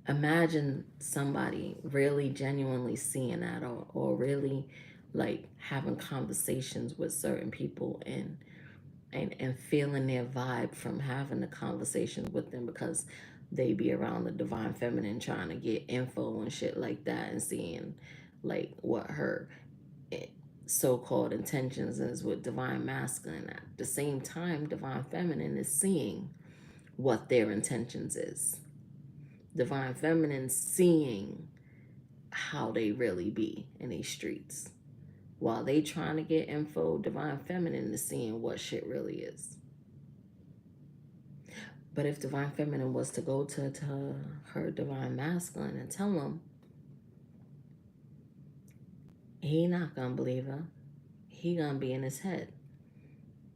Imagine somebody really genuinely seeing that, or really like having conversations with certain people and feeling their vibe from having the conversations with them, because they be around the Divine Feminine trying to get info and shit like that, and seeing like what her so-called intentions is with Divine Masculine. At the same time, Divine Feminine is seeing what their intentions is. Divine Feminine seeing how they really be in these streets. While they trying to get info, Divine Feminine is seeing what shit really is. But if Divine Feminine was to go to her Divine Masculine and tell him, he not gonna believe her. He gonna be in his head.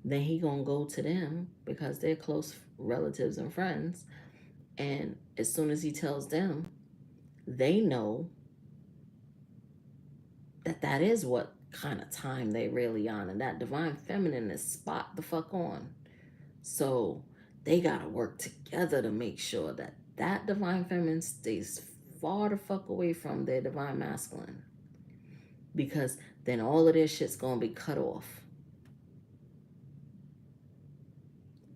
Then he gonna go to them because they're close relatives and friends. And as soon as he tells them, they know that that is what kind of time they really on, and that Divine Feminine is spot the fuck on. So they gotta work together to make sure that that Divine Feminine stays far the fuck away from their Divine Masculine, because then all of their shit's gonna be cut off.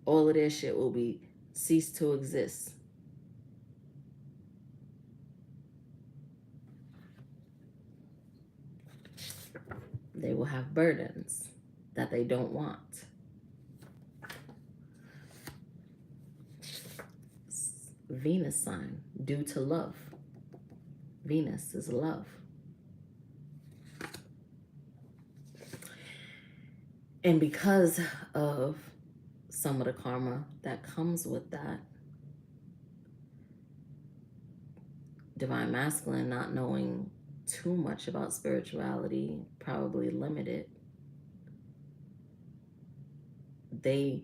All of their shit will be cease to exist. They will have burdens that they don't want. Venus sign, due to love. Venus is love. And because of some of the karma that comes with that, divine masculine not knowing too much about spirituality, probably limited, they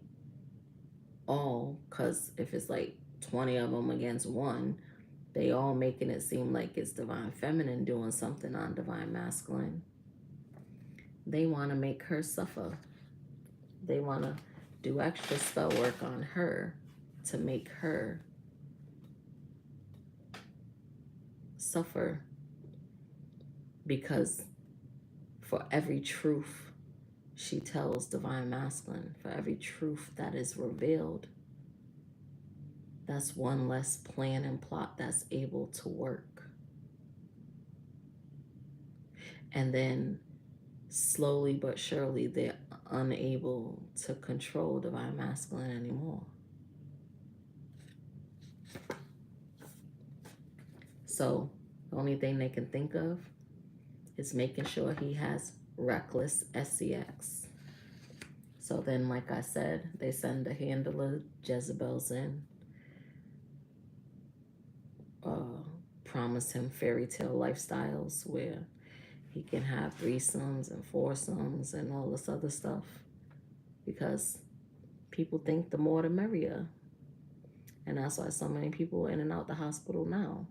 all, because if it's like 20 of them against one, they all making it seem like it's divine feminine doing something on divine masculine. They want to make her suffer. They want to do extra spell work on her to make her suffer, because for every truth she tells divine masculine, for every truth that is revealed, that's one less plan and plot that's able to work. And then slowly but surely they're unable to control divine masculine anymore. So the only thing they can think of is making sure he has reckless SCX. So then, like I said, they send a handler Jezebels in, promise him fairy tale lifestyles where he can have threesomes and foursomes and all this other stuff, because people think the more the merrier. And that's why so many people are in and out the hospital now.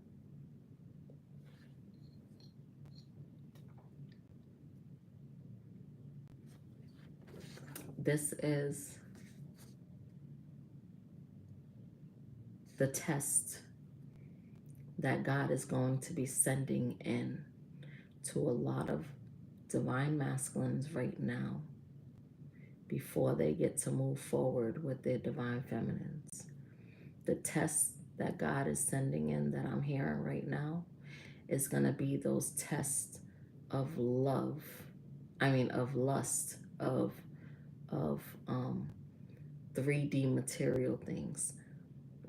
This is the test that God is going to be sending in to a lot of divine masculines right now before they get to move forward with their divine feminines. The test that God is sending in that I'm hearing right now is going to be those tests of love. Of lust, of 3D material things.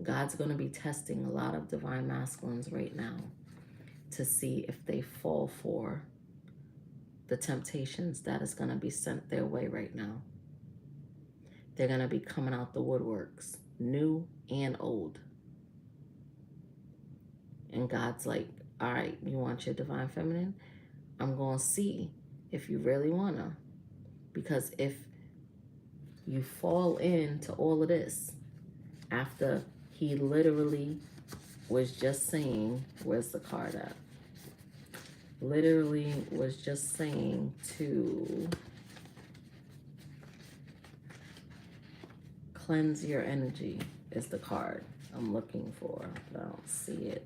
God's going to be testing a lot of divine masculines right now to see if they fall for the temptations that is going to be sent their way right now. They're going to be coming out the woodworks, new and old. And God's like, all right, you want your divine feminine? I'm going to see if you really want to. Because if you fall into all of this after he literally was just saying, where's the card at? Literally was just saying to cleanse your energy is the card I'm looking for. I don't see it.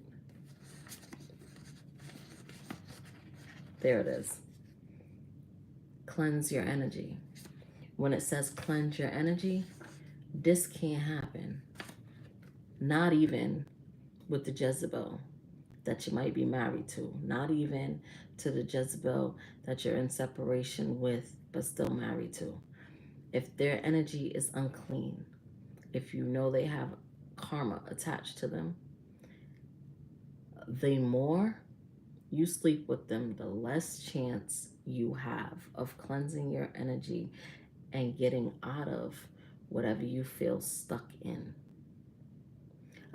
There it is. Cleanse your energy. When it says cleanse your energy, this can't happen. Not even with the Jezebel that you might be married to. Not even to the Jezebel that you're in separation with but still married to. If their energy is unclean, if you know they have karma attached to them, the more you sleep with them, the less chance you have of cleansing your energy and getting out of whatever you feel stuck in.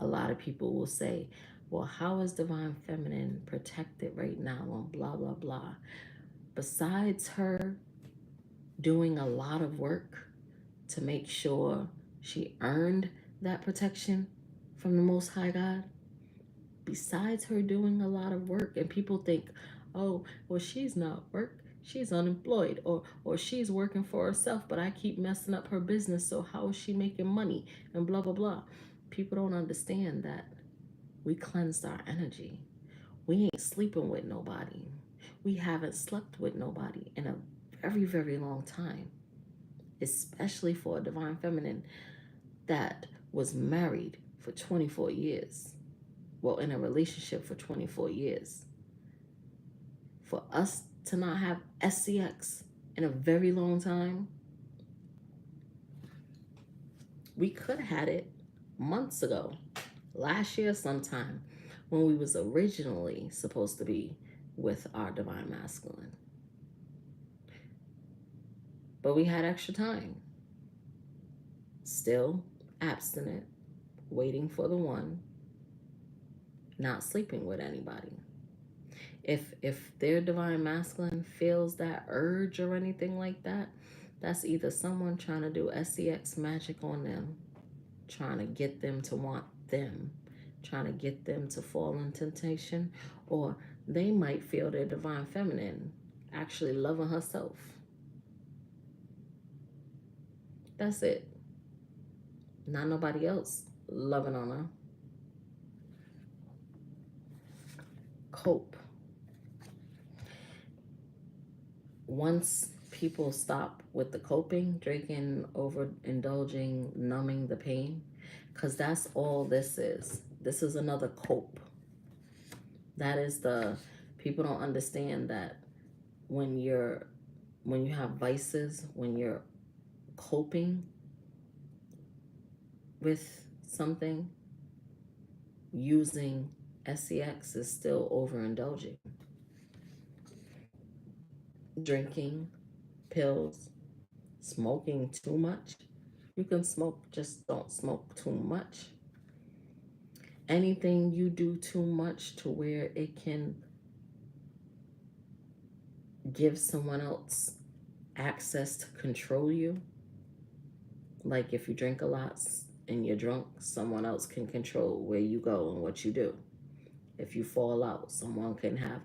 A lot of people will say, well, how is divine feminine protected right now on blah, blah, blah. Besides her doing a lot of work to make sure she earned that protection from the Most High God, besides her doing a lot of work, and people think, oh, well, she's not work, she's unemployed, or she's working for herself, but I keep messing up her business, so how is she making money, and blah, blah, blah. People don't understand that we cleansed our energy. We ain't sleeping with nobody. We haven't slept with nobody in a very, very long time, especially for a divine feminine that was married for 24 years. Well, in a relationship for 24 years. For us to not have SCX in a very long time, we could have had it months ago, last year sometime, when we was originally supposed to be with our divine masculine. but we had extra time. Still abstinent, waiting for the one, not sleeping with anybody. If their divine masculine feels that urge or anything like that, that's either someone trying to do sex magic on them, trying to get them to want them, trying to get them to fall in temptation, or they might feel their divine feminine actually loving herself. That's it. Not nobody else loving on her. Cope. Once people stop with the coping, drinking, overindulging, numbing the pain, because that's all this is. This is another cope. That is the, people don't understand that when you have vices, when you're coping with something, using sex is still overindulging. Drinking, pills, smoking too much. You can smoke, just don't smoke too much. Anything you do too much to where it can give someone else access to control you. Like if you drink a lot and you're drunk, someone else can control where you go and what you do. If you fall out, someone can have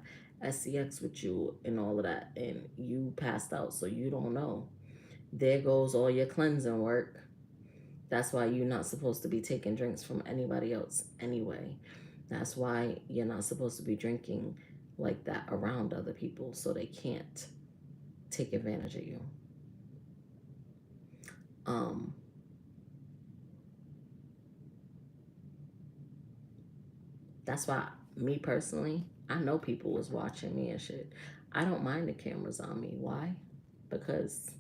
sex with you and all of that, and you passed out so you don't know. There goes all your cleansing work. That's why you're not supposed to be taking drinks from anybody else anyway. That's why you're not supposed to be drinking like that around other people, so they can't take advantage of you. That's why, me personally, I know people was watching me and shit. I don't mind the cameras on me. Why? Because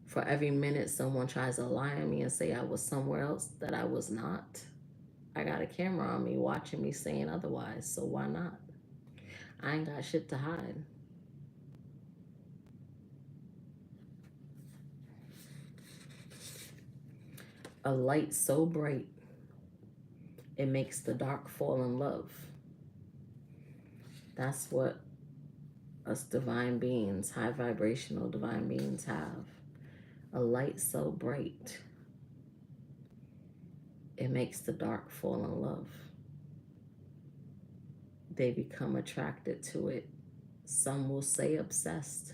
for every minute someone tries to lie on me and say I was somewhere else that I was not, I got a camera on me watching me saying otherwise. So why not? I ain't got shit to hide. A light so bright, it makes the dark fall in love. That's what us divine beings, high vibrational divine beings have. A light so bright, it makes the dark fall in love. They become attracted to it. Some will say obsessed.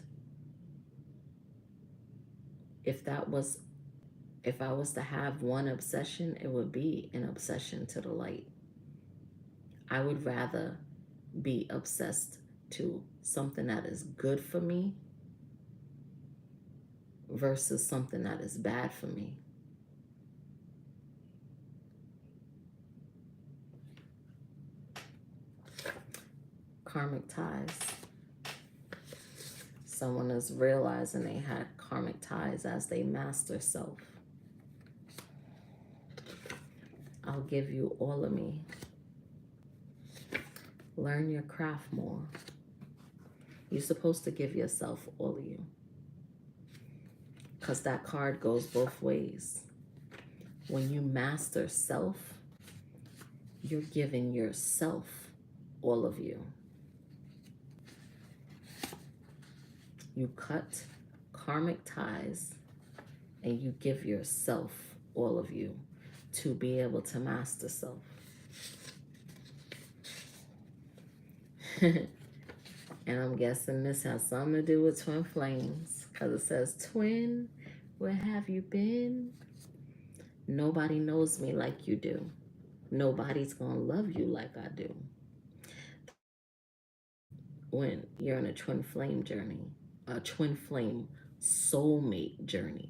If I was to have one obsession, it would be an obsession to the light. I would rather be obsessed to something that is good for me versus something that is bad for me. Karmic ties. Someone is realizing they had karmic ties as they master self. I'll give you all of me. Learn your craft more. You're supposed to give yourself all of you, because that card goes both ways. When you master self, you're giving yourself all of you. You cut karmic ties and you give yourself all of you to be able to master self. And I'm guessing this has something to do with twin flames, because it says, twin, where have you been? Nobody knows me like you do. Nobody's going to love you like I do. When you're in a twin flame journey, a twin flame soulmate journey,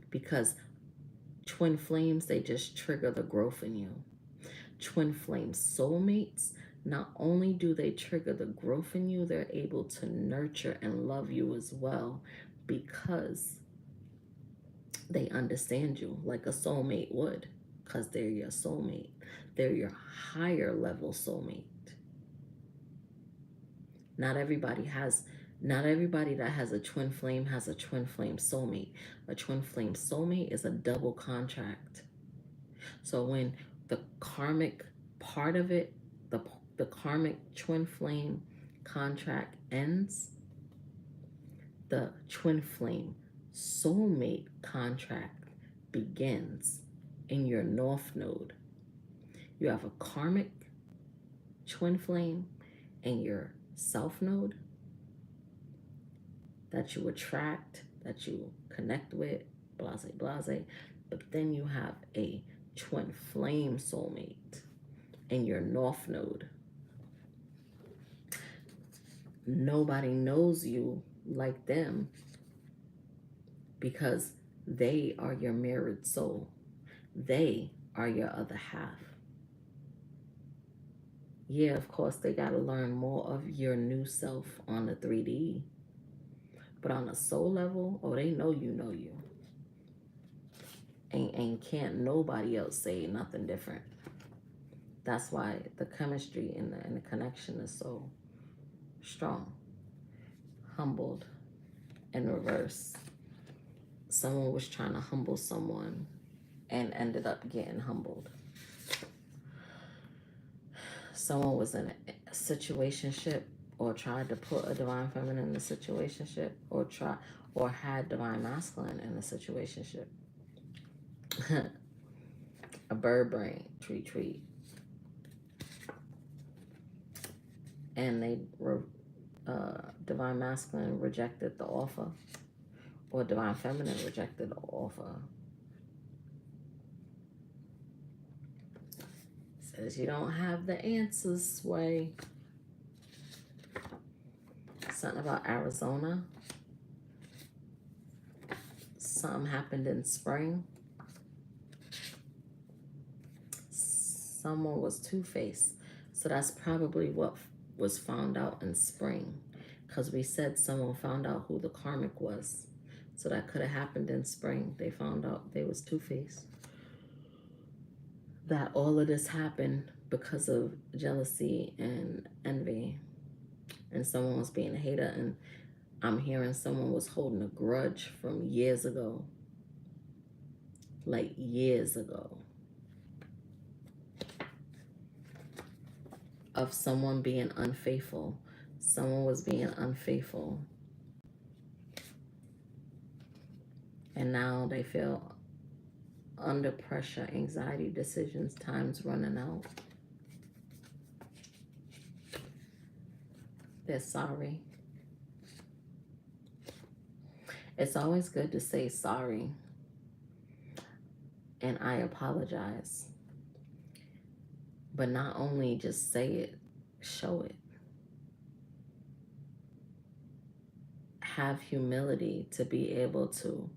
because twin flames, they just trigger the growth in you. Twin flame soulmates, not only do they trigger the growth in you, they're able to nurture and love you as well, because they understand you like a soulmate would, because they're your soulmate. They're your higher level soulmate. Not everybody has Not everybody that has a twin flame has a twin flame soulmate. A twin flame soulmate is a double contract. So when the karmic part of it, the karmic twin flame contract ends, the twin flame soulmate contract begins in your north node. You have a karmic twin flame in your south node that you attract, that you connect with, blase, blase. But then you have a twin flame soulmate in your north node. Nobody knows you like them because they are your mirrored soul. They are your other half. Yeah, of course, they got to learn more of your new self on the 3D. But on a soul level, oh, they know you know you. And can't nobody else say nothing different. That's why the chemistry and the connection is so strong. Humbled in reverse. Someone was trying to humble someone and ended up getting humbled. Someone was in a situationship or tried to put a divine feminine in a situationship or had divine masculine in a situationship. A bird brain, tweet. And they were divine masculine rejected the offer, or divine feminine rejected the offer. Says you don't have the answers, Sway. Something about Arizona. Something happened in spring. Someone was two-faced. So that's probably what was found out in spring. Because we said someone found out who the karmic was. So that could have happened in spring. They found out they was two-faced. That all of this happened because of jealousy and envy. And someone was being a hater. And I'm hearing someone was holding a grudge from years ago. Like years ago. Of someone being unfaithful. Someone was being unfaithful. And now they feel under pressure, anxiety, decisions, time's running out. They're sorry. It's always good to say sorry. And I apologize. But not only just say it, show it. Have humility to be able to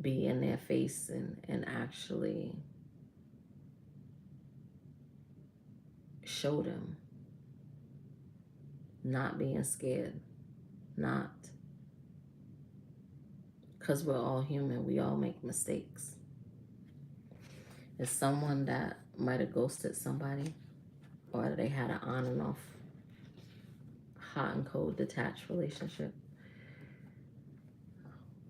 be in their face and actually show them. Not being scared. Not. Because we're all human. We all make mistakes. It's someone that might have ghosted somebody, or they had an on and off, hot and cold, detached relationship.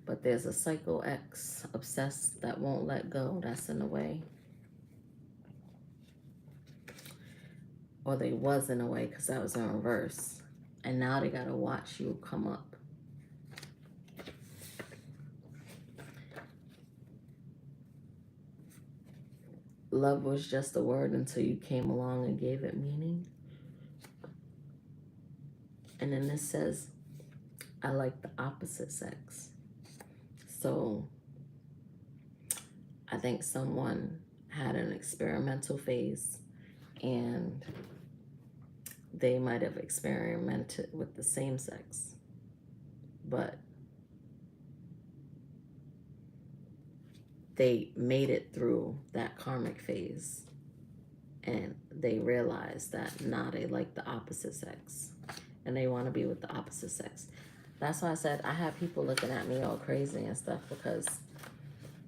But there's a psycho ex obsessed that won't let go. That's in the way. Or they was in a way because that was in reverse. And now they got to watch you come up. Love was just a word until you came along and gave it meaning. And then this says, I like the opposite sex. So I think someone had an experimental phase and they might have experimented with the same sex. But they made it through that karmic phase and they realized that now they like the opposite sex and they want to be with the opposite sex. That's why I said I had people looking at me all crazy and stuff because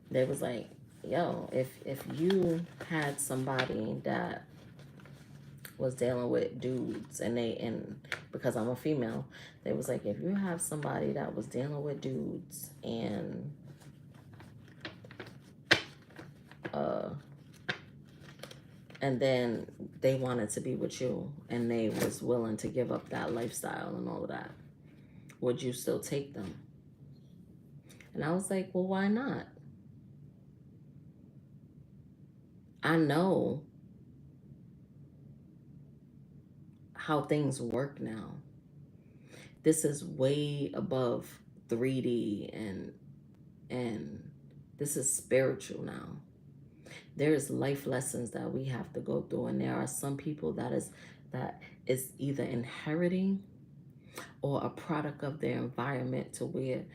they was like, yo, if you had somebody that was dealing with dudes, and because I'm a female, they was like, if you have somebody that was dealing with dudes and then they wanted to be with you and they was willing to give up that lifestyle and all of that, would you still take them? And I was like, well, why not? I know how things work now. This is way above 3D and this is spiritual now. There's life lessons that we have to go through, and there are some people that is either inheriting or a product of their environment to where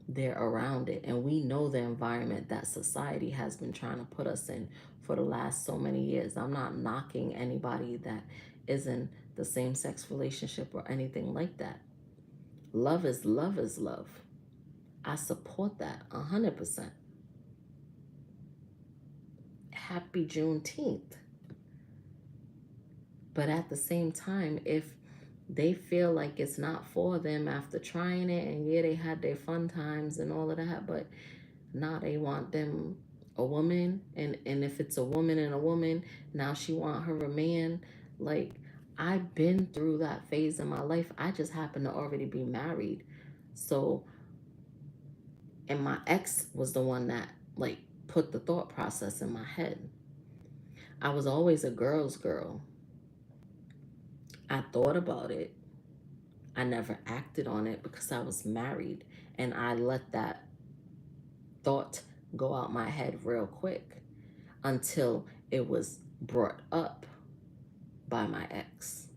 they're around it. And we know the environment that society has been trying to put us in for the last so many years. I'm not knocking anybody that is in the same sex relationship or anything like that. Love is love is love. I support that 100%. Happy Juneteenth. But at the same time, if they feel like it's not for them after trying it, and yeah, they had their fun times and all of that, but now they want them a woman, and if it's a woman and a woman, now she want her a man. Like, I've been through that phase in my life. I just happen to already be married. So, and my ex was the one that like put the thought process in my head. I was always a girl's girl. I thought about it. I never acted on it because I was married, and I let that thought go out my head real quick until it was brought up by my ex.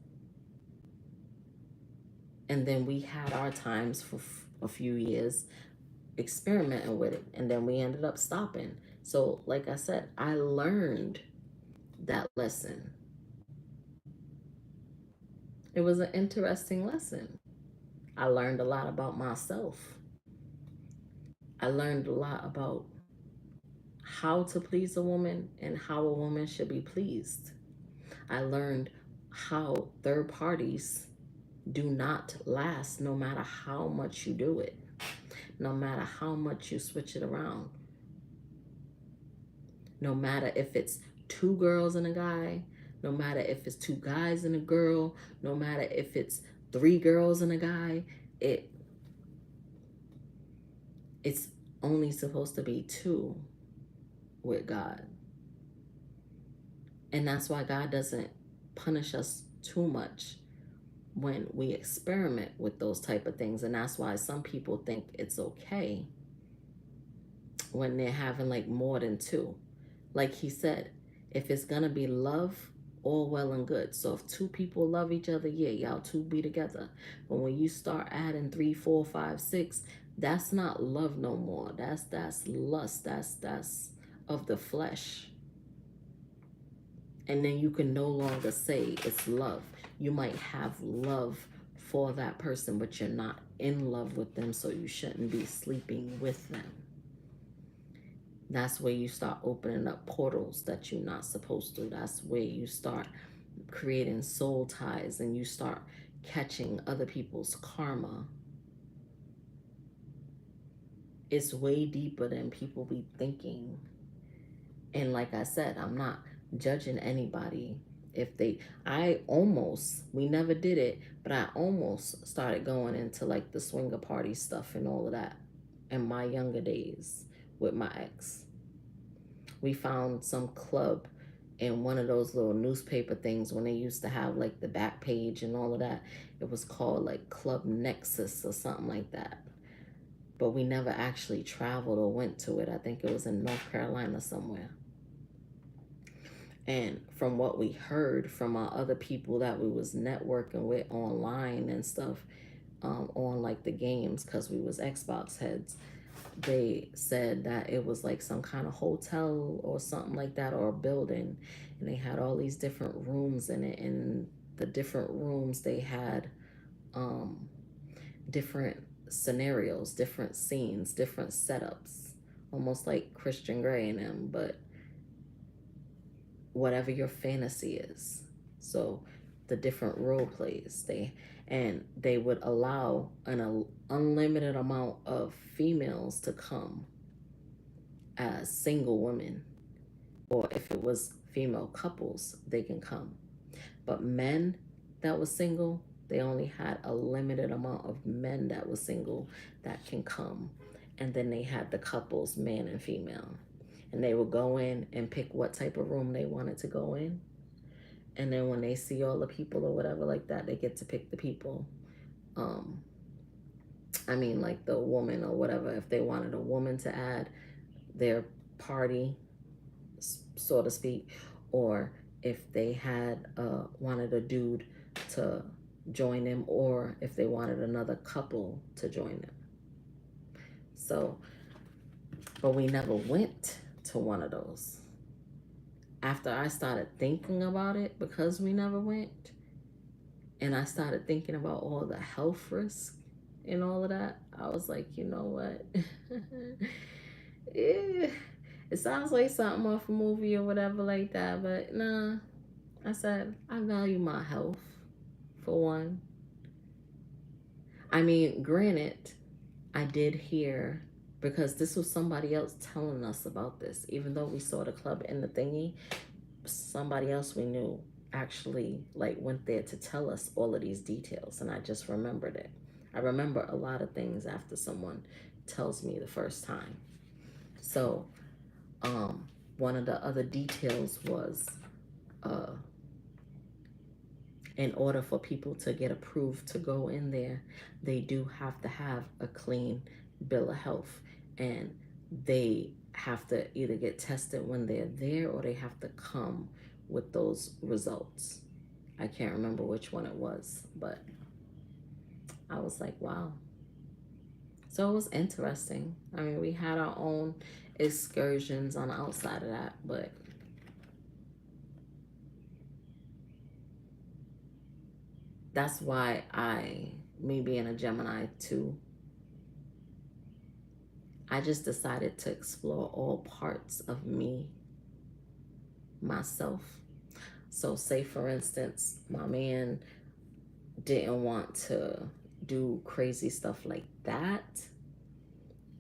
And then we had our times for a few years experimenting with it, and then we ended up stopping. So, like I said, I learned that lesson. It was an interesting lesson. I learned a lot about myself. I learned a lot about how to please a woman and how a woman should be pleased. I learned how third parties do not last no matter how much you do it, no matter how much you switch it around, no matter if it's 2 girls and a guy, no matter if it's 2 guys and a girl, no matter if it's 3 girls and a guy, it's only supposed to be 2 with God. And that's why God doesn't punish us too much when we experiment with those type of things. And that's why some people think it's okay when they're having like more than 2. Like he said, if it's gonna be love, all well and good. So if 2 people love each other, yeah, y'all 2 be together. But when you start adding 3, 4, 5, 6, that's not love no more. That's lust. That's of the flesh. And then you can no longer say it's love. You might have love for that person, but you're not in love with them, so you shouldn't be sleeping with them. That's where you start opening up portals that you're not supposed to. That's where you start creating soul ties and you start catching other people's karma. It's way deeper than people be thinking. And like I said, I'm not judging anybody if we never did it, but I almost started going into like the swinger party stuff and all of that in my younger days with my ex. We found some club in one of those little newspaper things when they used to have like the back page and all of that. It was called like Club Nexus or something like that. But we never actually traveled or went to it. I think it was in North Carolina somewhere. And from what we heard from our other people that we was networking with online and stuff, on like the games, because we was Xbox heads, they said that it was like some kind of hotel or something like that, or a building, and they had all these different rooms in it, and the different rooms they had different scenarios, different scenes, different setups, almost like Christian Grey and them, but whatever your fantasy is. So the different role plays. They would allow an unlimited amount of females to come as single women, or if it was female couples, they can come. But men that was single, they only had a limited amount of men that was single that can come. And then they had the couples, man and female. And they would go in and pick what type of room they wanted to go in. And then when they see all the people or whatever like that, they get to pick the people. Like the woman or whatever, if they wanted a woman to add their party, so to speak, or if they had wanted a dude to join them, or if they wanted another couple to join them. So, but we never went to one of those. After I started thinking about it, because we never went, and I started thinking about all the health risks and all of that, I was like, you know what? Yeah, it sounds like something off a movie or whatever like that, but nah. I said, I value my health, for one. Granted, I did hear, because this was somebody else telling us about this, even though we saw the club in the thingy, somebody else we knew actually went there to tell us all of these details, and I just remembered it. I remember a lot of things after someone tells me the first time. So one of the other details was in order for people to get approved to go in there, they do have to have a clean bill of health, and they have to either get tested when they're there, or they have to come with those results. I can't remember which one it was, but I was like, wow. So it was interesting. We had our own excursions on the outside of that, but that's why me being a Gemini too, I just decided to explore all parts of myself. So say for instance, my man didn't want to do crazy stuff like that,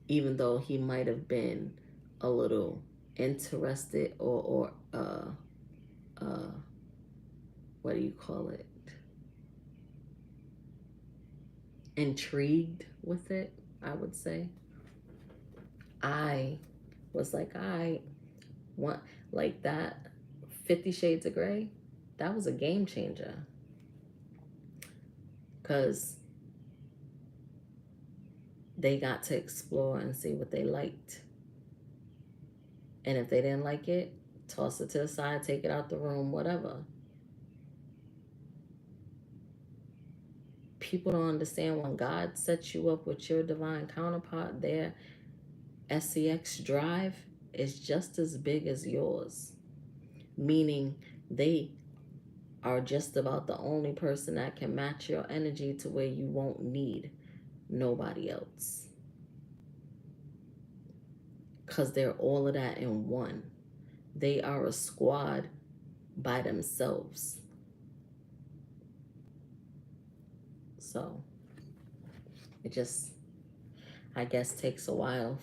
even though he might have been a little interested or what do you call it? Intrigued with it, I would say. I was like, I want like that 50 Shades of Grey. That was a game changer. Because they got to explore and see what they liked. And if they didn't like it, toss it to the side, take it out the room, whatever. People don't understand when God sets you up with your divine counterpart, their SCX drive is just as big as yours. Meaning they are just about the only person that can match your energy to where you won't need nobody else. Because they're all of that in one. They are a squad by themselves. So it just, I guess, takes a while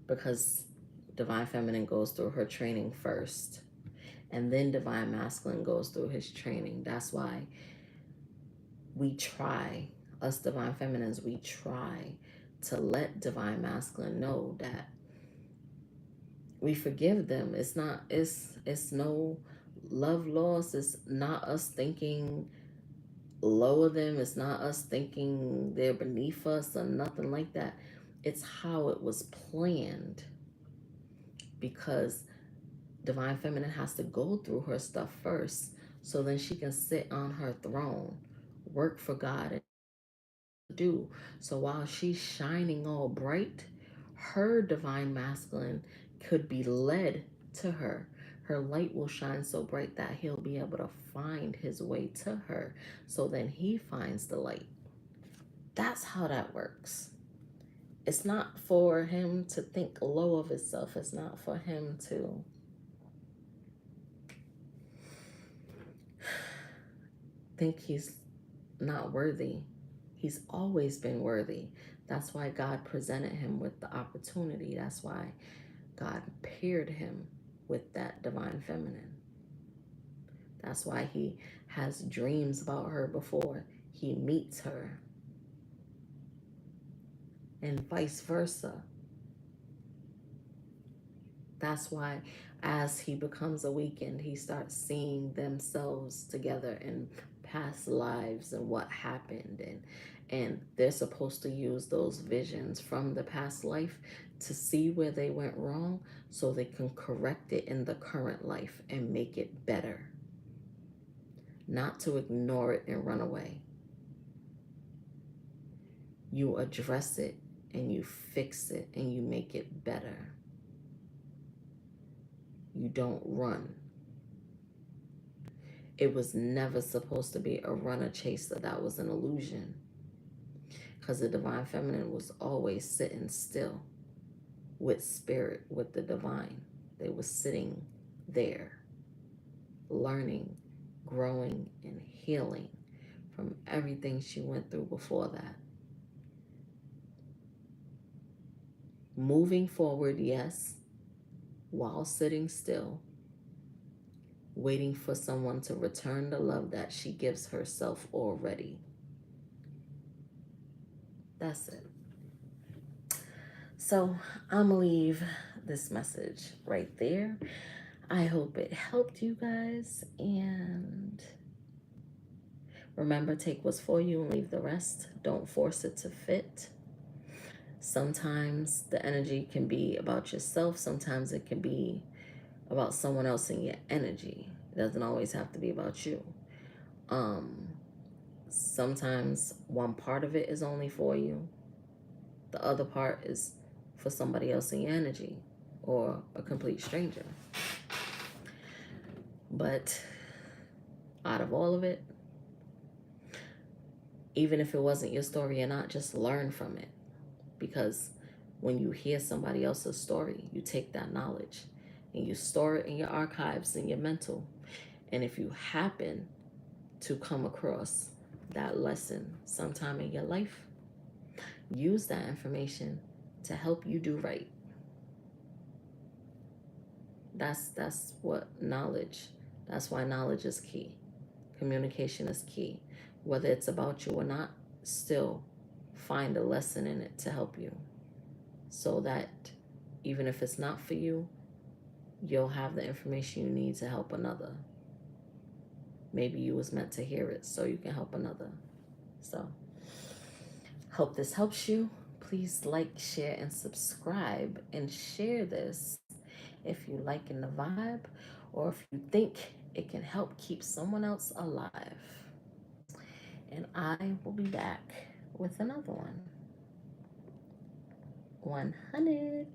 because Divine Feminine goes through her training first, and then Divine Masculine goes through his training. That's why we try, us Divine Feminines, we try to let Divine Masculine know that we forgive them. It's no love loss. It's not us thinking lower them. It's not us thinking they're beneath us or nothing like that. It's how it was planned, because Divine Feminine has to go through her stuff first, so then she can sit on her throne, work for God, and do. So while she's shining all bright, her Divine Masculine could be led to her. Her light will shine so bright that he'll be able to find his way to her. So then he finds the light. That's how that works. It's not for him to think low of himself. It's not for him to think he's not worthy. He's always been worthy. That's why God presented him with the opportunity. That's why God paired him with that divine feminine. That's why he has dreams about her before he meets her, and vice versa. That's why as he becomes awakened, he starts seeing themselves together in past lives and what happened, and they're supposed to use those visions from the past life to see where they went wrong so they can correct it in the current life and make it better. Not to ignore it and run away. You address it and you fix it and you make it better. You don't run. It was never supposed to be a runner chaser. That was an illusion. Because the divine feminine was always sitting still with spirit, with the divine. They were sitting there, learning, growing, and healing from everything she went through before that. Moving forward, yes, while sitting still, waiting for someone to return the love that she gives herself already. That's it. So I'm gonna leave this message right there. I hope it helped you guys, and remember, take what's for you and leave the rest. Don't force it to fit. Sometimes the energy can be about yourself. Sometimes it can be about someone else in your energy. It doesn't always have to be about you. Sometimes one part of it is only for you. The other part is for somebody else in your energy or a complete stranger. But out of all of it, even if it wasn't your story or not, just learn from it. Because when you hear somebody else's story, you take that knowledge and you store it in your archives, in your mental. And if you happen to come across that lesson sometime in your life, use that information to help you do right. That's what knowledge, that's why knowledge is key. Communication is key. Whether it's about you or not, still find a lesson in it to help you, so that even if it's not for you, you'll have the information you need to help another. Maybe you was meant to hear it so you can help another. So hope this helps you. Please like, share, and subscribe, and share this if you liking the vibe or if you think it can help keep someone else alive. And I will be back with another one. 100.